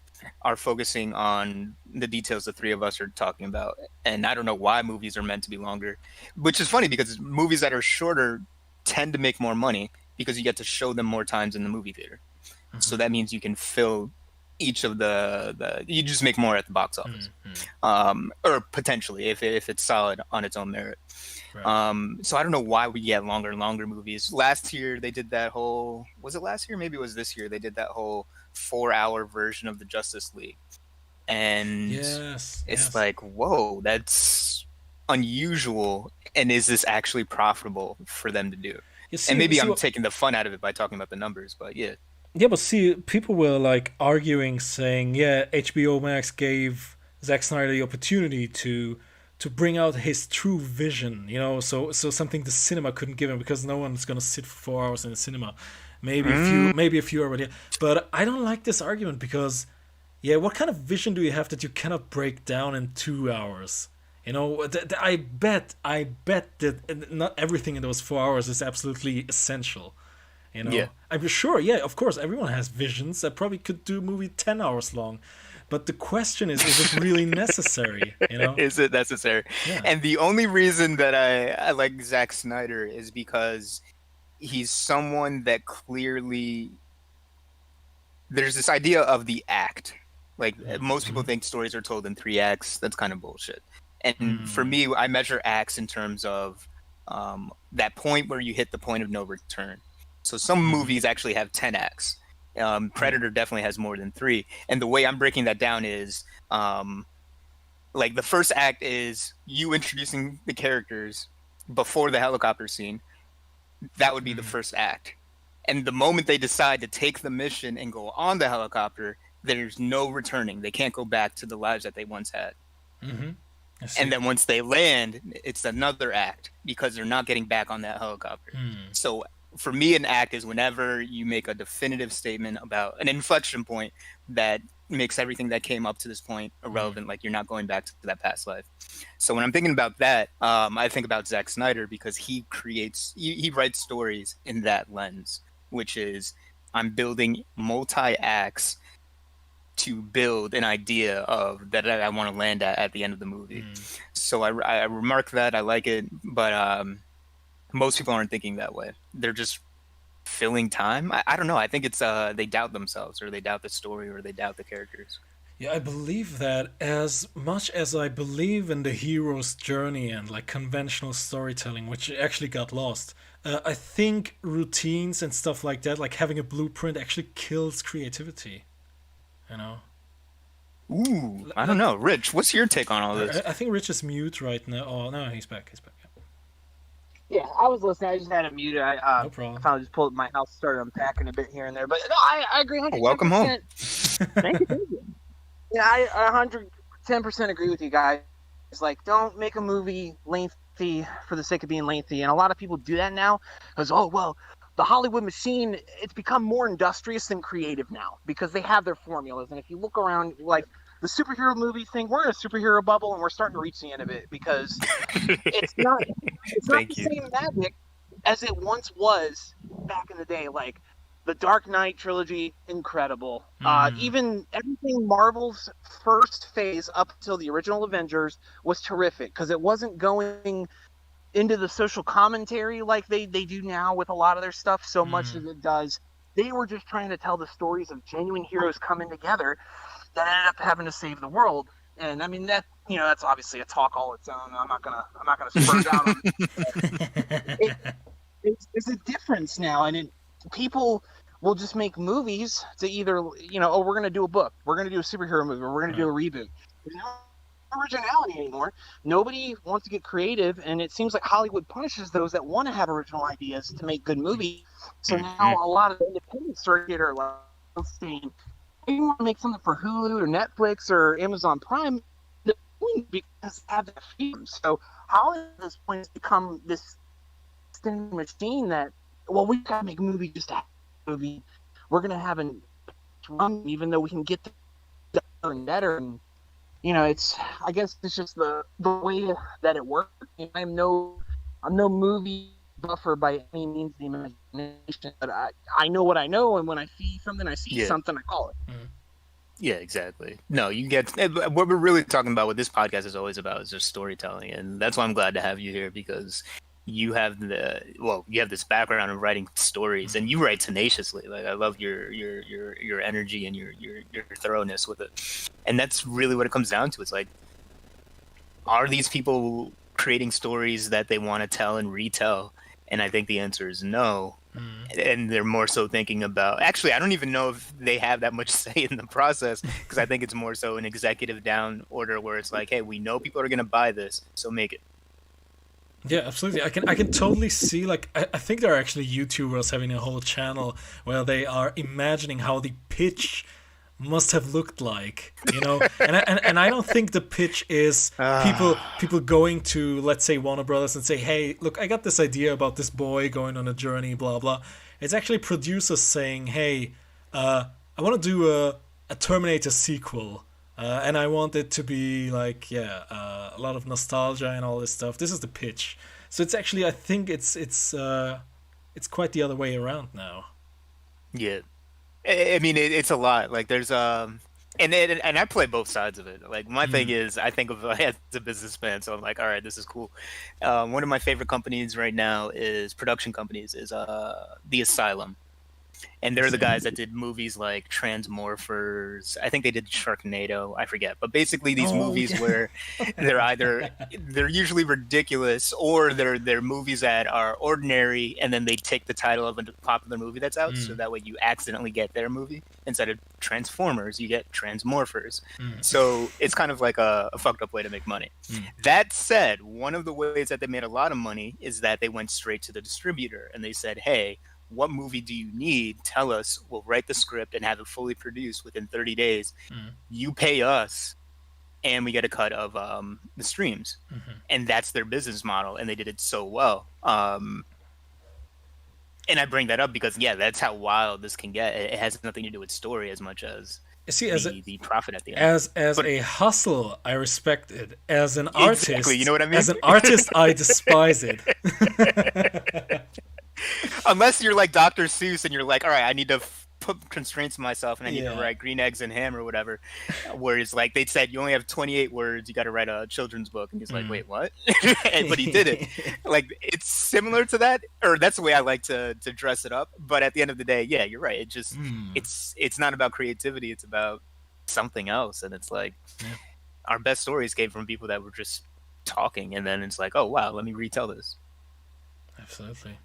are focusing on the details the three of us are talking about. And I don't know why movies are meant to be longer, which is funny because movies that are shorter tend to make more money because you get to show them more times in the movie theater. So that means you can fill each of the you just make more at the box office, or potentially if it's solid on its own merit. Right. So I don't know why we get longer and longer movies. Last year they did that whole, was it last year? Maybe it was this year. They did that whole 4-hour version of the Justice League, and it's like, whoa, that's unusual. And is this actually profitable for them to do? And maybe I'm taking the fun out of it by talking about the numbers, but yeah. Yeah, but see, people were like arguing, saying, yeah, HBO Max gave Zack Snyder the opportunity to bring out his true vision, you know, so something the cinema couldn't give him because no one's gonna sit for 4 hours in the cinema. Maybe a few already. But I don't like this argument because, yeah, what kind of vision do you have that you cannot break down in 2 hours? You know, I bet that not everything in those 4 hours is absolutely essential. You know, yeah. I'm sure. Yeah, of course, everyone has visions. I probably could do a movie 10 hours long, but the question is it really necessary? You know, is it necessary? Yeah. And the only reason that I like Zack Snyder is because he's someone that clearly there's this idea of the act. Like most people think stories are told in 3 acts. That's kind of bullshit. And for me, I measure acts in terms of that point where you hit the point of no return. So some movies actually have 10 acts. Predator definitely has more than 3. And the way I'm breaking that down is, like the first act is you introducing the characters before the helicopter scene. That would be the first act. And the moment they decide to take the mission and go on the helicopter, there's no returning. They can't go back to the lives that they once had. And then once they land, it's another act because they're not getting back on that helicopter. So for me, an act is whenever you make a definitive statement about an inflection point that makes everything that came up to this point irrelevant, like you're not going back to that past life. So when I'm thinking about that, I think about Zack Snyder because he writes stories in that lens, which is I'm building multi-acts to build an idea of that I want to land at the end of the movie. So I remark that, I like it, but most people aren't thinking that way. They're just filling time. I don't know. I think it's they doubt themselves, or they doubt the story, or they doubt the characters. Yeah, I believe that as much as I believe in the hero's journey and like conventional storytelling, which actually got lost, I think routines and stuff like that, like having a blueprint, actually kills creativity. You know? Ooh, I don't know. Rich, what's your take on all this? I think Rich is mute right now. Oh, no, he's back. Yeah, I was listening. I just had it muted. No I problem. finally just pulled my house, started unpacking a bit here and there. But no, I agree 100%. Welcome home. Thank you. Yeah, I 110% agree with you guys. It's like, don't make a movie lengthy for the sake of being lengthy. And a lot of people do that now because, oh, well, the Hollywood machine, it's become more industrious than creative now because they have their formulas. And if you look around, like, the superhero movie thing, we're in a superhero bubble and we're starting to reach the end of it because it's not the same magic as it once was back in the day. Like the Dark Knight trilogy, incredible. Even everything Marvel's first phase up until the original Avengers was terrific because it wasn't going into the social commentary like they do now with a lot of their stuff so much as it does. They were just trying to tell the stories of genuine heroes coming together that ended up having to save the world. And I mean that, you know, that's obviously a talk all its own. I'm not gonna spur down on it. It's a difference now, and people will just make movies to either, oh, we're going to do a book, we're going to do a superhero movie, or we're going to do a reboot. There's no originality anymore. Nobody wants to get creative, and it seems like Hollywood punishes those that want to have original ideas to make good movies. So now a lot of the independent circuit are like saying, you want to make something for Hulu or Netflix or Amazon Prime, because they have that freedom. So Hollywood at this point has become this machine that, well, we gotta make a movie just to have a movie. We're gonna have a run, even though we can get the better and better. And I guess it's just the way that it works. I'm no movie buffer by any means of the imagination, but I know what I know, and when I see something, I see something, I call it. Mm-hmm. Yeah, exactly. No, you get what we're really talking about. What this podcast is always about is just storytelling, and that's why I'm glad to have you here, because you have this background of writing stories, and you write tenaciously. Like, I love your energy and your thoroughness with it, and that's really what it comes down to. It's like, are these people creating stories that they want to tell and retell? And I think the answer is no. And they're more so thinking about, actually, I don't even know if they have that much say in the process, because I think it's more so an executive down order where it's like, hey, we know people are going to buy this, so make it. Yeah, absolutely. I can totally see, like, I think there are actually YouTubers having a whole channel where they are imagining how the pitch must have looked like, and I don't think the pitch is people going to, let's say, Warner Brothers and say, hey, look, I got this idea about this boy going on a journey, blah blah. It's actually producers saying, hey, I want to do a Terminator sequel, and I want it to be like, a lot of nostalgia and all this stuff. This is the pitch. So it's actually, I think it's quite the other way around now. Yeah. I mean, it's a lot. Like, there's and I play both sides of it. Like, my thing is, I think of as a businessman, so I'm like, all right, this is cool. One of my favorite companies right now is The Asylum, and they're the guys that did movies like Transmorphers. I think they did Sharknado. I forget, but basically these movies where they're usually ridiculous, or they're movies that are ordinary, and then they take the title of a popular movie that's out, so that way you accidentally get their movie. Instead of Transformers, you get Transmorphers. So it's kind of like a fucked up way to make money. That said, one of the ways that they made a lot of money is that they went straight to the distributor and they said, hey, what movie do you need? Tell us. We'll write the script and have it fully produced within 30 days. You pay us, and we get a cut of the streams. And that's their business model, and they did it so well. And I bring that up because, that's how wild this can get. It has nothing to do with story as much as the profit at the end. As a hustle, I respect it. As an artist, you know what I mean? As an artist, I despise it. Unless you're like Dr. Seuss and you're like, all right, I need to put constraints on myself and I need to write Green Eggs and Ham or whatever. Whereas, like, they said, you only have 28 words, you got to write a children's book. And he's like, wait, what? But he did it. Like, it's similar to that, or that's the way I like to dress it up. But at the end of the day, you're right. It just, it's not about creativity. It's about something else. And it's like, our best stories came from people that were just talking. And then it's like, oh, wow, let me retell this. Absolutely.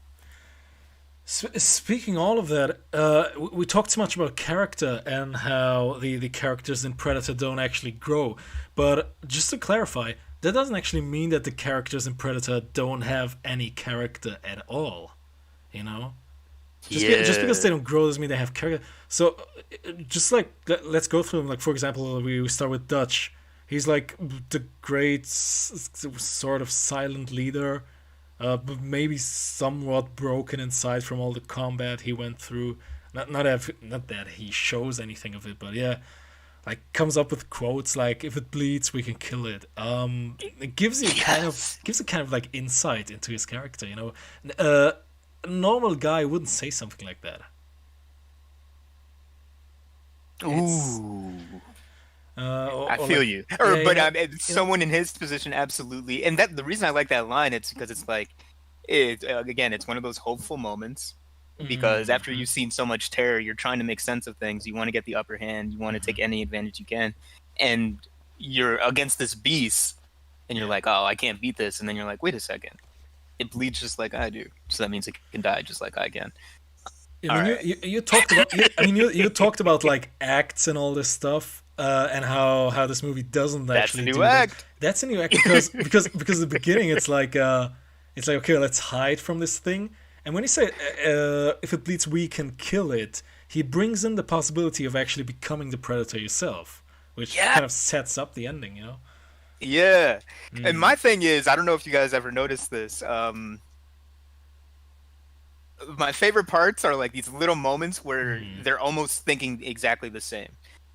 Speaking all of that, we talked so much about character and how the characters in Predator don't actually grow. But just to clarify, that doesn't actually mean that the characters in Predator don't have any character at all. Just because they don't grow doesn't mean they have character. So, just like, let's go through them. Like, for example, we start with Dutch. He's like the great sort of silent leader. But maybe somewhat broken inside from all the combat he went through. Not that he shows anything of it, but like comes up with quotes like, "If it bleeds, we can kill it." It gives you kind of like insight into his character. A normal guy wouldn't say something like that. Ooh. I feel you. Someone in his position, absolutely. And that the reason I like that line, it's because it's like, it's one of those hopeful moments. Because after you've seen so much terror, you're trying to make sense of things. You want to get the upper hand. You want to take any advantage you can. And you're against this beast, and you're like, oh, I can't beat this. And then you're like, wait a second. It bleeds just like I do. So that means it can die just like I can. I mean, you talked about. You talked about like acts and all this stuff, and how this movie doesn't That's a actually new do act. that. That's a new act because the beginning it's like okay, let's hide from this thing. And when he said if it bleeds, we can kill it, he brings in the possibility of actually becoming the predator yourself, which kind of sets up the ending, you know. Yeah. And my thing is, I don't know if you guys ever noticed this. My favorite parts are like these little moments where they're almost thinking exactly the same.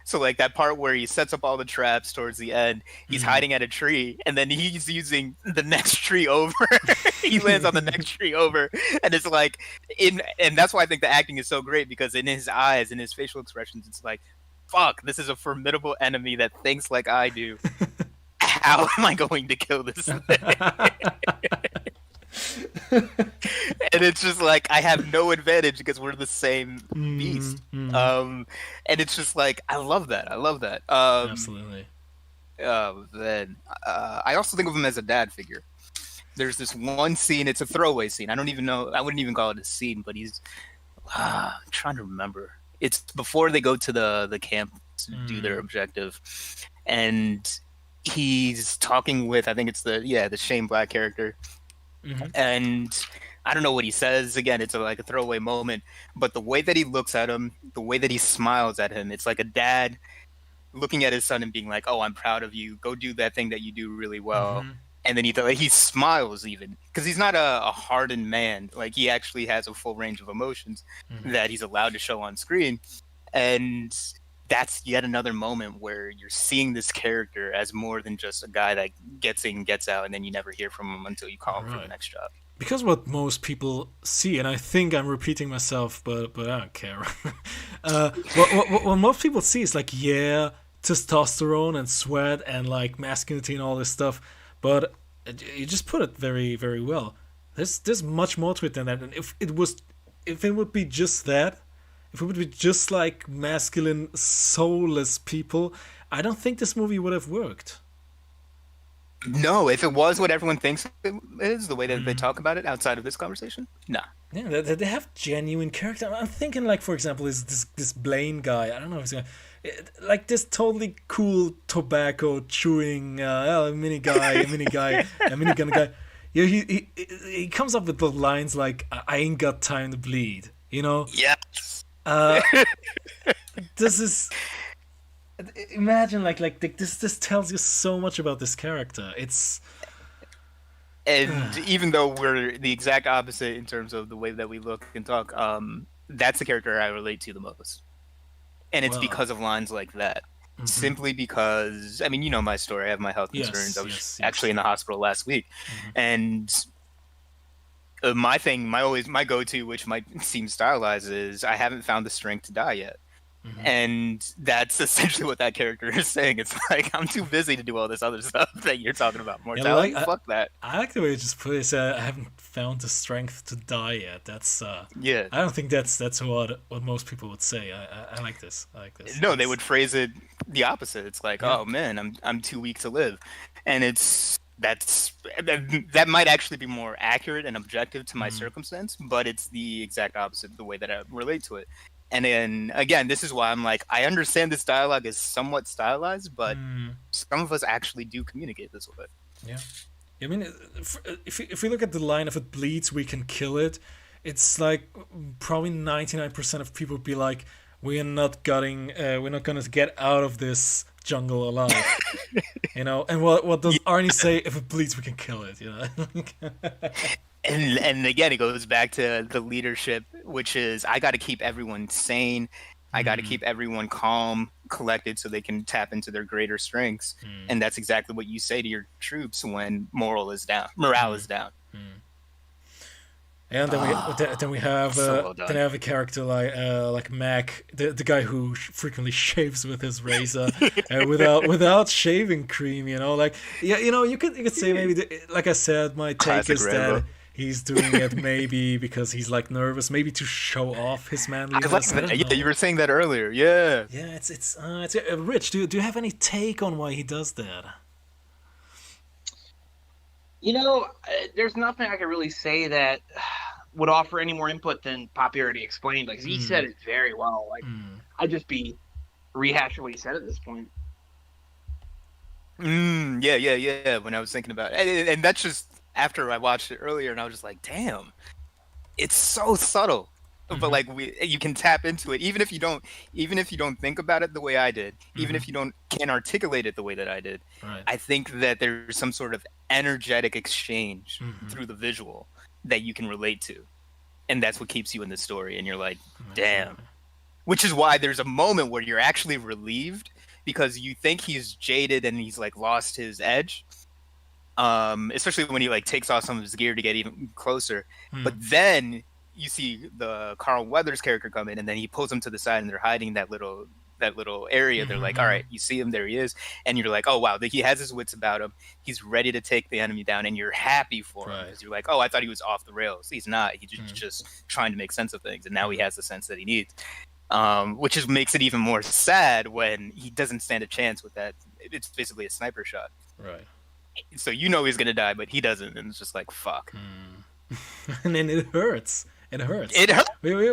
So like that part where he sets up all the traps towards the end, he's hiding at a tree, and then he's using the next tree over. He lands on the next tree over, and it's like and that's why I think the acting is so great, because in his eyes, in his facial expressions, it's like, fuck, this is a formidable enemy that thinks like I do. How am I going to kill this thing? And it's just like, I have no advantage because we're the same beast. And it's just like, I love that. Absolutely. Then I also think of him as a dad figure. There's this one scene, it's a throwaway scene. I wouldn't even call it a scene, but I'm trying to remember. It's before they go to the camp to do their objective, and he's talking with, I think it's the Shane Black character. And I don't know what he says. Again, it's like a throwaway moment, but the way that he looks at him, the way that he smiles at him, it's like a dad looking at his son and being like, "Oh, I'm proud of you. Go do that thing that you do really well." And then he smiles, even because he's not a hardened man. Like, he actually has a full range of emotions that he's allowed to show on screen, and that's yet another moment where you're seeing this character as more than just a guy that gets in, gets out, and then you never hear from him until you call him for the next job. Because what most people see, and I think I'm repeating myself, but I don't care. What most people see is like, testosterone and sweat and like masculinity and all this stuff, but you just put it very, very well. There's much more to it than that, and if it would be just that, if it would be just like masculine, soulless people, I don't think this movie would have worked. No, if it was what everyone thinks it is, the way that they talk about it outside of this conversation, no. Yeah, they have genuine character. I'm thinking, like, for example, is this Blaine guy. I don't know if he's like this totally cool tobacco chewing minigun guy. Yeah, he comes up with the lines like, "I ain't got time to bleed," you know. Yes. This is, imagine like this tells you so much about this character. And even though we're the exact opposite in terms of the way that we look and talk, that's the character I relate to the most, and it's because of lines like that. Simply because, I mean, you know my story. I have my health concerns. I was actually in the hospital last week, and my go-to, which might seem stylized, is I haven't found the strength to die yet. And that's essentially what that character is saying. It's like, I'm too busy to do all this other stuff that you're talking about. Mortality, fuck that. I like the way you just put it. I haven't found the strength to die yet. That's I don't think that's what most people would say. I like this. No, they would phrase it the opposite. It's like, oh man, I'm too weak to live, and that might actually be more accurate and objective to my circumstance, but it's the exact opposite of the way that I relate to it. And then again, this is why I'm like, I understand this dialogue is somewhat stylized, but some of us actually do communicate this way. Yeah, I mean, if we look at the line, "If it bleeds, we can kill it," it's like probably 99% of people would be like, we're not gonna get out of this jungle alive, you know. And what does Arnie say? "If it bleeds, we can kill it," you know. And again, it goes back to the leadership, which is, I got to keep everyone sane. I got to keep everyone calm, collected, so they can tap into their greater strengths. And that's exactly what you say to your troops when morale is down. And then we have a character like Mac, the guy who frequently shaves with his razor without shaving cream. You know, like, you know, you could say maybe like I said, my take is that he's doing it maybe because he's like nervous, maybe to show off his manliness. I like that. Yeah, you were saying that earlier. Yeah. Yeah, it's Rich. Do you have any take on why he does that? You know, there's nothing I can really say that would offer any more input than Poppy already explained. Like he said it very well. Like I'd just be rehashing what he said at this point. Yeah. When I was thinking about it, and that's just after I watched it earlier, and I was just like, damn, it's so subtle. But like you can tap into it even if you don't think about it the way I did, even if you can't articulate it the way that I did. Right. I think that there's some sort of energetic exchange through the visual that you can relate to, and that's what keeps you in the story. And you're like, damn. Which is why there's a moment where you're actually relieved because you think he's jaded and he's like lost his edge. Especially when he like takes off some of his gear to get even closer. But then you see the Carl Weathers character come in, and then he pulls them to the side, and they're hiding that little area. They're like, all right, you see him, there he is, and you're like, oh wow, he has his wits about him. He's ready to take the enemy down, and you're happy for him because you're like, oh, I thought he was off the rails. He's not. He's just trying to make sense of things, and now he has the sense that he needs. Which is makes it even more sad when he doesn't stand a chance with that. It's basically a sniper shot. Right. So you know he's gonna die, but he doesn't, and it's just like fuck. And then it hurts. It hurts. It hurts. We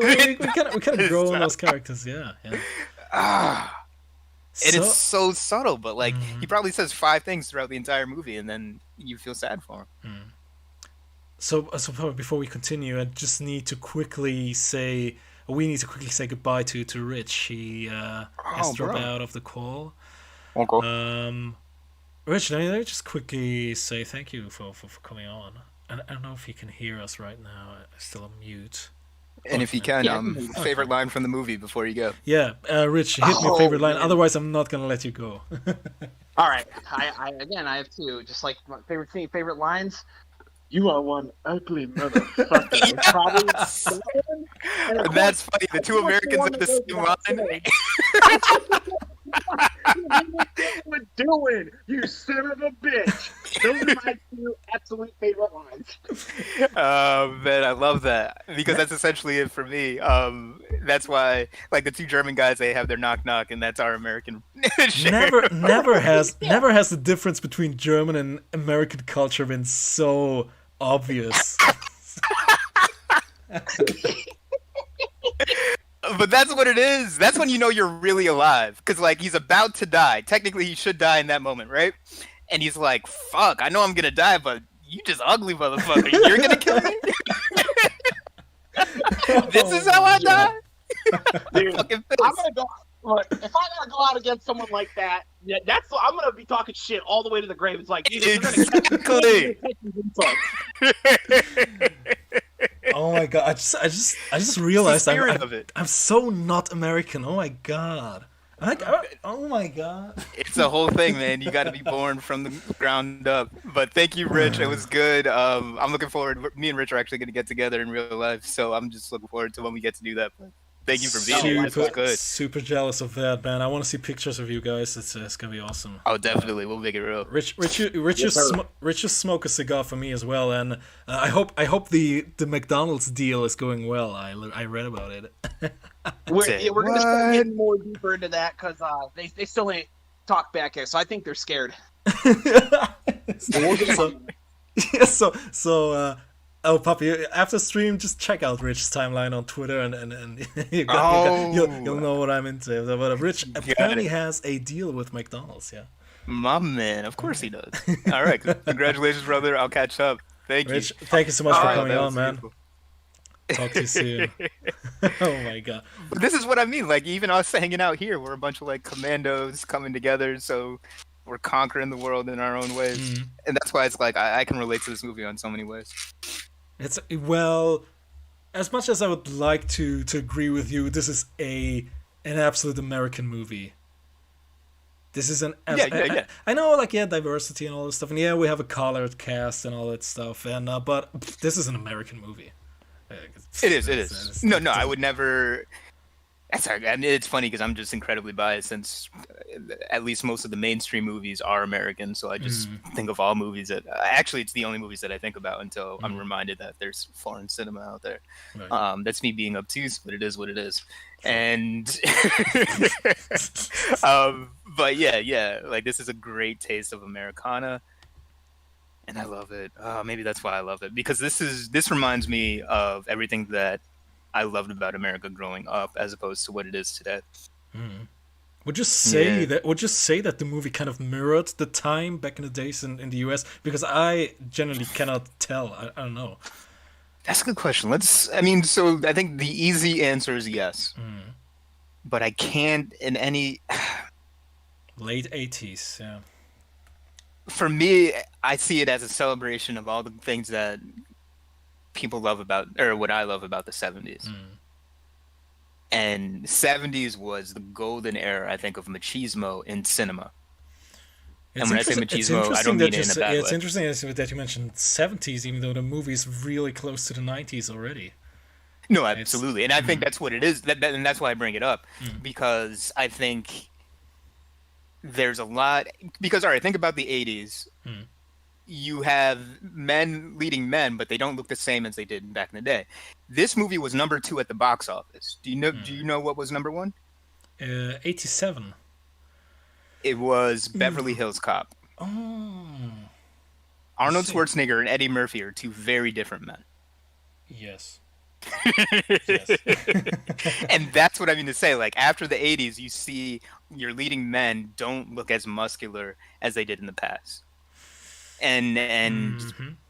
kind of grow on those characters. Yeah. And it's so subtle, but like he probably says 5 things throughout the entire movie, and then you feel sad for him. So before we continue, I just need to quickly say goodbye to Rich. He has dropped out of the call. Okay. Rich, let me just quickly say thank you for coming on. I don't know if he can hear us right now. I'm still on mute. And if you can, favorite line from the movie before you go. Yeah, Rich, hit me favorite line. Otherwise, I'm not gonna let you go. All right, I have 2. Just like my favorite lines. You are one ugly motherfucker. That's funny. The 2 Americans have the same line. What we're doing, you son of a bitch. Those are my 2 absolute favorite lines. Man, I love that because that's essentially it for me. That's why, like the 2 German guys, they have their knock knock, and that's our American. never has the difference between German and American culture been so obvious. But that's what it is. That's when you know you're really alive. Because, like, he's about to die. Technically, he should die in that moment, right? And he's like, fuck, I know I'm going to die, but you just ugly motherfucker. You're going to kill me? This is how I die? Dude, I'm going to go... Look, if I gotta go out against someone like that, yeah, I'm gonna be talking shit all the way to the grave. It's like, exactly. Oh my god! I just realized I'm so not American. Oh my god! Oh my god! It's a whole thing, man. You got to be born from the ground up. But thank you, Rich. It was good. I'm looking forward. Me and Rich are actually going to get together in real life, so I'm just looking forward to when we get to do that. Thank you for being here. It was good. Super jealous of that, man. I want to see pictures of you guys. It's gonna be awesome. Oh, definitely. We'll make it real. Rich, just smoke a cigar for me as well, and I hope the McDonald's deal is going well. I read about it. We're gonna start getting more deeper into that because they still ain't talk back here, so I think they're scared. Oh, Poppy, after stream, just check out Rich's timeline on Twitter and you'll know what I'm into. But Rich apparently has a deal with McDonald's, yeah. My man, of course he does. All right, congratulations, brother. I'll catch up. Thank you. Rich, thank you so much for coming on, man. Beautiful. Talk to you soon. Oh my god. But this is what I mean. Like, even us hanging out here, we're a bunch of like commandos coming together, so we're conquering the world in our own ways. And that's why it's like I can relate to this movie on so many ways. Well, as much as I would like to agree with you, this is an absolute American movie. This is yeah. I know, like, diversity and all this stuff, and we have a colored cast and all that stuff, and but this is an American movie. It is. No, I would never. That's all right. I mean, it's funny because I'm just incredibly biased since at least most of the mainstream movies are American. So I just think of all movies that actually it's the only movies that I think about until I'm reminded that there's foreign cinema out there. Right. That's me being obtuse, but it is what it is. And but yeah, like this is a great taste of Americana. And I love it. Maybe that's why I love it, because this reminds me of everything that I loved about America growing up, as opposed to what it is today. Mm. Would you say that the movie kind of mirrored the time back in the days in the US? Because I generally cannot tell. I don't know. That's a good question. So I think the easy answer is yes. But I can't in any... Late 80s, yeah. For me, I see it as a celebration of all the things that people love about, or what I love about the 70s. And 70s was the golden era, I think, of machismo in cinema. And when I say machismo, I don't mean it in a bad way. It's interesting that you mentioned 70s, even though the movie is really close to the 90s already. No, absolutely. And I think that's what it is. And that's why I bring it up. Because I think there's a lot... Because, all right, think about the 80s. You have men leading men, but they don't look the same as they did back in the day. This movie was number 2 at the box office. Do you know what was number 1? 87. It was Beverly Hills Cop. Oh. Arnold Schwarzenegger and Eddie Murphy are 2 very different men. Yes. And that's what I mean to say. Like, after the 80s, you see your leading men don't look as muscular as they did in the past. And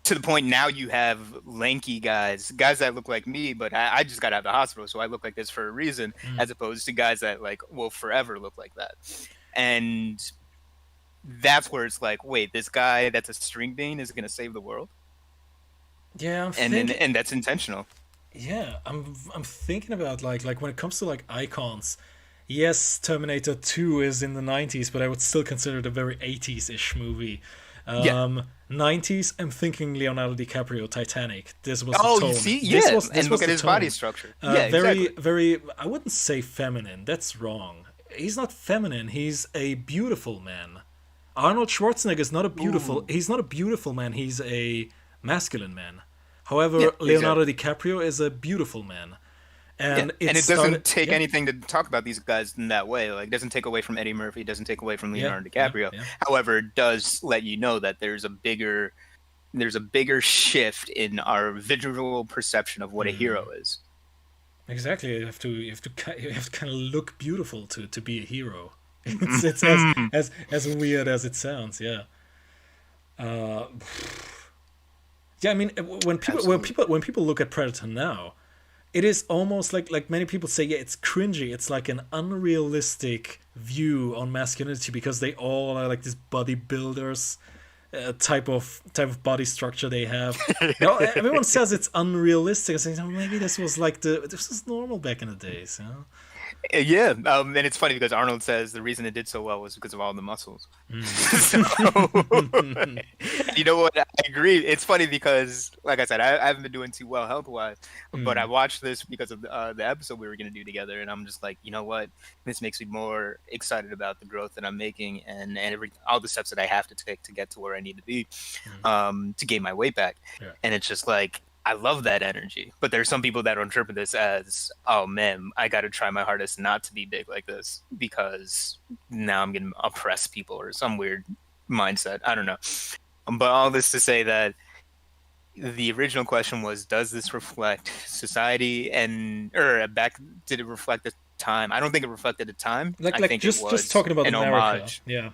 to the point now you have lanky guys that look like me, but I just got out of the hospital, so I look like this for a reason, as opposed to guys that will forever look like that. And that's where it's like, wait, this guy that's a string bean is going to save the world? Yeah, and that's intentional. Yeah, I'm thinking about like when it comes to like icons. Yes, Terminator 2 is in the 90s, but I would still consider it a very 80s-ish movie. 90s, I'm thinking Leonardo DiCaprio, Titanic. This was the tone. You see? Yeah, and look at his body structure. Very, I wouldn't say feminine. That's wrong. He's not feminine. He's a beautiful man. Arnold Schwarzenegger is not a beautiful... He's not a beautiful man. He's a masculine man. However, Leonardo DiCaprio is a beautiful man. And it doesn't take anything to talk about these guys in that way. Like, it doesn't take away from Eddie Murphy, it doesn't take away from Leonardo DiCaprio. However, it does let you know that there's a bigger shift in our visual perception of what a hero is. Exactly. You have to kind of look beautiful to be a hero. It's as weird as it sounds. Yeah. I mean, when people look at Predator now, it is almost like many people say, it's cringy. It's like an unrealistic view on masculinity because they all are like these bodybuilders, type of body structure they have. Everyone says it's unrealistic. I say, maybe this was normal back in the days. You know? Yeah, and it's funny because Arnold says the reason it did so well was because of all the muscles. So, you know what? I agree. It's funny because, like I said, I haven't been doing too well health-wise, but I watched this because of the episode we were going to do together, and I'm just like, you know what? This makes me more excited about the growth that I'm making and all the steps that I have to take to get to where I need to be to gain my weight back. Yeah. And it's just like, I love that energy, but there's some people that will interpret this as, oh man, I got to try my hardest not to be big like this because now I'm going to oppress people or some weird mindset. I don't know. But all this to say that the original question was, does this reflect society did it reflect the time? I don't think it reflected the time. I think just talking about an America. Homage. Yeah.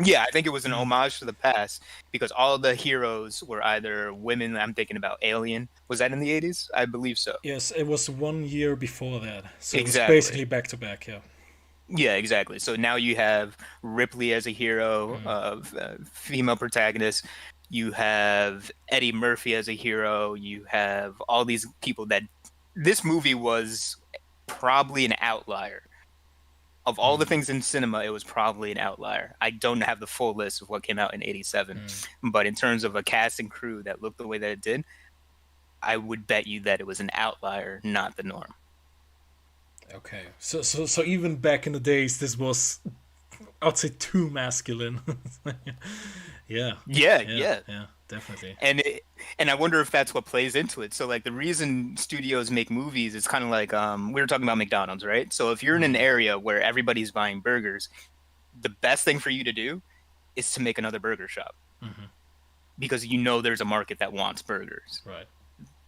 Yeah, I think it was an homage to the past because all the heroes were either women. I'm thinking about Alien. Was that in the 80s? I believe so. Yes, it was 1 year before that. So exactly. It's basically back to back, yeah. Yeah, exactly. So now you have Ripley as a hero, female protagonist. You have Eddie Murphy as a hero. You have all these people that... This movie was probably an outlier. Of all the things in cinema, it was probably an outlier. I don't have the full list of what came out in 87. But in terms of a cast and crew that looked the way that it did, I would bet you that it was an outlier, not the norm. Okay. So even back in the days, this was, I'd say, too masculine. Yeah, definitely. And I wonder if that's what plays into it. So like the reason studios make movies is kind of like we were talking about McDonald's, right? So if you're in an area where everybody's buying burgers, the best thing for you to do is to make another burger shop. because you know there's a market that wants burgers. Right.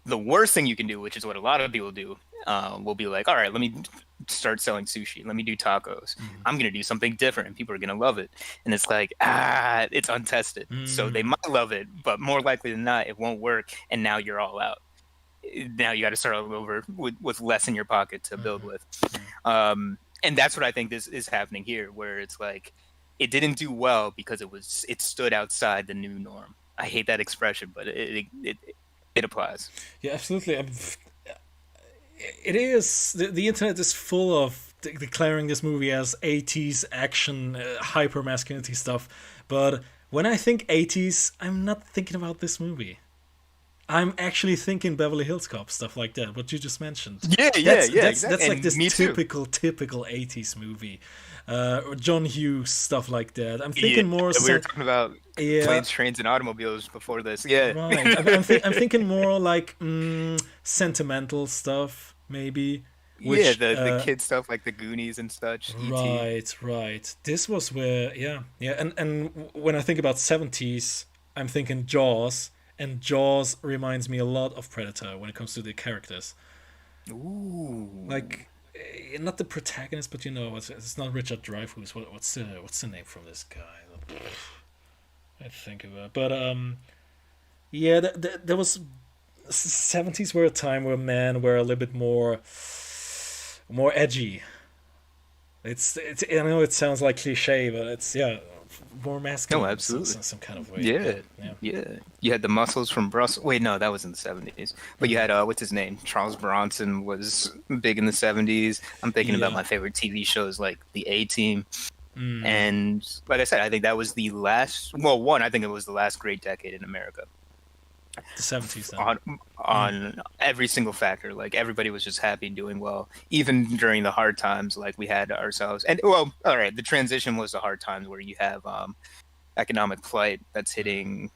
The worst thing you can do, which is what a lot of people do, will be like, all right, let me start selling sushi. Let me do tacos. I'm going to do something different and people are going to love it. And it's like, it's untested. So they might love it, but more likely than not, it won't work. And now you're all out. Now you got to start all over with less in your pocket to build with. And that's what I think this is happening here, where it's like, it didn't do well because it stood outside the new norm. I hate that expression, but it applies. Yeah, absolutely. It is. The internet is full of declaring this movie as 80s action, hyper masculinity stuff. But when I think 80s, I'm not thinking about this movie. I'm actually thinking Beverly Hills Cop, stuff like that. What you just mentioned. Yeah, That's exactly. like this Too. typical 80s movie. Or John Hughes, stuff like that. I'm thinking more. We were talking about planes, trains, and automobiles before this. Yeah, right. I'm thinking more like sentimental stuff, maybe. Which, the kid stuff like the Goonies and such. Right. This was where, and when I think about 70s, I'm thinking Jaws, and Jaws reminds me a lot of Predator when it comes to the characters. Ooh, like. Not the protagonist, but it's not Richard Dreyfuss. What's the name from this guy? I think of it, but there was 70s were a time where men were a little bit more edgy. It's I know it sounds like cliche, but it's more masculine. No, absolutely. In some kind of way. Yeah. You had the Muscles from Brussels. Wait, no, that was in the 70s. But you had what's his name? Charles Bronson was big in the 70s. I'm thinking about my favorite TV shows like The A-Team. And like I said, I think that was the last. Well, I think it was the last great decade in America. The 70s on every single factor. Like everybody was just happy, doing well, even during the hard times. Like we had ourselves, and all right, the transition was the hard times where you have economic plight that's hitting.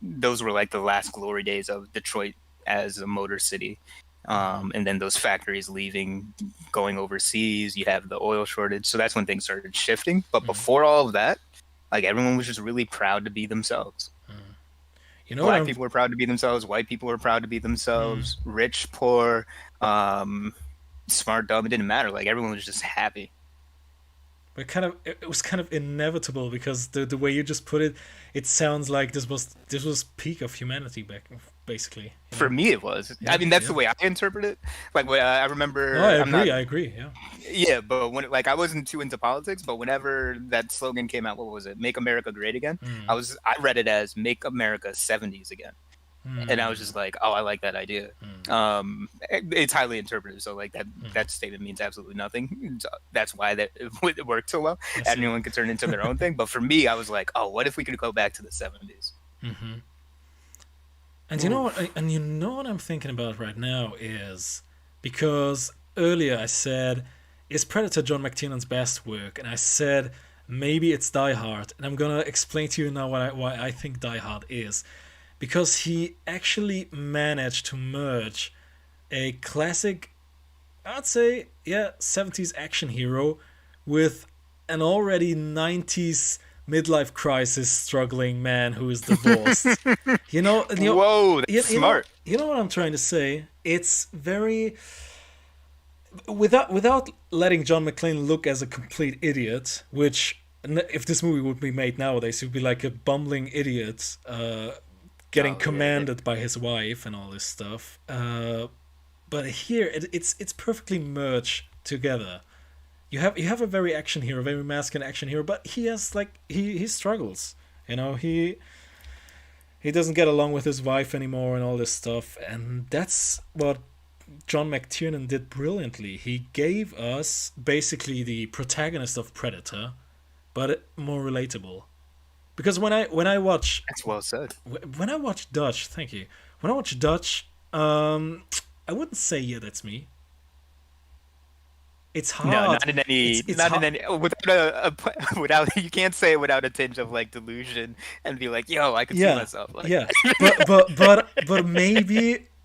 Those were like the last glory days of Detroit as a motor city. And then those factories leaving, going overseas. You have the oil shortage, so that's when things started shifting. But before all of that, like everyone was just really proud to be themselves. Black people were proud to be themselves. White people were proud to be themselves. Rich, poor, smart, dumb. It didn't matter. Like everyone was just happy. But it was kind of inevitable because the way you just put it, it sounds like this was peak of humanity back, basically. For me, it was. I mean, that's the way I interpret it. Like I remember. No, I agree. Yeah. Yeah, but when I wasn't too into politics, but whenever that slogan came out, what was it? "Make America Great Again." I read it as "Make America 70s Again." And I was just like, oh, I like that idea. It's highly interpretive, so like that statement means absolutely nothing. That's why it worked so well. Anyone could turn into their own thing. But for me, I was like, oh, what if we could go back to the 70s? And you know what I'm thinking about right now is, because earlier I said, is Predator John McTiernan's best work? And I said maybe it's Die Hard, and I'm gonna explain to you now why I think Die Hard is. Because he actually managed to merge a classic, I'd say, 70s action hero with an already 90s midlife crisis struggling man who is divorced. Whoa, that's smart. You know what I'm trying to say? It's very... Without letting John McClane look as a complete idiot, which, if this movie would be made nowadays, he would be like a bumbling idiot... getting commanded by his wife and all this stuff, but here it's perfectly merged together. You have a very action hero, very masculine action hero, but he has he struggles. He doesn't get along with his wife anymore and all this stuff, and that's what John McTiernan did brilliantly. He gave us basically the protagonist of Predator, but more relatable. Because when I watch... That's well said. When I watch Dutch, thank you. When I watch Dutch, I wouldn't say, that's me. It's hard. No, not in any... Without you can't say it without a tinge of, delusion and be like, yo, I can see myself. But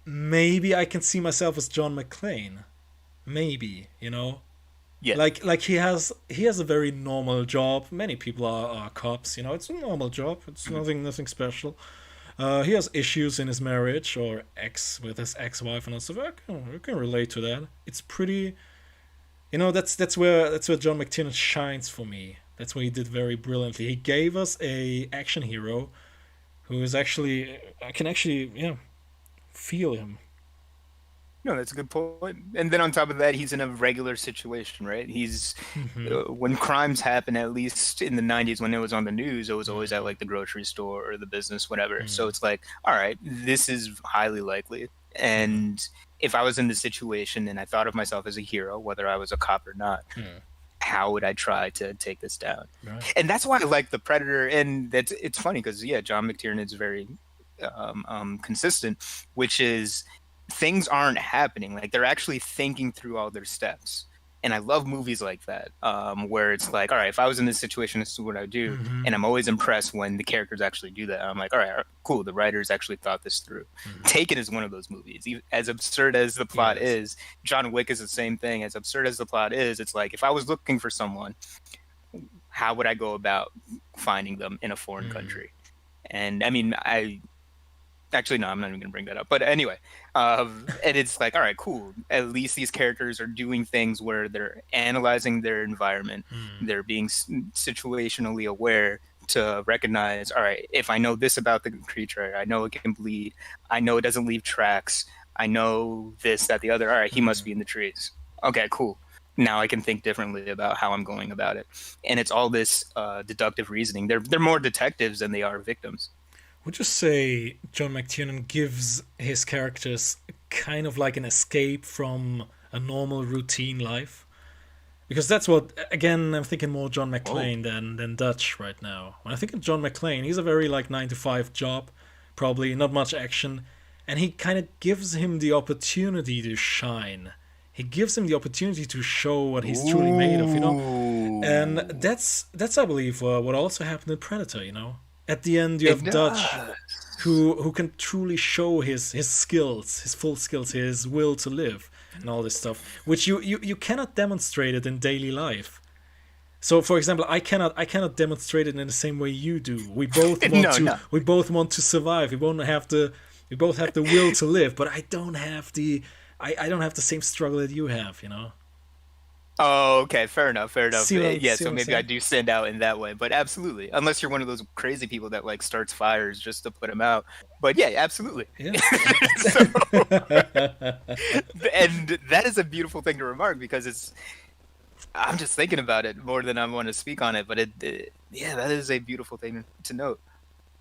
maybe I can see myself as John McClane. Maybe, Yeah. Like he has a very normal job. Many people are cops, you know. It's a normal job. It's nothing special. He has issues in his marriage or with his ex-wife and all stuff. I can relate to that. It's pretty, you know. That's where John McTiernan shines for me. That's what he did very brilliantly. He gave us a action hero who is actually, I can actually, yeah, feel him. No, that's a good point. And then on top of that, he's in a regular situation, right? He's when crimes happen, at least in the 90s when it was on the news, it was always at like the grocery store or the business, whatever. So it's like, all right, this is highly likely. And if I was in the situation and I thought of myself as a hero, whether I was a cop or not, how would I try to take this down? Right. And that's why I like The Predator. And it's funny because, yeah, John McTiernan is very consistent, which is things aren't happening. Like they're actually thinking through all their steps. And I love movies like that, where it's like, all right, if I was in this situation, this is what I would do. And I'm always impressed when the characters actually do that. I'm like, all right, cool. The writers actually thought this through. Taken is one of those movies. As absurd as the plot is, John Wick is the same thing. As absurd as the plot is, it's like, if I was looking for someone, how would I go about finding them in a foreign country? And I mean, actually, no, I'm not even going to bring that up. But anyway, and it's like, all right, cool. At least these characters are doing things where they're analyzing their environment. They're being situationally aware to recognize, all right, if I know this about the creature, I know it can bleed. I know it doesn't leave tracks. I know this, that, the other. All right, he must be in the trees. Okay, cool. Now I can think differently about how I'm going about it. And it's all this deductive reasoning. They're more detectives than they are victims. Would you say John McTiernan gives his characters kind of like an escape from a normal routine life? Because that's what, again, I'm thinking more John McClane than Dutch right now. When I think of John McClane, he's a very like 9 to 5 job, probably not much action, and he kind of gives him the opportunity to shine. He gives him the opportunity to show what he's truly made of, you know. And that's I believe what also happened in Predator, you know. At the end, you have Dutch, who can truly show his skills, his full skills, his will to live, and all this stuff, which you cannot demonstrate it in daily life. So, for example, I cannot demonstrate it in the same way you do. We both want we both want to survive. We both have the will to live, but I don't have the same struggle that you have, you know. Oh, okay, fair enough. Yeah, so maybe saying? I do stand out in that way, but absolutely, unless you're one of those crazy people that like starts fires just to put them out. But yeah, absolutely. Yeah. So, and that is a beautiful thing to remark because I'm just thinking about it more than I want to speak on it, but yeah, that is a beautiful thing to note.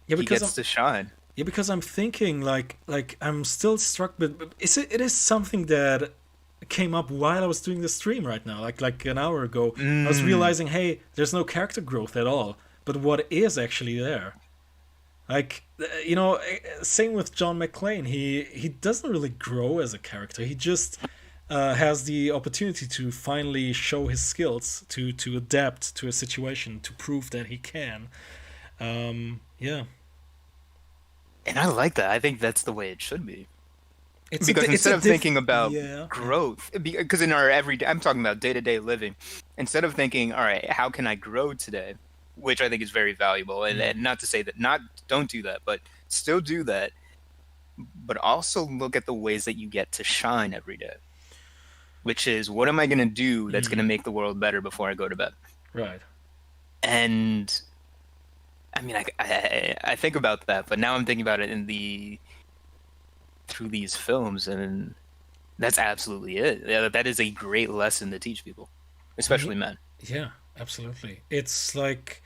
Yeah, he gets to shine. Yeah, because I'm thinking like I'm still struck, but it is something that came up while I was doing the stream right now, like an hour ago. I was realizing, hey, there's no character growth at all, but what is actually there? Like, you know, same with John McClane. He doesn't really grow as a character. He just has the opportunity to finally show his skills, to adapt to a situation, to prove that he can. Yeah. And I like that. I think that's the way it should be. Because instead of thinking about growth, because in our everyday, I'm talking about day-to-day living, instead of thinking, all right, how can I grow today, which I think is very valuable, and not to say that don't do that, but still do that, but also look at the ways that you get to shine every day, which is, what am I going to do that's going to make the world better before I go to bed? Right. And I mean, I think about that, but now I'm thinking about it through these films, and that's absolutely it. Yeah, that is a great lesson to teach people, especially men. Yeah, absolutely. It's like,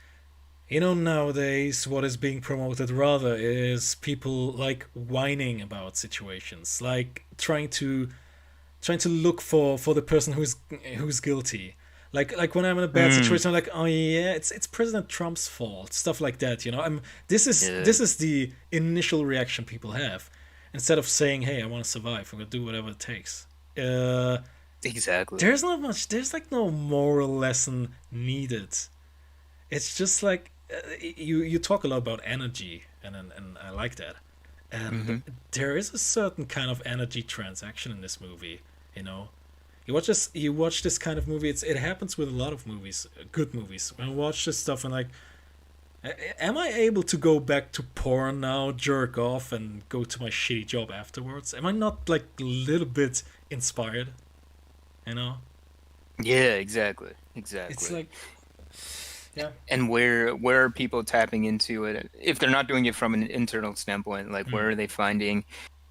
you know, nowadays what is being promoted rather is people like whining about situations, like trying to look for the person who's guilty. Like when I'm in a bad situation, I'm like, oh yeah, it's President Trump's fault, stuff like that. You know, this is the initial reaction people have. Instead of saying, hey, I want to survive, I'm going to do whatever it takes. Exactly. There's not much, there's like no moral lesson needed. It's just like, you talk a lot about energy, and I like that. And there is a certain kind of energy transaction in this movie, you know. You watch this kind of movie. It happens with a lot of movies, good movies. When I watch this stuff and like, am I able to go back to porn now, jerk off, and go to my shitty job afterwards? Am I not like a little bit inspired? You know? Yeah, exactly. It's like, yeah. And where are people tapping into it? If they're not doing it from an internal standpoint, like where are they finding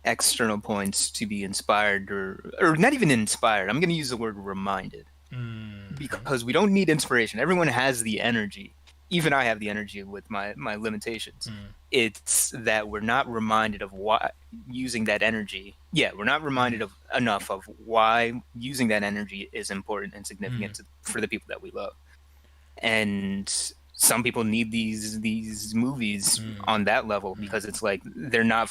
external points to be inspired or not even inspired? I'm going to use the word reminded. Because we don't need inspiration. Everyone has the energy. Even I have the energy with my limitations. It's that we're not reminded of why using that energy. Yeah, we're not reminded of enough of why using that energy is important and significant for the people that we love. And some people need these movies on that level because it's like they're not.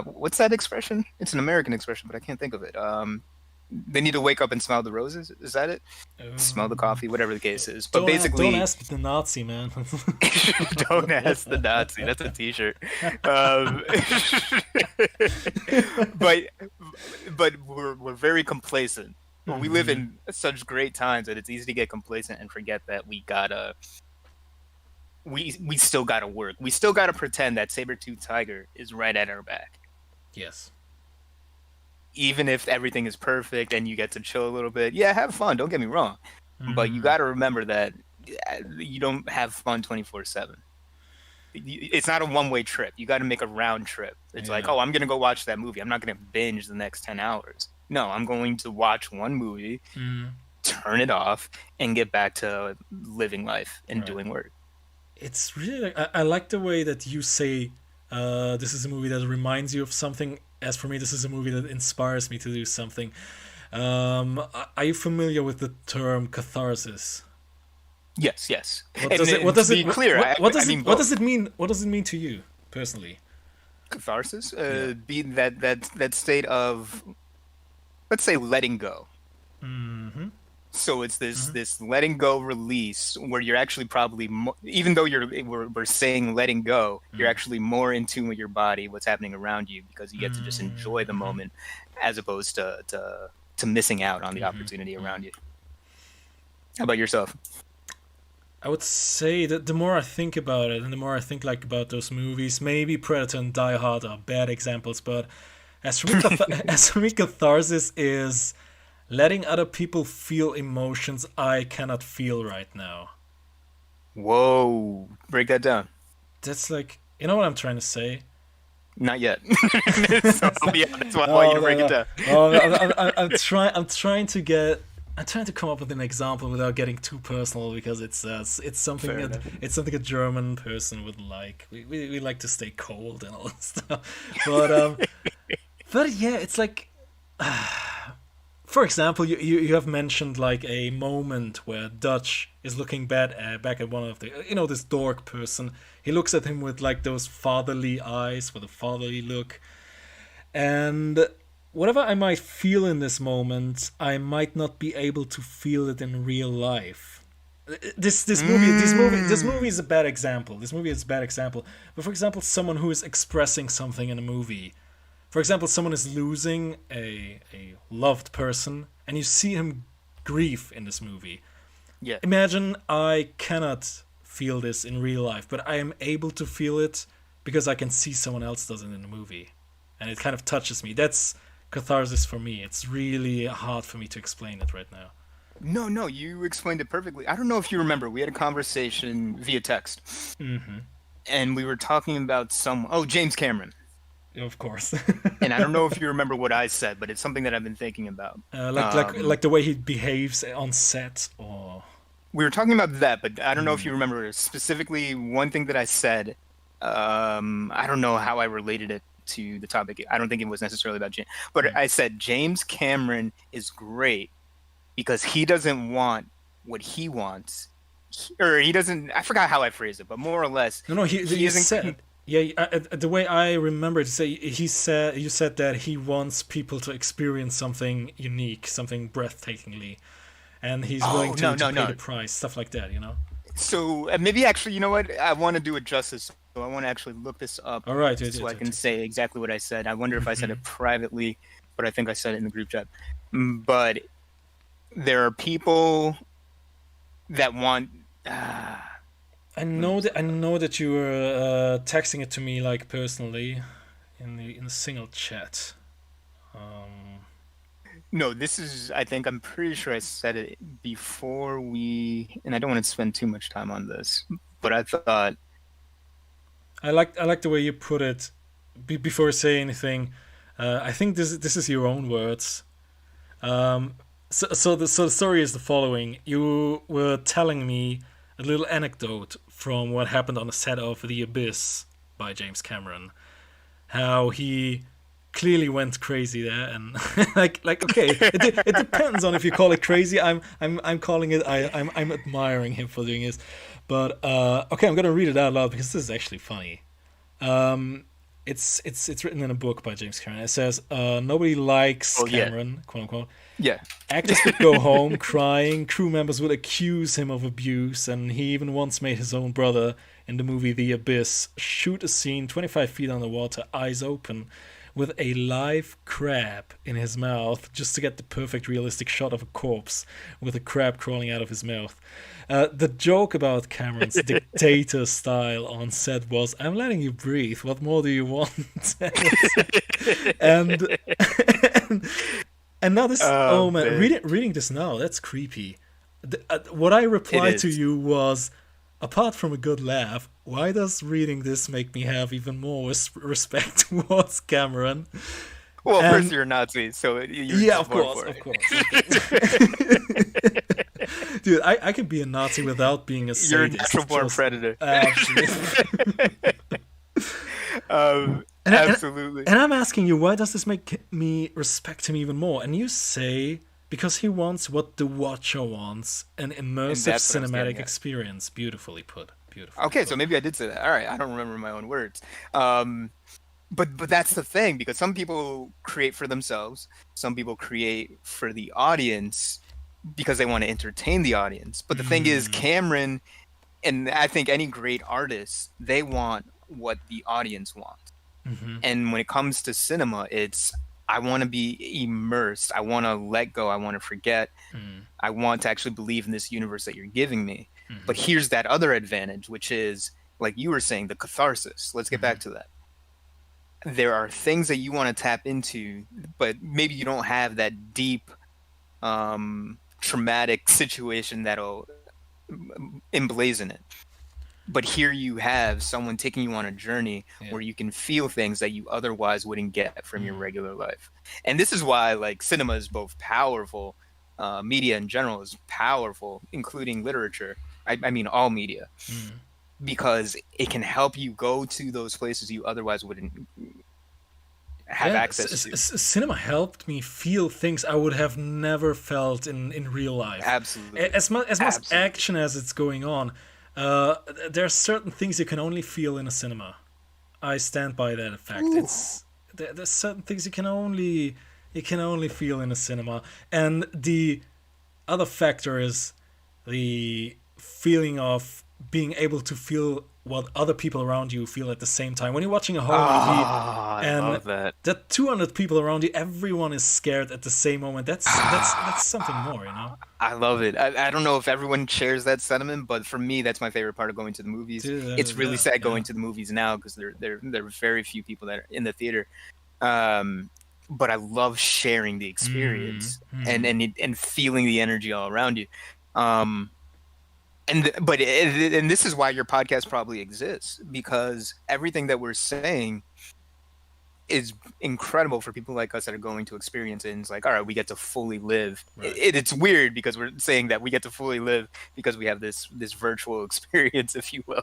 What's that expression? It's an American expression, but I can't think of it. They need to wake up and smell the roses. Is that it? Smell the coffee, whatever the case is. But basically, don't ask the Nazi, man. Don't ask the Nazi. That's a T-shirt. But we're very complacent. We live in such great times that it's easy to get complacent and forget that we still gotta work. We still gotta pretend that saber-toothed tiger is right at our back. Yes. Even if everything is perfect and you get to chill a little bit, yeah, have fun. Don't get me wrong, but you got to remember that you don't have fun 24/7. It's not a one-way trip. You got to make a round trip. It's like, oh, I'm gonna go watch that movie. I'm not gonna binge the next 10 hours. No, I'm going to watch one movie, turn it off, and get back to living life and doing work. It's really I like the way that you say this is a movie that reminds you of something. As for me, this is a movie that inspires me to do something. Are you familiar with the term catharsis? Yes. What does it mean? What does it mean to you personally? Catharsis, being that state of, let's say, letting go. So it's this letting go release where you're actually probably even though we're saying letting go, you're actually more in tune with your body, what's happening around you, because you get to just enjoy the moment as opposed to missing out on the opportunity around you. How about yourself? I would say that the more I think about it and the more I think like about those movies, maybe Predator and Die Hard are bad examples, but as for me catharsis is letting other people feel emotions I cannot feel right now. Whoa, break that down. That's like, you know what I'm trying to say? Not yet. So I'll be honest. I want you to break it down. I'm trying to come up with an example without getting too personal, because it's something a German person would like. We like to stay cold and all that stuff. But yeah, it's like. For example, you have mentioned like a moment where Dutch is looking back at one of the, this dork person. He looks at him with like those fatherly eyes, with a fatherly look. And whatever I might feel in this moment, I might not be able to feel it in real life. This movie is a bad example. But for example, someone who is expressing something in a movie. For example, someone is losing a loved person, and you see him grieve in this movie. Yeah. Imagine I cannot feel this in real life, but I am able to feel it because I can see someone else does it in the movie. And it kind of touches me. That's catharsis for me. It's really hard for me to explain it right now. No, you explained it perfectly. I don't know if you remember, we had a conversation via text. And we were talking about James Cameron. Of course. And I don't know if you remember what I said, but it's something that I've been thinking about. Like the way he behaves on set, or we were talking about that, but I don't know if you remember specifically one thing that I said. I don't know how I related it to the topic. I don't think it was necessarily about James, but I said James Cameron is great because he doesn't want what he wants, or he doesn't. I forgot how I phrased it, but more or less, he isn't. Yeah, the way I remember to say, you said that he wants people to experience something unique, something breathtakingly, and he's willing to pay the price, stuff like that, So maybe actually, you know what? I want to do it justice, so I want to actually look this up. All right, I can say exactly what I said. I wonder if I said it privately, but I think I said it in the group chat. but there are people that want. I know that you were texting it to me like personally in the single chat. No, this is. I think I'm pretty sure I said it before we, and I don't want to spend too much time on this, but I thought. I like the way you put it. Before you say anything, I think this is your own words. So the story is the following. You were telling me a little anecdote from what happened on the set of The Abyss by James Cameron. How he clearly went crazy there, and like okay, it depends on if you call it crazy. I'm calling it. I'm admiring him for doing this, but okay, I'm gonna read it out loud because this is actually funny. It's written in a book by James Cameron. It says, nobody likes Cameron, quote unquote. Yeah. Actors would go home crying, crew members would accuse him of abuse, and he even once made his own brother, in the movie The Abyss, shoot a scene 25 feet underwater, eyes open, with a live crab in his mouth, just to get the perfect realistic shot of a corpse, with a crab crawling out of his mouth. The joke about Cameron's dictator style on set was, I'm letting you breathe, what more do you want? and now this, oh man, reading this now, that's creepy. What I replied to you was, apart from a good laugh, why does reading this make me have even more respect towards Cameron? Well, first you're a Nazi, so you're of course. Dude, I can be a Nazi without being a sadist. You're a natural-born predator. Absolutely. Absolutely. And I'm asking you, why does this make me respect him even more? And you say, because he wants what the watcher wants, an immersive cinematic experience. Beautifully put. Okay, so maybe I did say that. All right, I don't remember my own words. But that's the thing, because some people create for themselves. Some people create for the audience because they want to entertain the audience. But the thing is, Cameron, and I think any great artist, they want what the audience wants. Mm-hmm. And when it comes to cinema, it's, I want to be immersed. I want to let go. I want to forget. I want to actually believe in this universe that you're giving me. Mm-hmm. But here's that other advantage, which is, like you were saying, the catharsis. Let's get back to that. There are things that you want to tap into, but maybe you don't have that deep, traumatic situation that'll emblazon it. But here you have someone taking you on a journey where you can feel things that you otherwise wouldn't get from your regular life. And this is why, like, cinema is both powerful, media in general is powerful, including literature. I mean, all media. Because it can help you go to those places you otherwise wouldn't have access to. Cinema helped me feel things I would have never felt in real life. Absolutely. As much action as it's going on, there are certain things you can only feel in a cinema. I stand by that fact. There's certain things you can only feel in a cinema, and the other factor is the feeling of being able to feel what other people around you feel at the same time. When you're watching a horror movie and the 200 people around you, everyone is scared at the same moment. That's something more, you know? I love it. I don't know if everyone shares that sentiment, but for me, that's my favorite part of going to the movies. It's really sad going to the movies now because there are very few people that are in the theater. But I love sharing the experience and feeling the energy all around you. And this is why your podcast probably exists, because everything that we're saying is incredible for people like us that are going to experience it. And it's like, all right, we get to fully live. Right. It's weird because we're saying that we get to fully live because we have this virtual experience, if you will.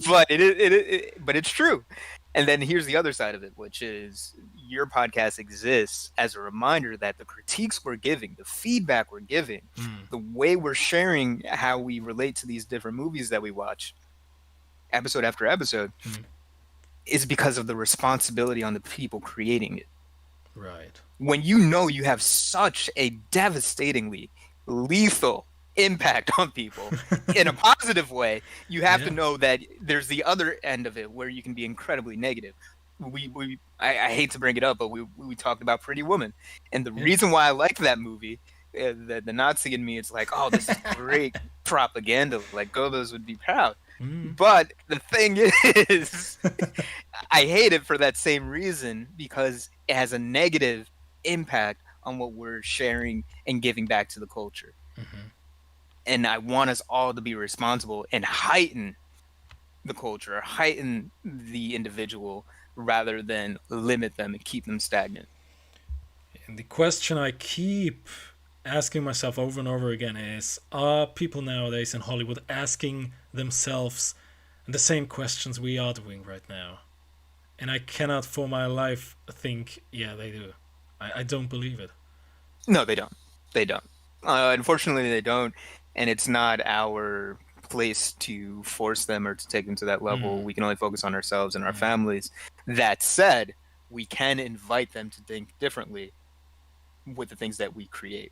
But but it's true. And then here's the other side of it, which is your podcast exists as a reminder that the critiques we're giving, the feedback we're giving, the way we're sharing how we relate to these different movies that we watch, episode after episode, is because of the responsibility on the people creating it. Right. When you know you have such a devastatingly lethal impact on people in a positive way, you have to know that there's the other end of it where you can be incredibly negative. I hate to bring it up, but we talked about Pretty Woman, and the reason why I liked that movie, the Nazi in me, it's like, oh, this is great propaganda. Like Goebbels would be proud. But the thing is, I hate it for that same reason, because it has a negative impact on what we're sharing and giving back to the culture. And I want us all to be responsible and heighten the culture, heighten the individual, rather than limit them and keep them stagnant. And the question I keep asking myself over and over again is, are people nowadays in Hollywood asking themselves the same questions we are doing right now? And I cannot for my life think, yeah, they do. I don't believe it. No, they don't. They don't. Unfortunately, they don't. And it's not our place to force them or to take them to that level. We can only focus on ourselves and our families. That said, we can invite them to think differently with the things that we create.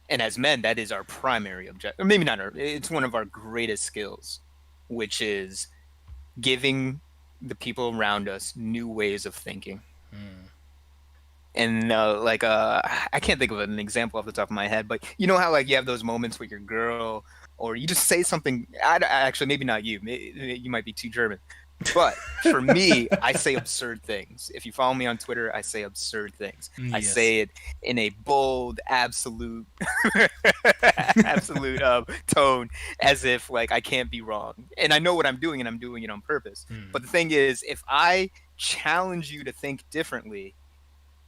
And as men, that is our primary objective. Or maybe not it's one of our greatest skills, which is giving the people around us new ways of thinking. And I can't think of an example off the top of my head, but you know how like you have those moments with your girl, or you just say something. Actually, maybe not you. You might be too German. But for me, I say absurd things. If you follow me on Twitter, I say absurd things. I say it in a bold, absolute tone, as if like I can't be wrong. And I know what I'm doing, and I'm doing it on purpose. But the thing is, if I challenge you to think differently,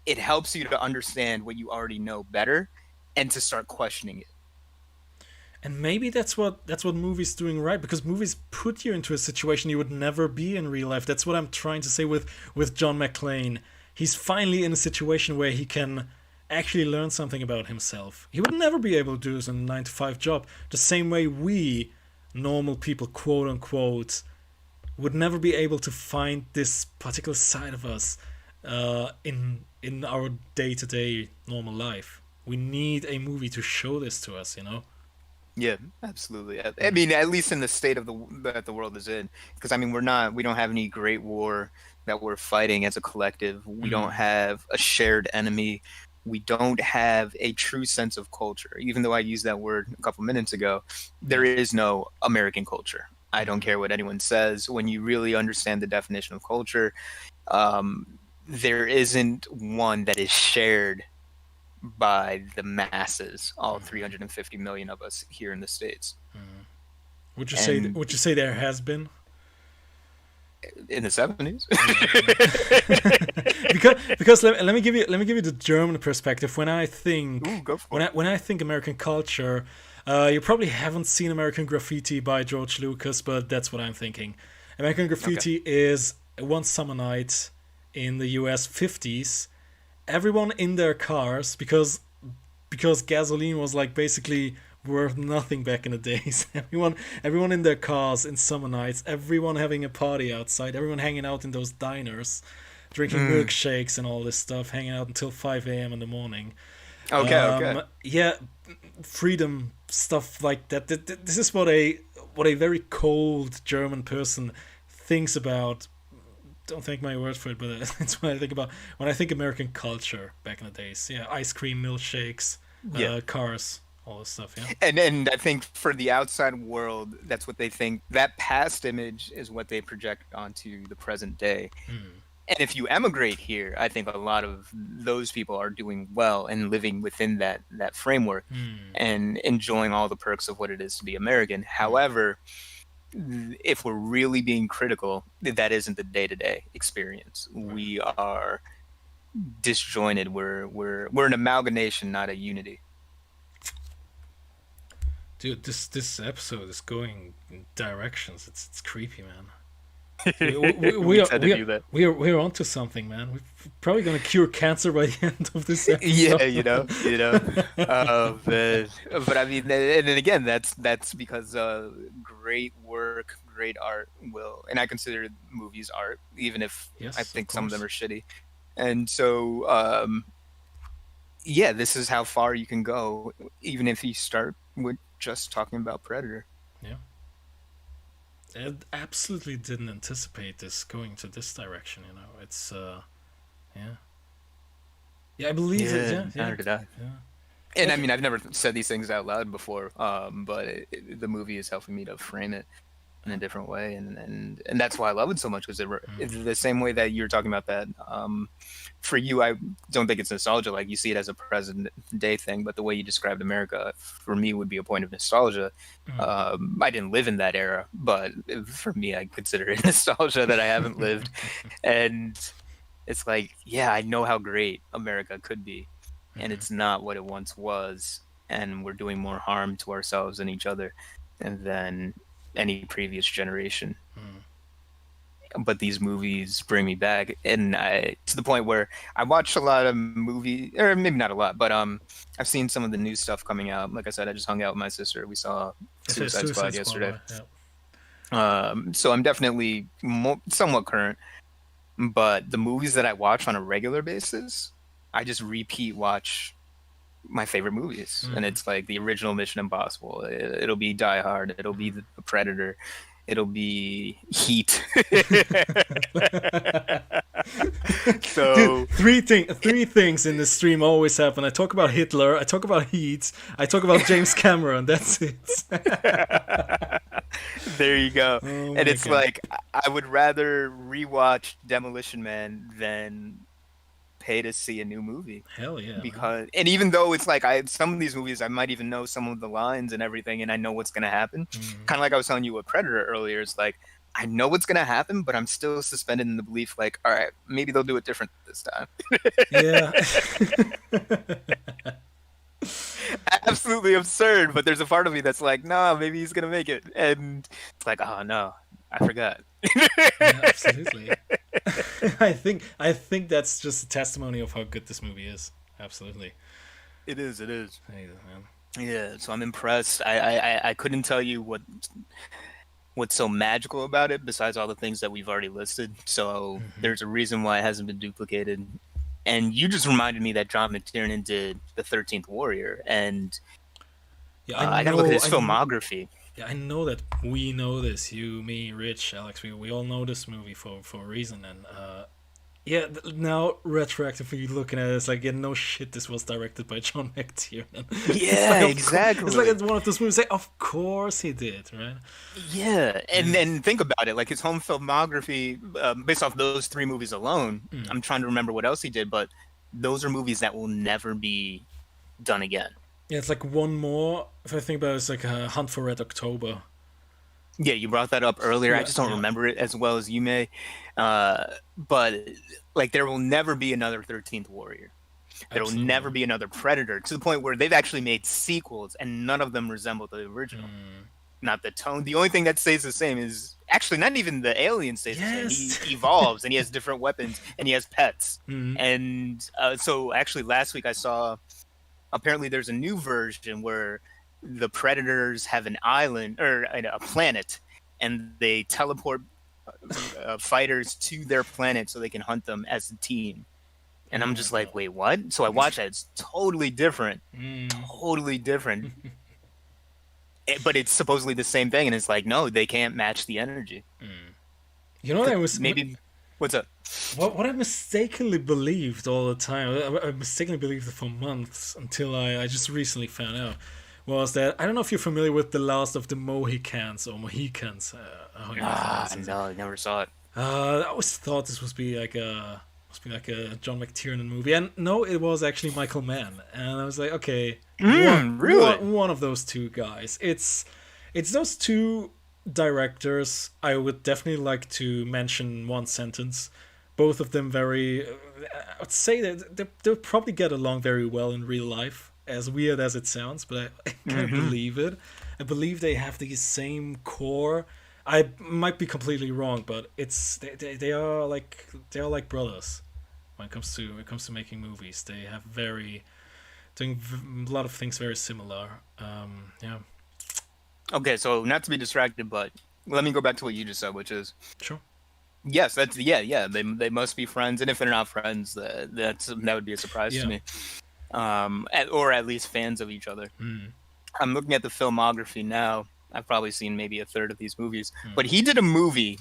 it helps you to understand what you already know better and to start questioning it. And maybe that's what movies doing right, because movies put you into a situation you would never be in real life. That's what I'm trying to say with John McClane. He's finally in a situation where he can actually learn something about himself. He would never be able to do this in a 9-to-5 job. The same way we, normal people, quote unquote, would never be able to find this particular side of us in our day-to-day normal life. We need a movie to show this to us, you know? Yeah, absolutely. I mean, at least in the state of that the world is in, because I mean, we don't have any great war that we're fighting as a collective. We don't have a shared enemy. We don't have a true sense of culture. Even though I used that word a couple minutes ago, there is no American culture. I don't care what anyone says. When you really understand the definition of culture, there isn't one that is shared by the masses, all 350 million of us here in the States. Would you say there has been? In the 70s? because let me give you the German perspective. When I think when I think American culture, you probably haven't seen American Graffiti by George Lucas, but that's what I'm thinking. American Graffiti is one summer night in the US 50s. Everyone in their cars, because gasoline was like basically worth nothing back in the days. Everyone in their cars in summer nights, everyone having a party outside, everyone hanging out in those diners, drinking milkshakes and all this stuff, hanging out until 5 a.m. in the morning. Okay. Yeah, freedom, stuff like that. This is what a very cold German person thinks about. Don't take my word for it, but that's what I think about when I think American culture back in the days. Yeah, ice cream, milkshakes, cars, all this stuff. Yeah, and I think for the outside world, that's what they think. That past image is what they project onto the present day. And if you emigrate here, I think a lot of those people are doing well and living within that framework and enjoying all the perks of what it is to be American. However, if we're really being critical, that isn't the day-to-day experience. We are disjointed. We're an amalgamation, not a unity. Dude, this episode is going in directions. It's creepy, man. We're onto something, man. We're probably gonna cure cancer by the end of this episode. Yeah, you know. But I mean, and then again, that's because great work, great art will, and I consider movies art, even if I think some of them are shitty. And so, this is how far you can go, even if you start with just talking about Predator. Yeah. I absolutely didn't anticipate this going to this direction. It's yeah, I believe it. Yeah, neither did I. yeah. And I Okay. mean, I've never said these things out loud before, but the movie is helping me to frame it in a different way, and that's why I love it so much, because it's the same way that you're talking about that. For you, I don't think it's nostalgia. Like, you see it as a present day thing, but the way you described America, for me, would be a point of nostalgia. I didn't live in that era, but for me, I consider it nostalgia that I haven't lived, and it's like, yeah, I know how great America could be, and it's not what it once was, and we're doing more harm to ourselves and each other than any previous generation. But these movies bring me back, and to the point where I watch a lot of movies, or maybe not a lot, but I've seen some of the new stuff coming out. Like I said, I just hung out with my sister. We saw Suicide Squad yesterday. Yeah. So I'm definitely somewhat current, but the movies that I watch on a regular basis, I just repeat watch my favorite movies, and it's like the original Mission Impossible. It'll be Die Hard. It'll be The Predator. It'll be Heat. So Dude, three things in the stream always happen. I talk about Hitler, I talk about Heat, I talk about James Cameron. That's it. there you go. Oh And my it's God. like, I would rather rewatch Demolition Man than pay to see a new movie. Hell yeah. Because, and even though it's like, some of these movies, I might even know some of the lines and everything, and I know what's gonna happen. Kind of like I was telling you with Predator earlier. It's like, I know what's gonna happen, but I'm still suspended in the belief, like, all right, maybe they'll do it different this time. Yeah. Absolutely absurd, but there's a part of me that's like, nah, maybe he's gonna make it, and it's like, oh no, I forgot. Yeah, absolutely. I think that's just a testimony of how good this movie is. Absolutely. It is. Hey, man. Yeah, so I'm impressed. I couldn't tell you what's so magical about it besides all the things that we've already listed. So there's a reason why it hasn't been duplicated. And you just reminded me that John McTiernan did The 13th Warrior, and Yeah, I gotta look at his filmography. Yeah, I know that we know this. You, me, Rich, Alex. We all know this movie for a reason. And now retroactively looking at it, it's like, yeah, no shit, this was directed by John McTiernan. Yeah, exactly. It's like it's one of those movies. Like, of course he did, right? Yeah, and then think about it, like his home filmography, based off those three movies alone. I'm trying to remember what else he did, but those are movies that will never be done again. Yeah, it's like one more. If I think about it, it's like a Hunt for Red October. Yeah, you brought that up earlier. Yeah, I just don't yeah. remember it as well as you may. But like, there will never be another 13th Warrior. There will Absolutely. never be another Predator, to the point where they've actually made sequels and none of them resemble the original. Not the tone. The only thing that stays the same is actually not even the alien stays the Yes. same. He evolves and he has different weapons and he has pets. Mhm. And so actually last week I saw, apparently there's a new version where the Predators have an island or a planet, and they teleport fighters to their planet so they can hunt them as a team. And I'm just like, wait, what? So I watched that. It's totally different. Totally different. But it's supposedly the same thing, and it's like, no, they can't match the energy. You know what I was Maybe. What's up? What I mistakenly believed all the time. I mistakenly believed it for months until I just recently found out. Was that I don't know if you're familiar with The Last of the Mohicans or Mohicans. How you pronounce it. No, I never saw it. I always thought this must be like a John McTiernan movie, and no, it was actually Michael Mann. And I was like, okay, really? one of those two guys. It's those two directors. I would definitely like to mention one sentence. Both of them very. I would say that they'll probably get along very well in real life. As weird as it sounds, but I can't believe it. I believe they have the same core. I might be completely wrong, but they are like brothers when it comes to making movies. They have doing a lot of things very similar. Yeah. Okay, so not to be distracted, but let me go back to what you just said, which is, Sure. yes, that's yeah. They must be friends, and if they're not friends, that would be a surprise to me. Or at least fans of each other. I'm looking at the filmography now, I've probably seen maybe a third of these movies. But he did a movie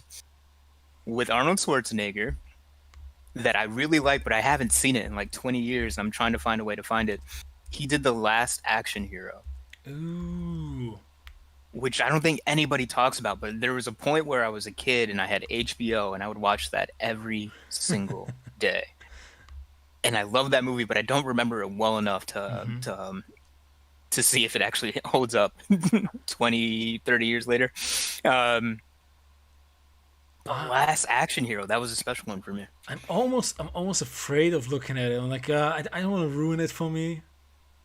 with Arnold Schwarzenegger that I really like, but I haven't seen it in like 20 years. I'm trying to find a way to find it. He did The Last Action Hero. Ooh. Which I don't think anybody talks about, but there was a point where I was a kid and I had HBO and I would watch that every single day. And I love that movie, but I don't remember it well enough to see if it actually holds up 20, 30 years later. The Last Action Hero, that was a special one for me. I'm almost afraid of looking at it. I'm like, I don't want to ruin it for me.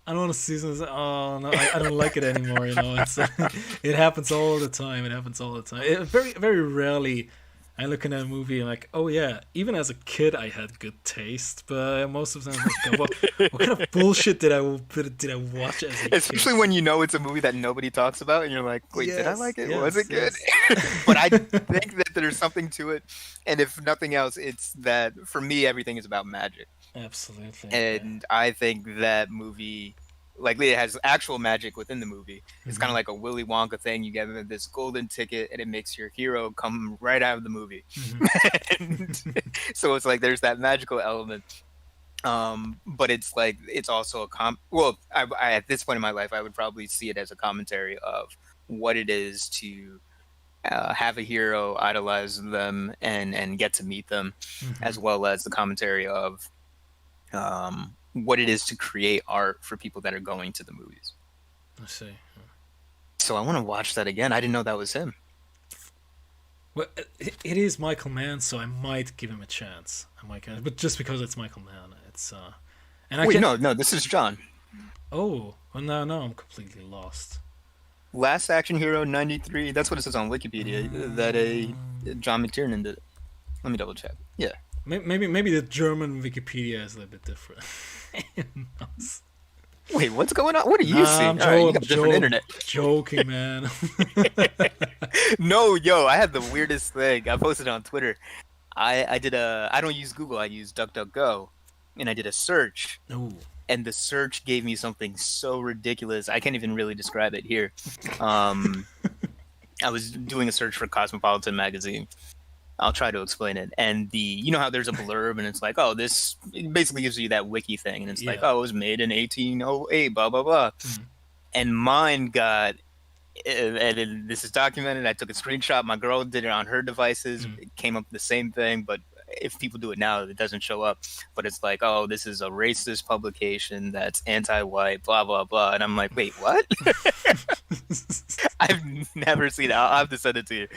I don't want to see this. Oh no, I don't like it anymore. You know, it's it happens all the time. Very very rarely, I look at a movie and like, oh yeah. Even as a kid, I had good taste, but most of the time, I'm like, what kind of bullshit did I watch as a kid? Especially when you know it's a movie that nobody talks about, and you're like, wait, did I like it? Was it good? But I think that there's something to it, and if nothing else, it's that for me, everything is about magic. Absolutely. And I think that movie, like, it has actual magic within the movie. It's kind of like a Willy Wonka thing. You get this golden ticket and it makes your hero come right out of the movie. And so it's like there's that magical element. But it's like, it's also I at this point in my life, I would probably see it as a commentary of what it is to have a hero, idolize them, and get to meet them, as well as the commentary of what it is to create art for people that are going to the movies. I see. So I want to watch that again. I didn't know that was him. Well, it is Michael Mann, so I might give him a chance. But just because it's Michael Mann, it's and no, this is John. Oh, well, no, I'm completely lost. Last Action Hero '93. That's what it says on Wikipedia. That John McTiernan did it. Let me double check. Yeah. Maybe the German Wikipedia is a little bit different. Wait, what's going on? What are you seeing? You got different internet. Joking, man. No, I had the weirdest thing. I posted it on Twitter. I don't use Google. I use DuckDuckGo, and I did a search. Ooh. And the search gave me something so ridiculous. I can't even really describe it here. I was doing a search for Cosmopolitan magazine. I'll try to explain it. And you know how there's a blurb and it's like, oh, it basically gives you that wiki thing. And it's like, oh, it was made in 1808, blah, blah, blah. And mine got, and this is documented. I took a screenshot. My girl did it on her devices. It came up with the same thing. But if people do it now, it doesn't show up. But it's like, oh, this is a racist publication that's anti-white, blah, blah, blah. And I'm like, wait, what? I've never seen it. I'll have to send it to you.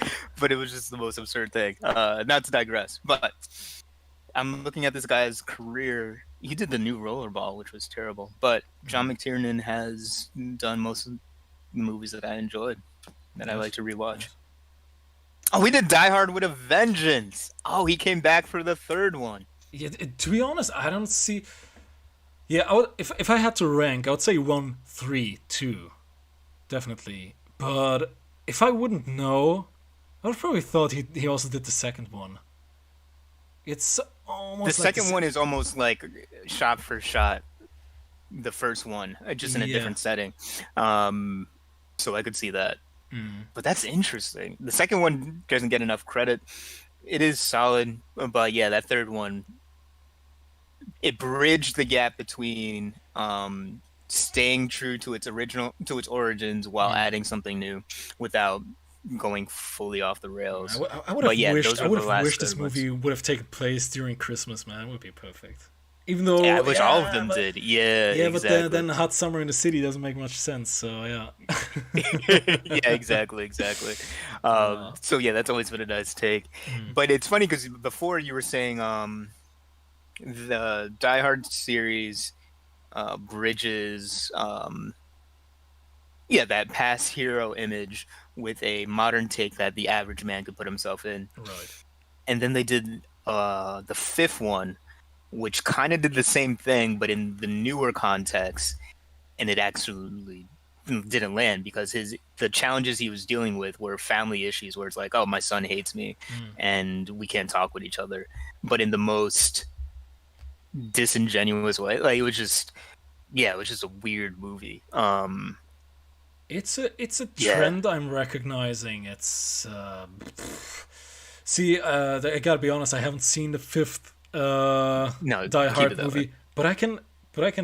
But it was just the most absurd thing. Not to digress. But I'm looking at this guy's career. He did the new Rollerball, which was terrible. But John McTiernan has done most of the movies that I enjoyed, that I like to rewatch. Oh, we did Die Hard with a Vengeance. Oh, he came back for the third one. Yeah, to be honest, I don't see. Yeah, if I had to rank, I would say 1, 3, 2, definitely. But if I wouldn't know, I would probably thought he also did the second one. It's almost the second one is almost like shot for shot the first one, just in a different setting. So I could see that. But that's interesting. The second one doesn't get enough credit. It is solid, but yeah, that third one, it bridged the gap between staying true to its origins while adding something new without going fully off the rails. I would have wished this movie would have taken place during Christmas, man. It would be perfect. Even though I wish all of them did. Yeah, exactly. But then hot summer in the city doesn't make much sense. So yeah. Yeah, exactly. So yeah, that's always been a nice take. But it's funny because before you were saying the Die Hard series bridges that past hero image with a modern take that the average man could put himself in. Right. And then they did the fifth one, which kind of did the same thing, but in the newer context, and it actually didn't land because the challenges he was dealing with were family issues, where it's like, oh, my son hates me, and we can't talk with each other, but in the most disingenuous way. Like it was just a weird movie. It's a Yeah. trend I'm recognizing. It's see, I gotta be honest. I haven't seen the fifth No, Die keep Hard it that movie, way. but I can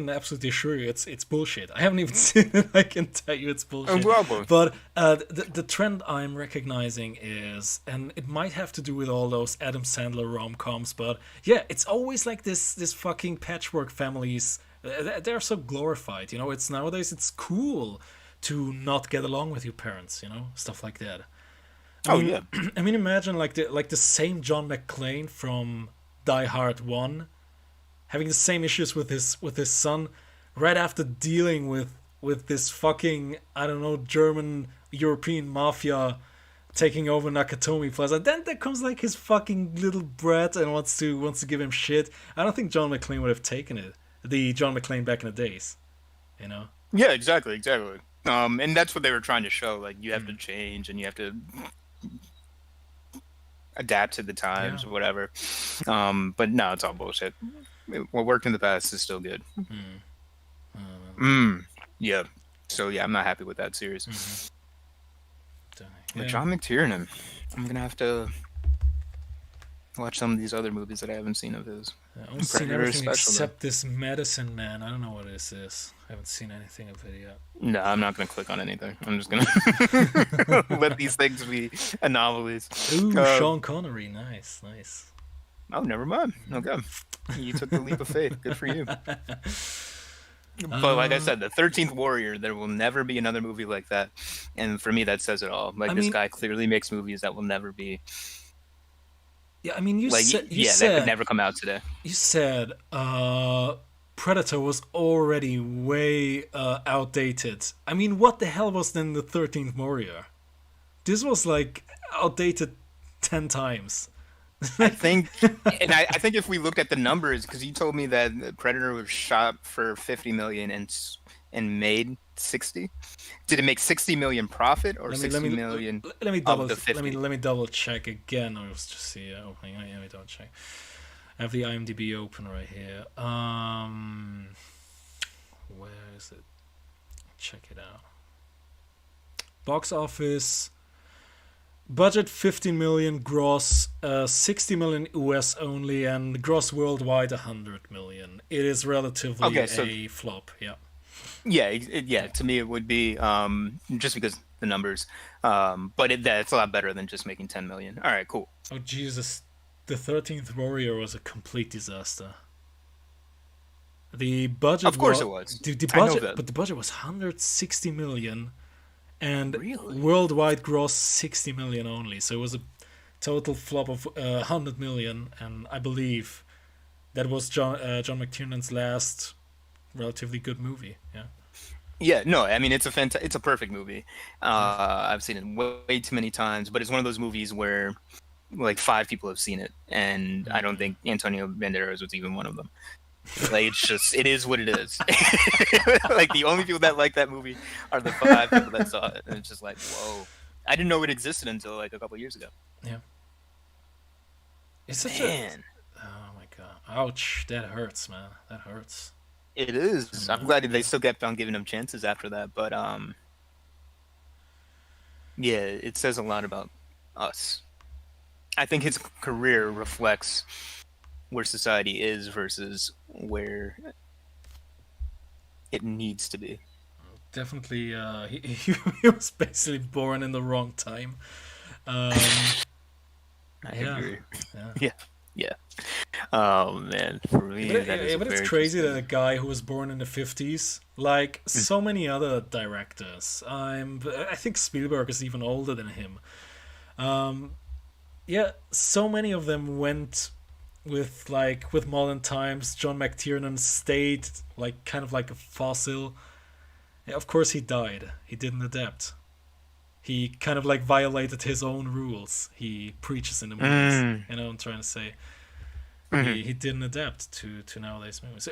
absolutely assure you it's bullshit. I haven't even seen it. I can tell you it's bullshit. Well, boy. But the trend I'm recognizing is, and it might have to do with all those Adam Sandler rom-coms, but yeah, it's always like this fucking patchwork families. They're so glorified, you know. It's nowadays it's cool to not get along with your parents, you know, stuff like that. Oh yeah. I mean, imagine like the same John McClane from Die Hard 1 having the same issues with his son right after dealing with this fucking, I don't know, German European mafia taking over Nakatomi Plaza. Then there comes like his fucking little brat and wants to give him shit. I don't think John McClane would have taken it. The John McClane back in the days, you know. Yeah, exactly. And that's what they were trying to show. Like, you have to change and you have to adapt to the times Yeah. or whatever. But no, it's all bullshit. What worked in the past is still good. Yeah. So yeah, I'm not happy with that series. But Yeah. John McTiernan, I'm gonna have to watch some of these other movies that I haven't seen of his. I've only seen Predator is everything special, except this Medicine Man. I don't know what this is. I haven't seen anything of it yet. No, I'm not gonna click on anything. I'm just gonna let these things be anomalies. Ooh, Uh, Sean Connery. Nice. Oh, never mind. Okay. You took the leap of faith. Good for you. But like I said, the 13th Warrior, there will never be another movie like that. And for me, that says it all. Like, I this mean- guy clearly makes movies that will never be... Yeah, I mean, you Like, said that could never come out today. you said Predator was already way outdated. I mean, what the hell was then the 13th Warrior? This was like outdated 10 times. I think, and I think if we looked at the numbers, because you told me that Predator was shot for 50 million and made 60. Did it make 60 million profit or 60 million? Let me of double the 50? let me double check again. I was just see opening. Let me double check. I have the IMDb open right here. Where is it? Check it out. Box office. Budget 50 million, gross 60 million US only, and gross worldwide 100 million. It is relatively Okay, so- a flop. Yeah. Yeah, to me it would be just because the numbers, but that's a lot better than just making 10 million. All right, cool. Oh Jesus, the 13th Warrior was a complete disaster. The budget, Of course it was. The I know budget, that. but the budget was 160 million, and Really? worldwide gross 60 million only. So it was a total flop of 100 million, and I believe that was John McTiernan's last relatively good movie. Yeah. Yeah, no, I mean it's a perfect movie. I've seen it way too many times, but it's one of those movies where like 5 people have seen it, and I don't think Antonio Banderas was even one of them. Like, it's just, it is what it is. Like, the only people that like that movie are the 5 people that saw it, and it's just like, whoa. I didn't know it existed until like a couple years ago. Yeah. It's such Man, oh my god. Ouch. That hurts, man. That hurts. it is. I'm glad they still kept on giving him chances after that, but yeah, it says a lot about us. I think his career reflects where society is versus where it needs to be. Definitely, he was basically born in the wrong time. I Yeah. agree. Yeah. Yeah. Oh man, for me, But, that is a but it's very crazy that interesting- a guy who was born in the 50s, like so many other directors, I think Spielberg is even older than him. Yeah, so many of them went with modern times. John McTiernan stayed like kind of like a fossil. Yeah, of course he died. He didn't adapt. He kind of like violated his own rules. He preaches in the movies. You know what I'm trying to say? He didn't adapt to nowadays movies,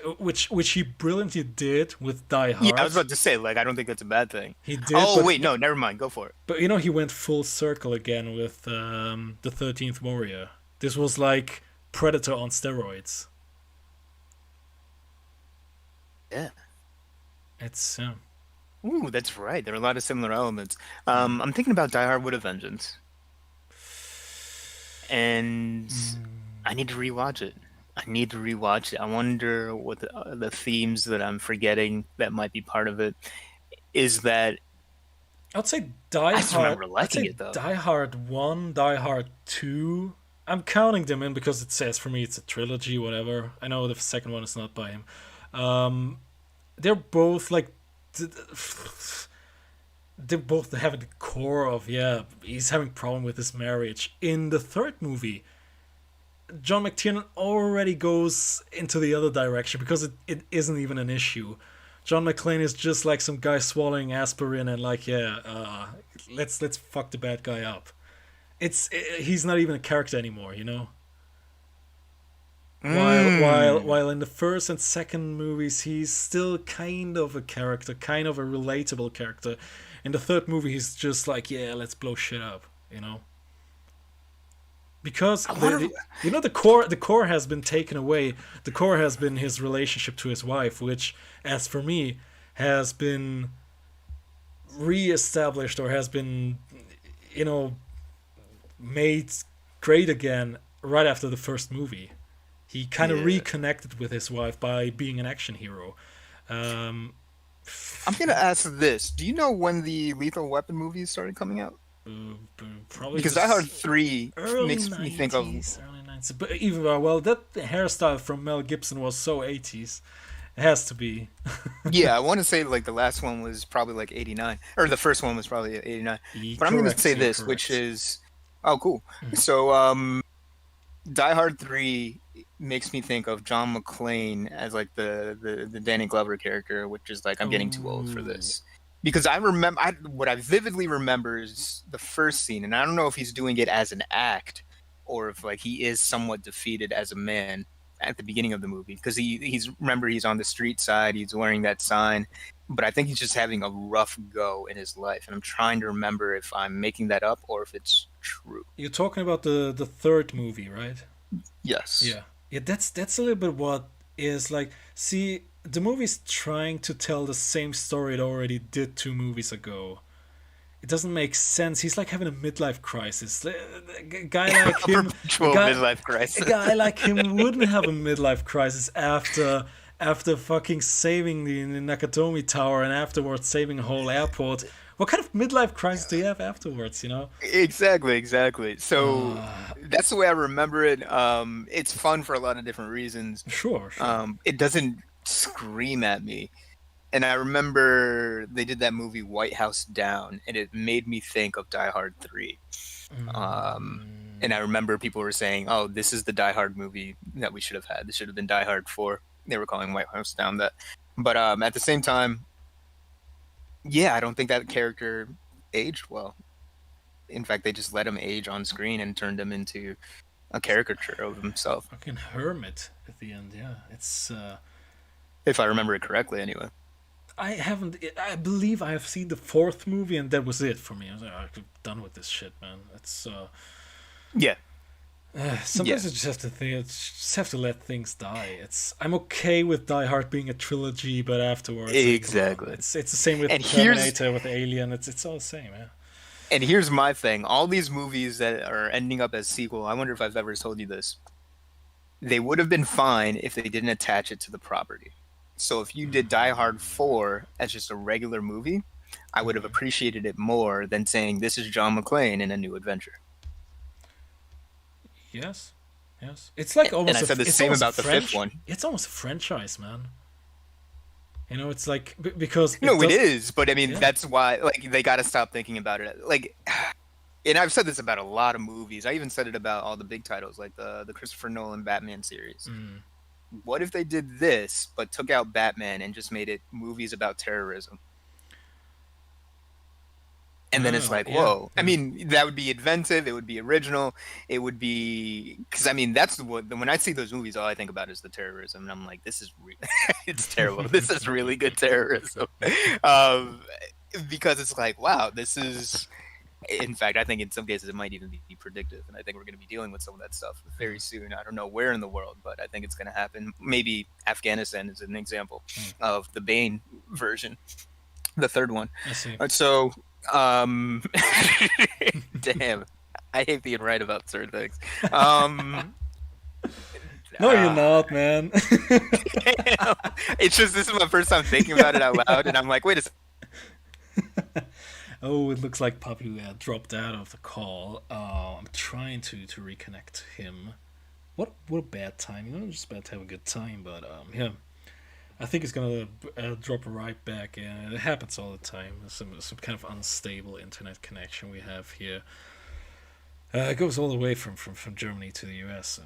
which he brilliantly did with Die Hard. Yeah, I was about to say, like, I don't think that's a bad thing. He did. Oh but, wait, no, never mind. Go for it. But you know, he went full circle again with the 13th Warrior. This was like Predator on steroids. Yeah. It's Ooh, that's right. There are a lot of similar elements. I'm thinking about Die Hard with a Vengeance, and I need to rewatch it. I wonder what the themes that I'm forgetting that might be part of it. Is that I'd say Die I just Hard. remember I'd liking say it though. Die Hard 1, Die Hard 2. I'm counting them in because it says for me it's a trilogy, whatever. I know the second one is not by him. They're both like. They both have the core of, yeah, he's having problem with his marriage. In the third movie, John McTiernan already goes into the other direction because it isn't even an issue. John McClane is just like some guy swallowing aspirin and like, yeah, let's fuck the bad guy up. He's not even a character anymore, you know. While in the first and second movies he's still kind of a character, kind of a relatable character. In the third movie he's just like, yeah, let's blow shit up, you know. Because the core has been taken away. The core has been his relationship to his wife, which, as for me, has been re-established or has been, you know, made great again right after the first movie. He kind of reconnected with his wife by being an action hero. I'm gonna ask this: do you know when the Lethal Weapon movies started coming out? Probably Because Die Hard 3 early makes 90s, me think of. early 90s. But even well, that hairstyle from Mel Gibson was so 80s. It has to be. Yeah, I want to say like the last one was probably like 89, or the first one was probably 89. But I'm gonna say this, which is, oh, cool. So, Die Hard 3 makes me think of John McClane as like the Danny Glover character, which is like, I'm getting too old for this. Because I remember, what I vividly remember is the first scene, and I don't know if he's doing it as an act or if like he is somewhat defeated as a man at the beginning of the movie. Because he's on the street side, he's wearing that sign, but I think he's just having a rough go in his life, and I'm trying to remember if I'm making that up or if it's true. You're talking about the third movie, right? Yes. Yeah. That's a little bit what is like. See, the movie's trying to tell the same story it already did 2 movies ago. It doesn't make sense. He's like having a midlife crisis. A guy like him, midlife crisis. A guy like him wouldn't have a midlife crisis after fucking saving the Nakatomi Tower and afterwards saving a whole airport. What kind of midlife crisis do you have afterwards, you know? Exactly. So that's the way I remember it. It's fun for a lot of different reasons. Sure. It doesn't scream at me. And I remember they did that movie White House Down, and it made me think of Die Hard 3. And I remember people were saying, oh, this is the Die Hard movie that we should have had. This should have been Die Hard 4. They were calling White House Down that. But at the same time, yeah, I don't think that character aged well. In fact, they just let him age on screen and turned him into a caricature of himself. Fucking hermit at the end, yeah. It's if I remember it correctly, anyway. I believe I have seen the 4th movie, and that was it for me. I was like, I'm done with this shit, man. It's yeah. Sometimes you just have to think. Just have to let things die. I'm okay with Die Hard being a trilogy, but afterwards, exactly. It's the same with Terminator, with Alien. It's all the same, yeah. And here's my thing: all these movies that are ending up as sequel. I wonder if I've ever told you this. They would have been fine if they didn't attach it to the property. So if you did Die Hard 4 as just a regular movie, I would have appreciated it more than saying this is John McClane in a new adventure. Yes. It's like almost. And I said the same about the 5th one. It's almost a franchise, man. You know, it's like because it is, but I mean that's why like they got to stop thinking about it like. And I've said this about a lot of movies. I even said it about all the big titles like the Christopher Nolan Batman series. What if they did this, but took out Batman and just made it movies about terrorism? And then it's like, whoa. I mean, that would be inventive. It would be original. It would be... Because, I mean, that's when I see those movies, all I think about is the terrorism. And I'm like, this is... it's terrible. This is really good terrorism. Because it's like, wow, this is... In fact, I think in some cases it might even be predictive, and I think we're going to be dealing with some of that stuff very soon. I don't know where in the world, but I think it's going to happen. Maybe Afghanistan is an example of the Bane version. The third one. I see. So, damn, I hate being right about certain things. No, you're not, man. It's just this is my first time thinking about it out loud, and I'm like, wait a second. Oh, it looks like Papu dropped out of the call. I'm trying to reconnect him. What a bad time. You know, just bad to have a good time, but yeah. I think it's gonna drop right back. It happens all the time. Some kind of unstable internet connection we have here. It goes all the way from Germany to the US.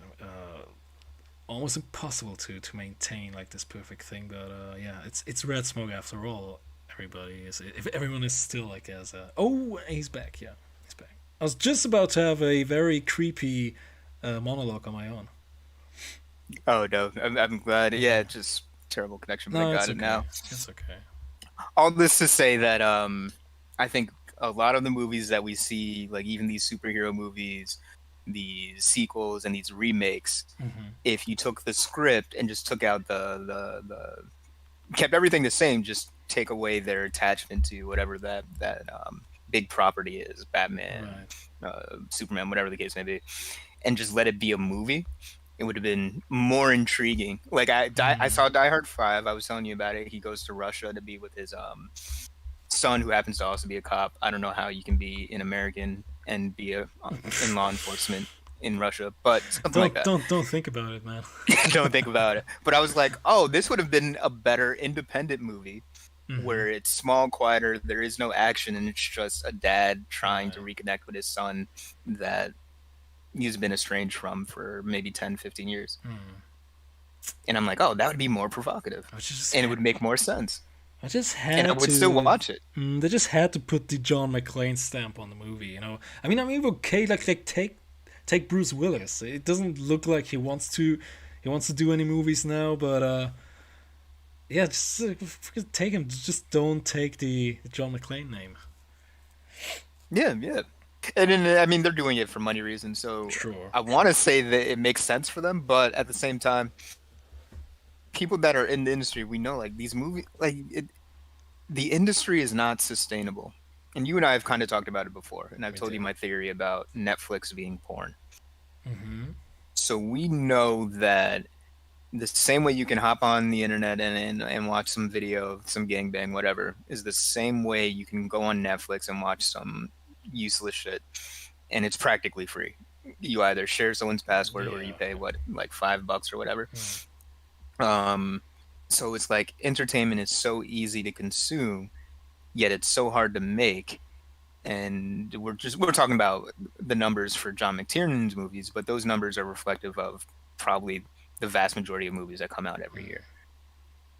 Almost impossible to maintain like this perfect thing, but yeah, it's Red Smoke after all. Everybody is. If everyone is still like as a. Oh, he's back. Yeah, he's back. I was just about to have a very creepy monologue on my own. Oh no, I'm glad. Yeah, it's just terrible connection, but No, I got it's it okay. now. It's okay. All this to say that I think a lot of the movies that we see, like even these superhero movies, these sequels and these remakes, if you took the script and just took out the kept everything the same, just take away their attachment to whatever that big property is, Batman, Superman, whatever the case may be, and just let it be a movie, it would have been more intriguing. Like I saw Die Hard 5. I was telling you about it. He goes to Russia to be with his son, who happens to also be a cop. I don't know how you can be an American and be in law enforcement in Russia, but something like that. Don't think about it, man. Don't think about it. But I was like, oh, this would have been a better independent movie where it's small, quieter, there is no action, and it's just a dad trying to reconnect with his son that he's been estranged from for maybe 10, 15 years. And I'm like, oh, that would be more provocative. And it would make more sense. I just had and I would still watch it. They just had to put the John McClane stamp on the movie, you know. I mean, okay, like take Bruce Willis. It doesn't look like he wants to do any movies now, but yeah, just take him. Just don't take the John McClane name. Yeah. And then, I mean, they're doing it for money reasons, so sure. I want to say that it makes sense for them, but at the same time, people that are in the industry, we know, like, these movies, like, the industry is not sustainable. And you and I have kind of talked about it before, and I've told you my theory about Netflix being porn. So we know that the same way you can hop on the internet and watch some video, some gangbang, whatever, is the same way you can go on Netflix and watch some useless shit, and it's practically free. You either share someone's password or you pay like $5 or whatever. So it's like entertainment is so easy to consume, yet it's so hard to make. And we're talking about the numbers for John McTiernan's movies, but those numbers are reflective of probably the vast majority of movies that come out every year.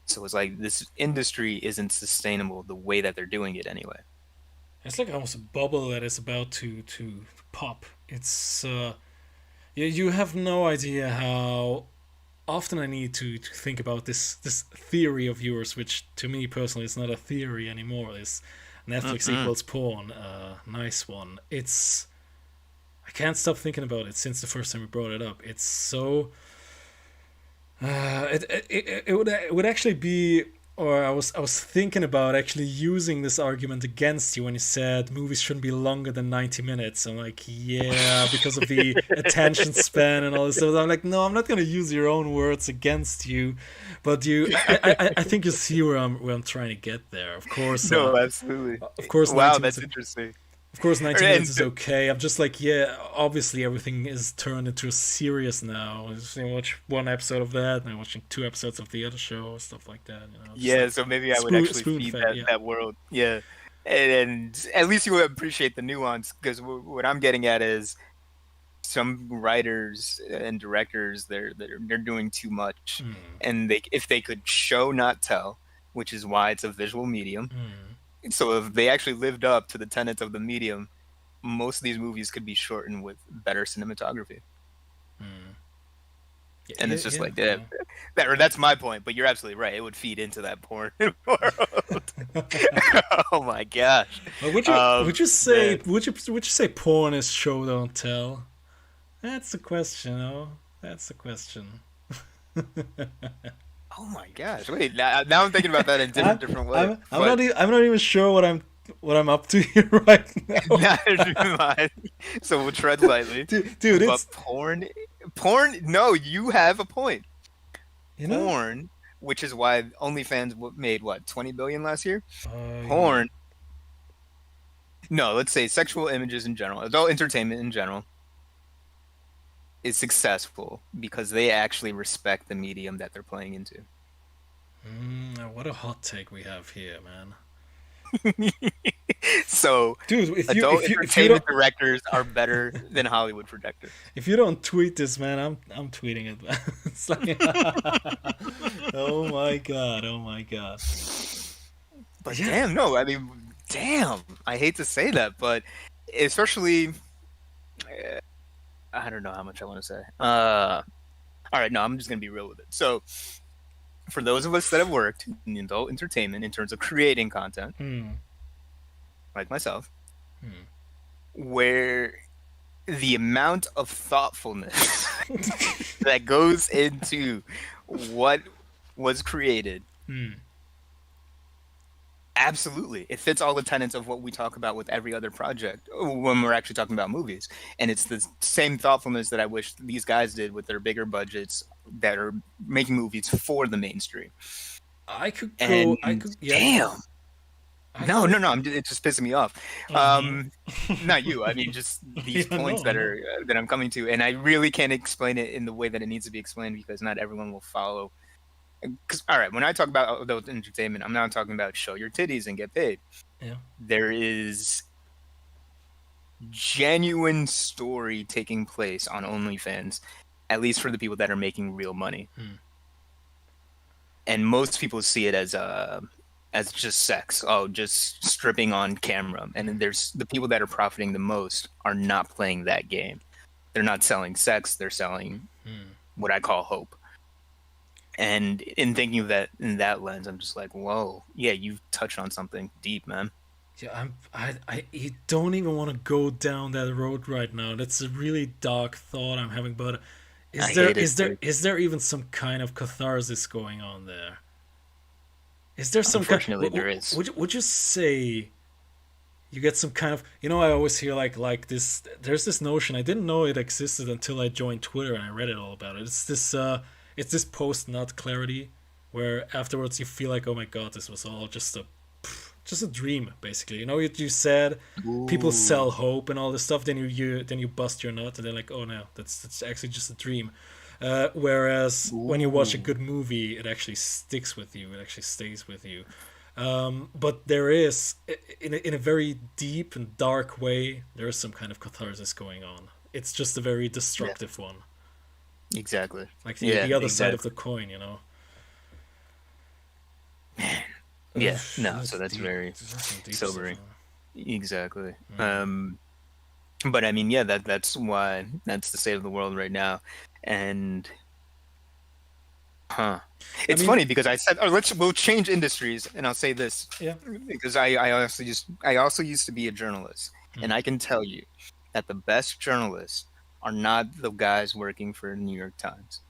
So it's like this industry isn't sustainable the way that they're doing it anyway. It's like almost a bubble that is about to pop. It's you have no idea how often I need to think about this theory of yours, which to me personally is not a theory anymore. Is Netflix equals porn? Nice one. I can't stop thinking about it since the first time we brought it up. It's so. It would actually be. Or I was thinking about actually using this argument against you when you said movies shouldn't be longer than 90 minutes. I'm like, yeah, because of the attention span and all this stuff. I'm like, no, I'm not going to use your own words against you, but I think you see where I'm trying to get there. Of course. No, absolutely. Of course. Wow, that's interesting. Of course, 90 minutes is okay. I'm just like, yeah, obviously everything is turned into a series now. I just watch one episode of that, and I'm watching 2 episodes of the other show, stuff like that. You know, yeah, so maybe I would actually feed that world. Yeah, and at least you would appreciate the nuance, because what I'm getting at is some writers and directors, they're doing too much, and if they could show not tell, which is why it's a visual medium. So if they actually lived up to the tenets of the medium, most of these movies could be shortened with better cinematography. And it's just that's my point, but you're absolutely right. It would feed into that porn world. Oh my gosh. Well, would you say porn is show don't tell? That's the question, That's the question. Oh my gosh! Wait, now I'm thinking about that in different ways. I'm not even sure what I'm up to here right now. Neither am I. So we'll tread lightly. Dude, but it's porn. No, you have a point. you know. Porn, which is why OnlyFans made what 20 billion last year. Yeah. Porn. No, let's say sexual images in general, adult entertainment in general, is successful because they actually respect the medium that they're playing into. What a hot take we have here, man. So, Dude, if you entertainment don't, directors are better than Hollywood projectors. if you don't tweet this, man, I'm tweeting it. It's like, oh my god. But damn, no, I mean, damn. I hate to say that, but especially, I don't know how much I want to say. All right, no, I'm just gonna be real with it. So, for those of us that have worked in adult entertainment in terms of creating content, like myself, where the amount of thoughtfulness that goes into what was created, absolutely, it fits all the tenets of what we talk about with every other project when we're actually talking about movies. And it's the same thoughtfulness that I wish these guys did with their bigger budgets that are making movies for the mainstream. Yeah. Damn. No, it's just pissing me off. Not you. I mean, just these points that I'm coming to, and I really can't explain it in the way that it needs to be explained because not everyone will follow. Because all right, when I talk about adult entertainment, I'm not talking about show your titties and get paid. Yeah. There is genuine story taking place on OnlyFans, at least for the people that are making real money. And most people see it as just sex. Oh, just stripping on camera. And then there's the people that are profiting the most are not playing that game. They're not selling sex. They're selling what I call hope. And in thinking of that in that lens, I'm just like, whoa, yeah, you've touched on something deep, man. Yeah, I don't even want to go down that road right now. That's a really dark thought I'm having. But is there even some kind of catharsis going on there? Is there some? Unfortunately, there is. Would you say you get some kind of? You know, I always hear like this. There's this notion. I didn't know it existed until I joined Twitter and I read it all about it. It's this post-nut clarity, where afterwards you feel like, oh my god, this was all just a dream, basically. You know, you said people sell hope and all this stuff. Then you bust your nut, and they're like, oh no, that's actually just a dream. Whereas when you watch a good movie, it actually sticks with you. It actually stays with you. But there is, in a very deep and dark way, there is some kind of catharsis going on. It's just a very destructive one. Exactly. Like the other side of the coin, you know. Man. Yeah. No. So that's very sobering. Exactly. But I mean, yeah, that's why that's the state of the world right now, and it's funny because I said, we'll change industries, and I'll say this, because I also used to be a journalist, and I can tell you that the best journalists are not the guys working for the New York Times.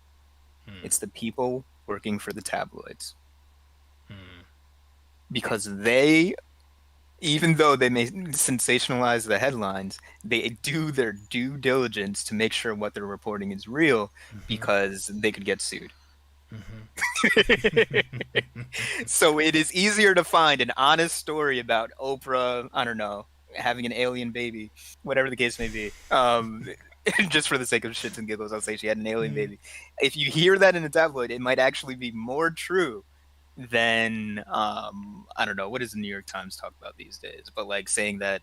It's the people working for the tabloids. Because they, even though they may sensationalize the headlines, they do their due diligence to make sure what they're reporting is real, because they could get sued. So it is easier to find an honest story about Oprah, I don't know, having an alien baby, whatever the case may be. Just for the sake of shits and giggles, I'll say she had an alien baby. If you hear that in a tabloid, it might actually be more true than I don't know, what does the New York Times talk about these days? But like saying that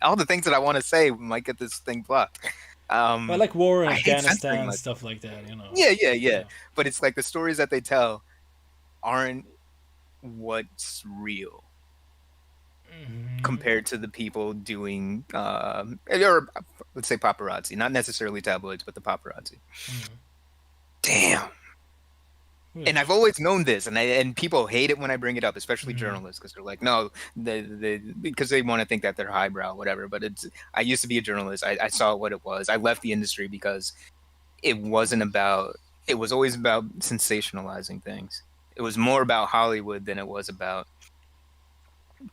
all the things that I want to say might get this thing blocked. But like war in Afghanistan and stuff like that, you know. Yeah. But it's like the stories that they tell aren't what's real. Compared to the people doing, or let's say paparazzi, not necessarily tabloids, but the paparazzi. Damn. And I've always known this, and people hate it when I bring it up, especially journalists, because they're like, no, because they want to think that they're highbrow, whatever. But I used to be a journalist. I saw what it was. I left the industry because it wasn't about it was always about sensationalizing things. It was more about Hollywood than it was about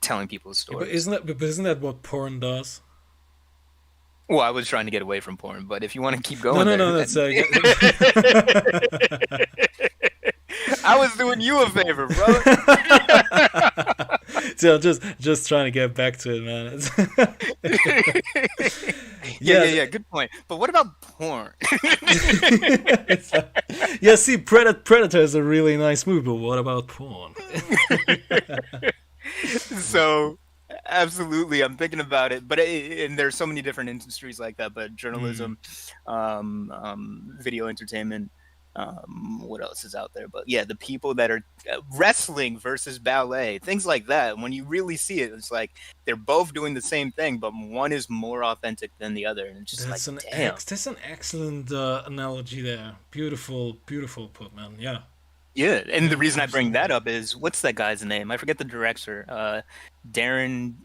telling people's Yeah, stories. but isn't that what porn does? Well, I was trying to get away from porn, but if you want to keep No, going no, there, no. That's I was doing you a favor, bro. So just trying to get back to it, man. Yeah. Good point. But what about porn? Yeah, see, Predator is a really nice movie, but what about porn? So, absolutely, I'm thinking about it. But and there's so many different industries like that. But journalism, video entertainment. What else is out there? But yeah, the people that are wrestling versus ballet, things like that. When you really see it, it's like they're both doing the same thing, but one is more authentic than the other, and it's just That's damn. That's an excellent analogy there. Beautiful put, man. Yeah. Yeah, and the reason I bring that up is what's that guy's name? I forget the director. Darren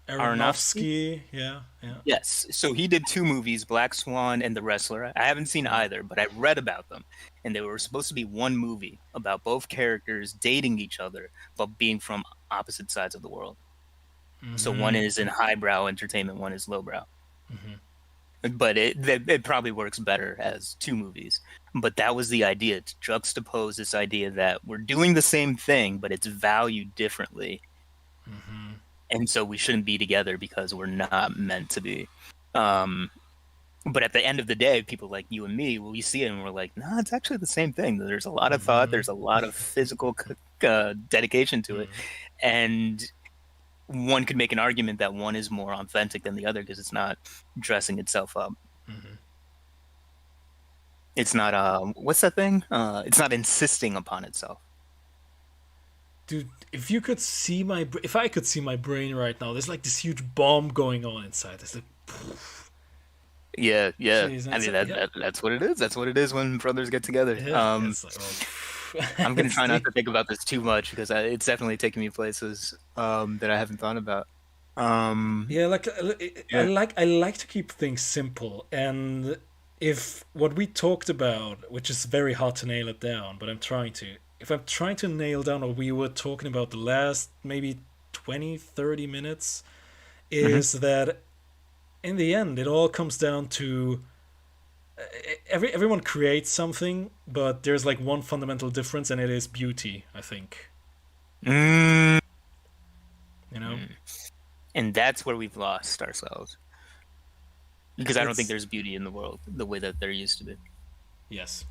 Aronofsky. Yeah. Yes. So he did 2 movies, Black Swan and The Wrestler. I haven't seen either, but I read about them. And they were supposed to be one movie about both characters dating each other, but being from opposite sides of the world. Mm-hmm. So one is in highbrow entertainment, one is lowbrow. Mm-hmm. But it probably works better as 2 movies. But that was the idea, to juxtapose this idea that we're doing the same thing, but it's valued differently. Mm-hmm. And so we shouldn't be together because we're not meant to be. But at the end of the day, people like you and me, we see it and we're like, no, it's actually the same thing. There's a lot of thought. There's a lot of physical dedication to it. And one could make an argument that one is more authentic than the other because it's not dressing itself up. Mm-hmm. It's not, what's that thing? It's not insisting upon itself. Dude, if I could see my brain right now, there's like this huge bomb going on inside. It's like, poof. Yeah. Jeez, I mean, that's what it is. That's what it is when brothers get together. Yeah, I'm gonna try not to think about this too much because it's definitely taking me places that I haven't thought about. I like to keep things simple, and if what we talked about, which is very hard to nail it down, but if I'm trying to nail down what we were talking about the last maybe 20, 30 minutes, is that in the end, it all comes down to everyone creates something, but there's like one fundamental difference, and it is beauty, I think. You know? And that's where we've lost ourselves. Because I don't think there's beauty in the world the way that there used to be. Yes.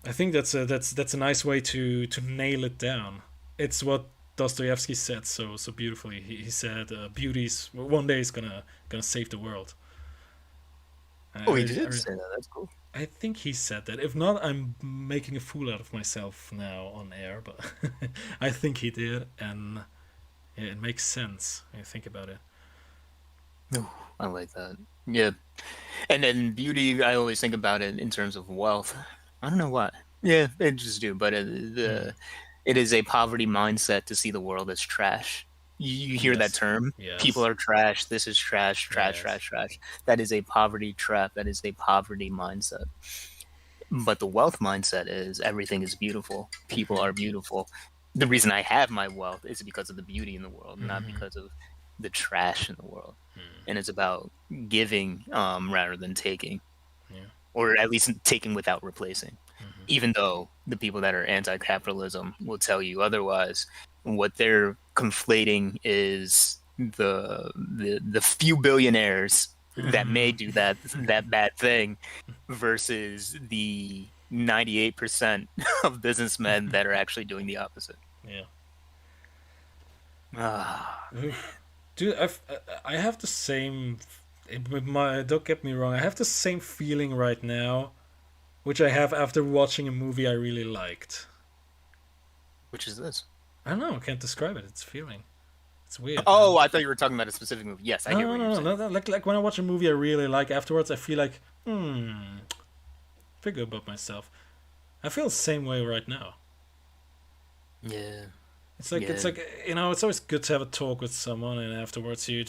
I think that's a nice way to nail it down. It's what Dostoevsky said so beautifully. He said, "Beauty's one day is gonna save the world." He did say that. That's cool. I think he said that. If not, I'm making a fool out of myself now on air. But I think he did, and it makes sense when you think about it. Oh, I like that. Yeah, and then beauty, I always think about it in terms of wealth. I don't know why. Yeah, I just do. But it is a poverty mindset to see the world as trash. You hear that term? Yes. People are trash. This is trash. Trash. That is a poverty trap. That is a poverty mindset. But the wealth mindset is everything is beautiful. People are beautiful. The reason I have my wealth is because of the beauty in the world, not because of the trash in the world. And it's about giving rather than taking. Or at least taking without replacing. Even though the people that are anti-capitalism will tell you otherwise, what they're conflating is the few billionaires that may do that bad thing versus the 98% of businessmen that are actually doing the opposite. Dude, I have the same. Don't get me wrong. I have the same feeling right now, which I have after watching a movie I really liked. Which is this? I don't know. I can't describe it. It's a feeling. It's weird. Oh, I thought you were talking about a specific movie. Yes, I hear what you're saying. No. Like when I watch a movie I really like, afterwards I feel like, feel good about myself. I feel the same way right now. Yeah. It's like it's always good to have a talk with someone, and afterwards you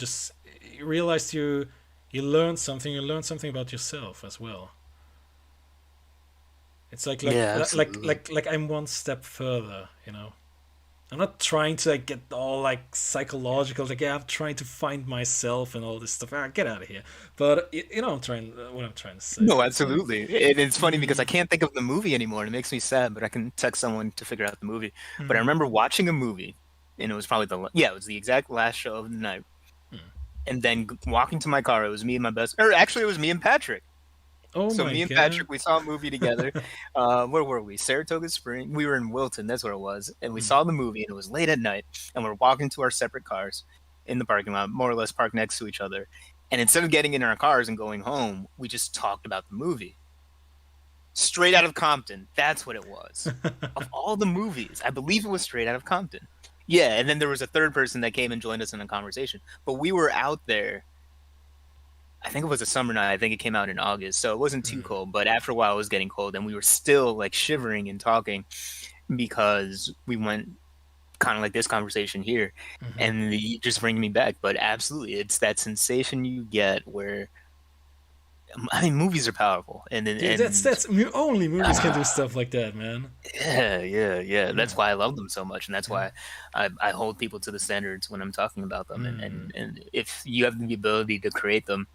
realize you learn something. You learn something about yourself as well. It's like Yeah, absolutely. like I'm one step further, you know. I'm not trying to like, get all like psychological. Like, yeah, I'm trying to find myself and all this stuff. Ah, get out of here. But you know, what I'm trying to say. No, It's like, absolutely. And it's funny because I can't think of the movie anymore, and it makes me sad. But I can text someone to figure out the movie. But I remember watching a movie, and it was probably it was the exact last show of the night. And then walking to my car, it was me and my best, or actually, it was me and Patrick. oh So my me and god. Patrick, we saw a movie together. Where were we? Saratoga Springs. We were in Wilton. That's where it was. And we saw the movie, and it was late at night. And we're walking to our separate cars in the parking lot, more or less parked next to each other. And instead of getting in our cars and going home, we just talked about the movie. Straight Out of Compton. That's what it was. Of all the movies, I believe it was Straight Out of Compton. Yeah, and then there was a third person that came and joined us in a conversation. But we were out there. I think it was a summer night. I think it came out in August, so it wasn't too cold. But after a while, it was getting cold, and we were still like shivering and talking because we went kind of like this conversation here, and you just bring me back. But absolutely, it's that sensation you get where, I mean, movies are powerful, and then Dude, that's only movies can do stuff like that, man. yeah. That's why I love them so much, and that's why I hold people to the standards when I'm talking about them. And if you have the ability to create them,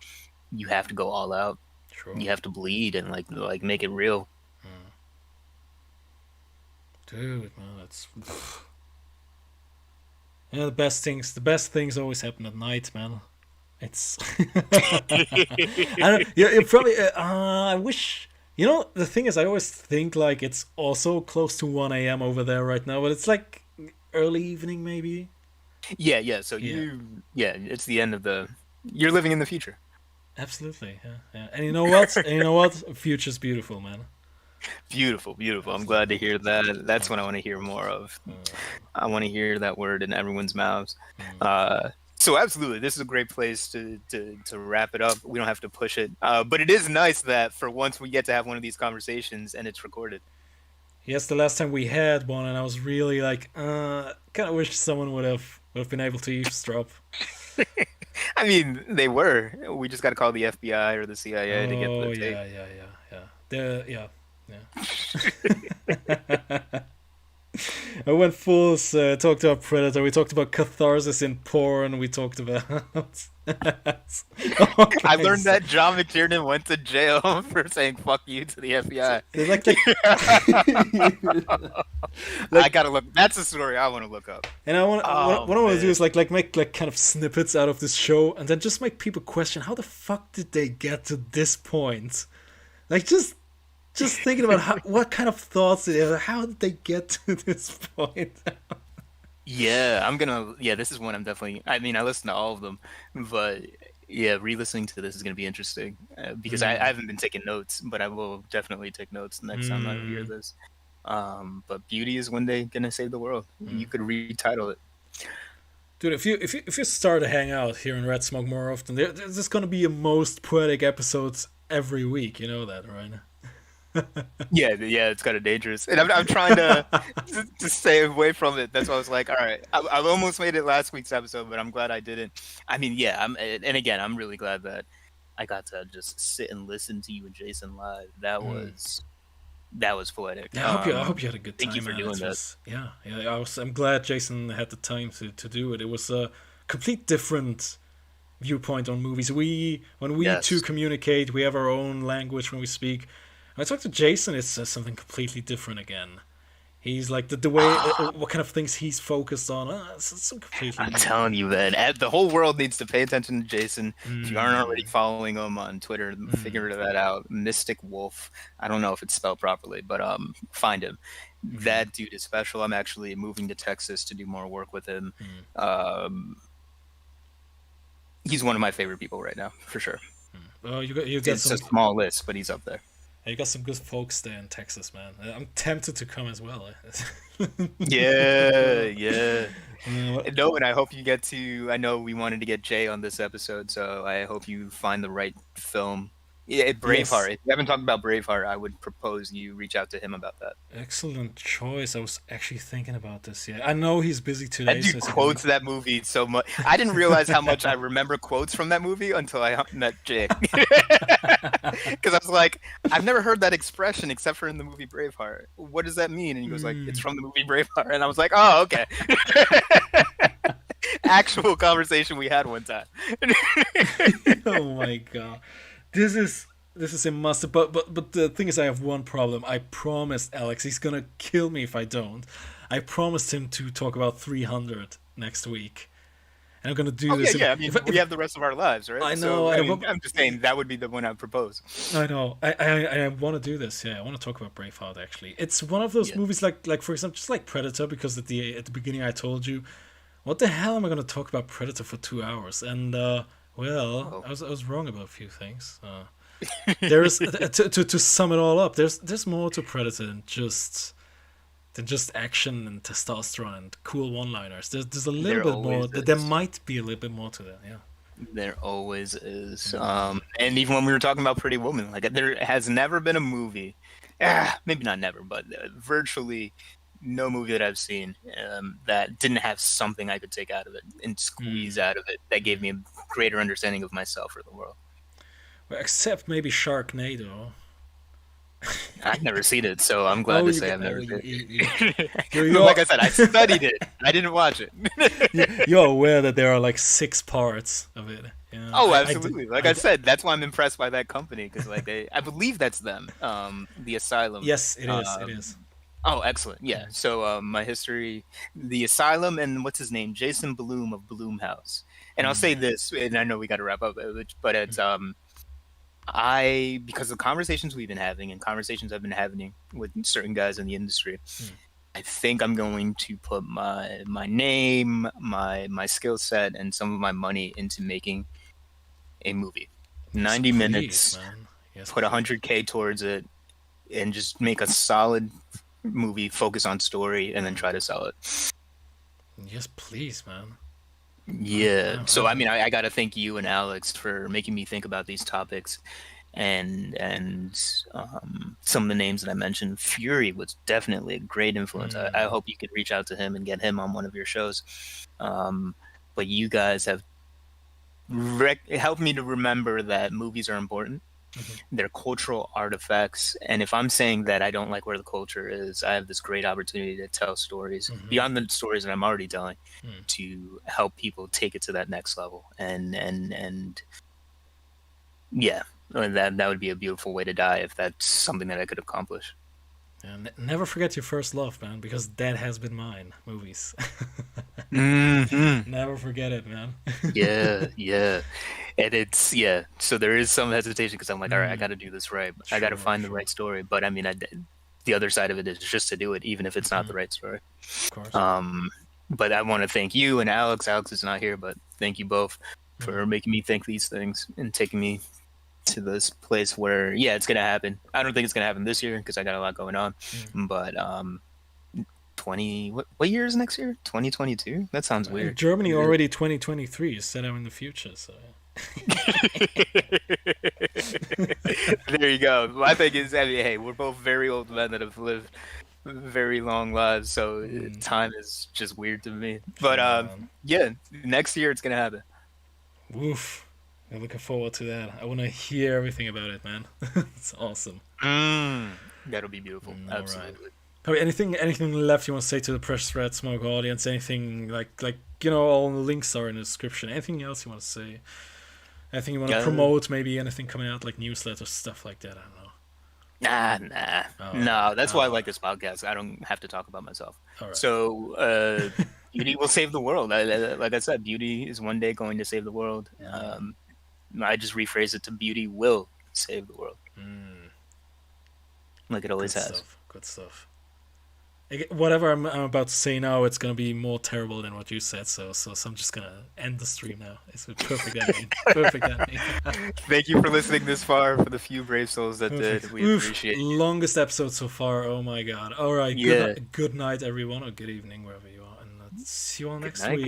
you have to go all out. True. You have to bleed and like make it real. Dude, man, that's yeah. The best things always happen at night, man. It's I don't, yeah, it probably. I wish, you know, the thing is, I always think like it's also close to 1 a.m. over there right now, but it's like early evening maybe. Yeah. So it's the end of you're living in the future. Absolutely, yeah. And you know what? Future's beautiful, man. Beautiful. I'm glad to hear that. That's what I want to hear more of. I want to hear that word in everyone's mouths. So absolutely, this is a great place to wrap it up. We don't have to push it, but it is nice that for once we get to have one of these conversations and it's recorded. Yes, the last time we had one, and I was really like, kind of wish someone would have been able to eavesdrop. I mean, they were. We just got to call the FBI or the CIA to get the tape. Yeah. I went full. Talked about Predator. We talked about catharsis in porn. We talked about. I learned that John McTiernan went to jail for saying "fuck you" to the FBI. I gotta look. That's a story I want to look up. And what I want to do is like make like kind of snippets out of this show, and then just make people question how the fuck did they get to this point? Like just thinking about what kind of thoughts they have, how did they get to this point? Yeah, this is one I'm definitely. I mean, I listen to all of them, but yeah, re-listening to this is gonna be interesting because I haven't been taking notes, but I will definitely take notes the next time I hear this. But beauty is one day gonna save the world. You could retitle it. Dude, if you start to hang out here in Red Smoke more often, there's just gonna be a most poetic episodes every week. You know that, right? Yeah, it's kind of dangerous, and I'm trying to stay away from it. That's why I was like, all right, I've almost made it last week's episode, but I'm glad I didn't. I mean, yeah, I'm really glad that I got to just sit and listen to you and Jason live. That was poetic. Yeah, I hope you had a good time. Thank you for doing this. Yeah. I'm glad Jason had the time to do it. It was a complete different viewpoint on movies. When we two communicate, we have our own language when we speak. When I talk to Jason, it's something completely different again. He's like the way, what kind of things he's focused on. It's completely. I'm telling you, man, the whole world needs to pay attention to Jason. If you aren't already following him on Twitter, figure that out. Mystic Wolf. I don't know if it's spelled properly, but find him. That dude is special. I'm actually moving to Texas to do more work with him. He's one of my favorite people right now, for sure. Oh, you got it's a small list, but he's up there. You got some good folks there in Texas, man. I'm tempted to come as well. Yeah. No, and I hope you get to. I know we wanted to get Jay on this episode, so I hope you find the right film Yeah, Braveheart. Yes. If you haven't talked about Braveheart, I would propose you reach out to him about that. Excellent choice. I was actually thinking about this. Yeah, I know he's busy today. That dude so quotes that movie so much. I didn't realize how much I remember quotes from that movie until I met Jake. Because I was like, I've never heard that expression except for in the movie Braveheart. What does that mean? And he was like, it's from the movie Braveheart. And I was like, oh, okay. Actual conversation we had one time. Oh my god, this is a must. But the thing is, I have one problem. I promised Alex he's gonna kill me if I don't. I promised him to talk about 300 next week, and I'm gonna do this. Yeah. I mean, we have the rest of our lives, right? I know. So, I'm just saying that would be the one I'd propose. I know. I want to do this. Yeah, I want to talk about Braveheart. Actually, it's one of those movies like for example, just like Predator, because at the beginning I told you, what the hell am I gonna talk about Predator for 2 hours? And I was wrong about a few things. There's to sum it all up. There's more to Predator than just action and testosterone and cool one-liners. There's a little bit more. There might be a little bit more to that. Yeah. There always is. And even when we were talking about Pretty Woman, like there has never been a movie, maybe not never, but virtually no movie that I've seen that didn't have something I could take out of it and squeeze out of it that gave me a greater understanding of myself or the world. Well, except maybe Sharknado. I've never seen it, so I'm glad to say I've never seen it. Like I said, I studied it. I didn't watch it. You're aware that there are like 6 parts of it. You know? Oh, absolutely. I said, that's why I'm impressed by that company, because I believe that's them, the Asylum. Yes, it is. It is. Oh, excellent. Yeah. So my history, the Asylum, and what's his name? Jason Blum of Blum House. And I'll say this, and I know we got to wrap up, but it's because of conversations we've been having and conversations I've been having with certain guys in the industry, I think I'm going to put my name, my skill set, and some of my money into making a movie. 90 minutes, yes, put 100K towards it, and just make a solid movie, focus on story, and then try to sell it. Yes, please, man. Yeah. So I mean, I got to thank you and Alex for making me think about these topics, and some of the names that I mentioned. Fury was definitely a great influence. I hope you could reach out to him and get him on one of your shows. But you guys have helped me to remember that movies are important. They're cultural artifacts, and if I'm saying that I don't like where the culture is, I have this great opportunity to tell stories beyond the stories that I'm already telling, to help people take it to that next level. And yeah, that would be a beautiful way to die if that's something that I could accomplish. And never forget your first love, man, because that has been mine. Movies. Never forget it, man. Yeah. And it's, so there is some hesitation because I'm like, all right, I got to do this right. I got to find the right story. But I mean, the other side of it is just to do it, even if it's not the right story. Of course. But I want to thank you and Alex. Alex is not here, but thank you both for making me think these things and taking me to this place where, it's going to happen. I don't think it's going to happen this year because I got a lot going on. But what year is next year? 2022? That sounds weird. Germany already 2023. You said I'm in the future, so... There you go. My thing is, I mean, hey, we're both very old men that have lived very long lives, so time is just weird to me. But next year it's gonna happen. Woof. I'm looking forward to that. I want to hear everything about it, man. It's awesome. That'll be beautiful. Absolutely. Right. Anything left you want to say to the Precious Red Smoke audience? Anything like all the links are in the description. Anything else you want to say? Anything you want to promote? Maybe anything coming out like newsletters, stuff like that. I don't know. No. That's why I like this podcast. I don't have to talk about myself. Right. So beauty will save the world. Like I said, beauty is one day going to save the world. I just rephrase it to beauty will save the world. Like it always has. Good stuff. Whatever I'm about to say now, it's gonna be more terrible than what you said. So I'm just gonna end the stream now. It's perfect ending. Perfect ending. Thank you for listening this far. For the few brave souls that did, we appreciate it. Longest episode so far. Oh my god. All right. Good night, everyone, or good evening, wherever you are, and see you all next week.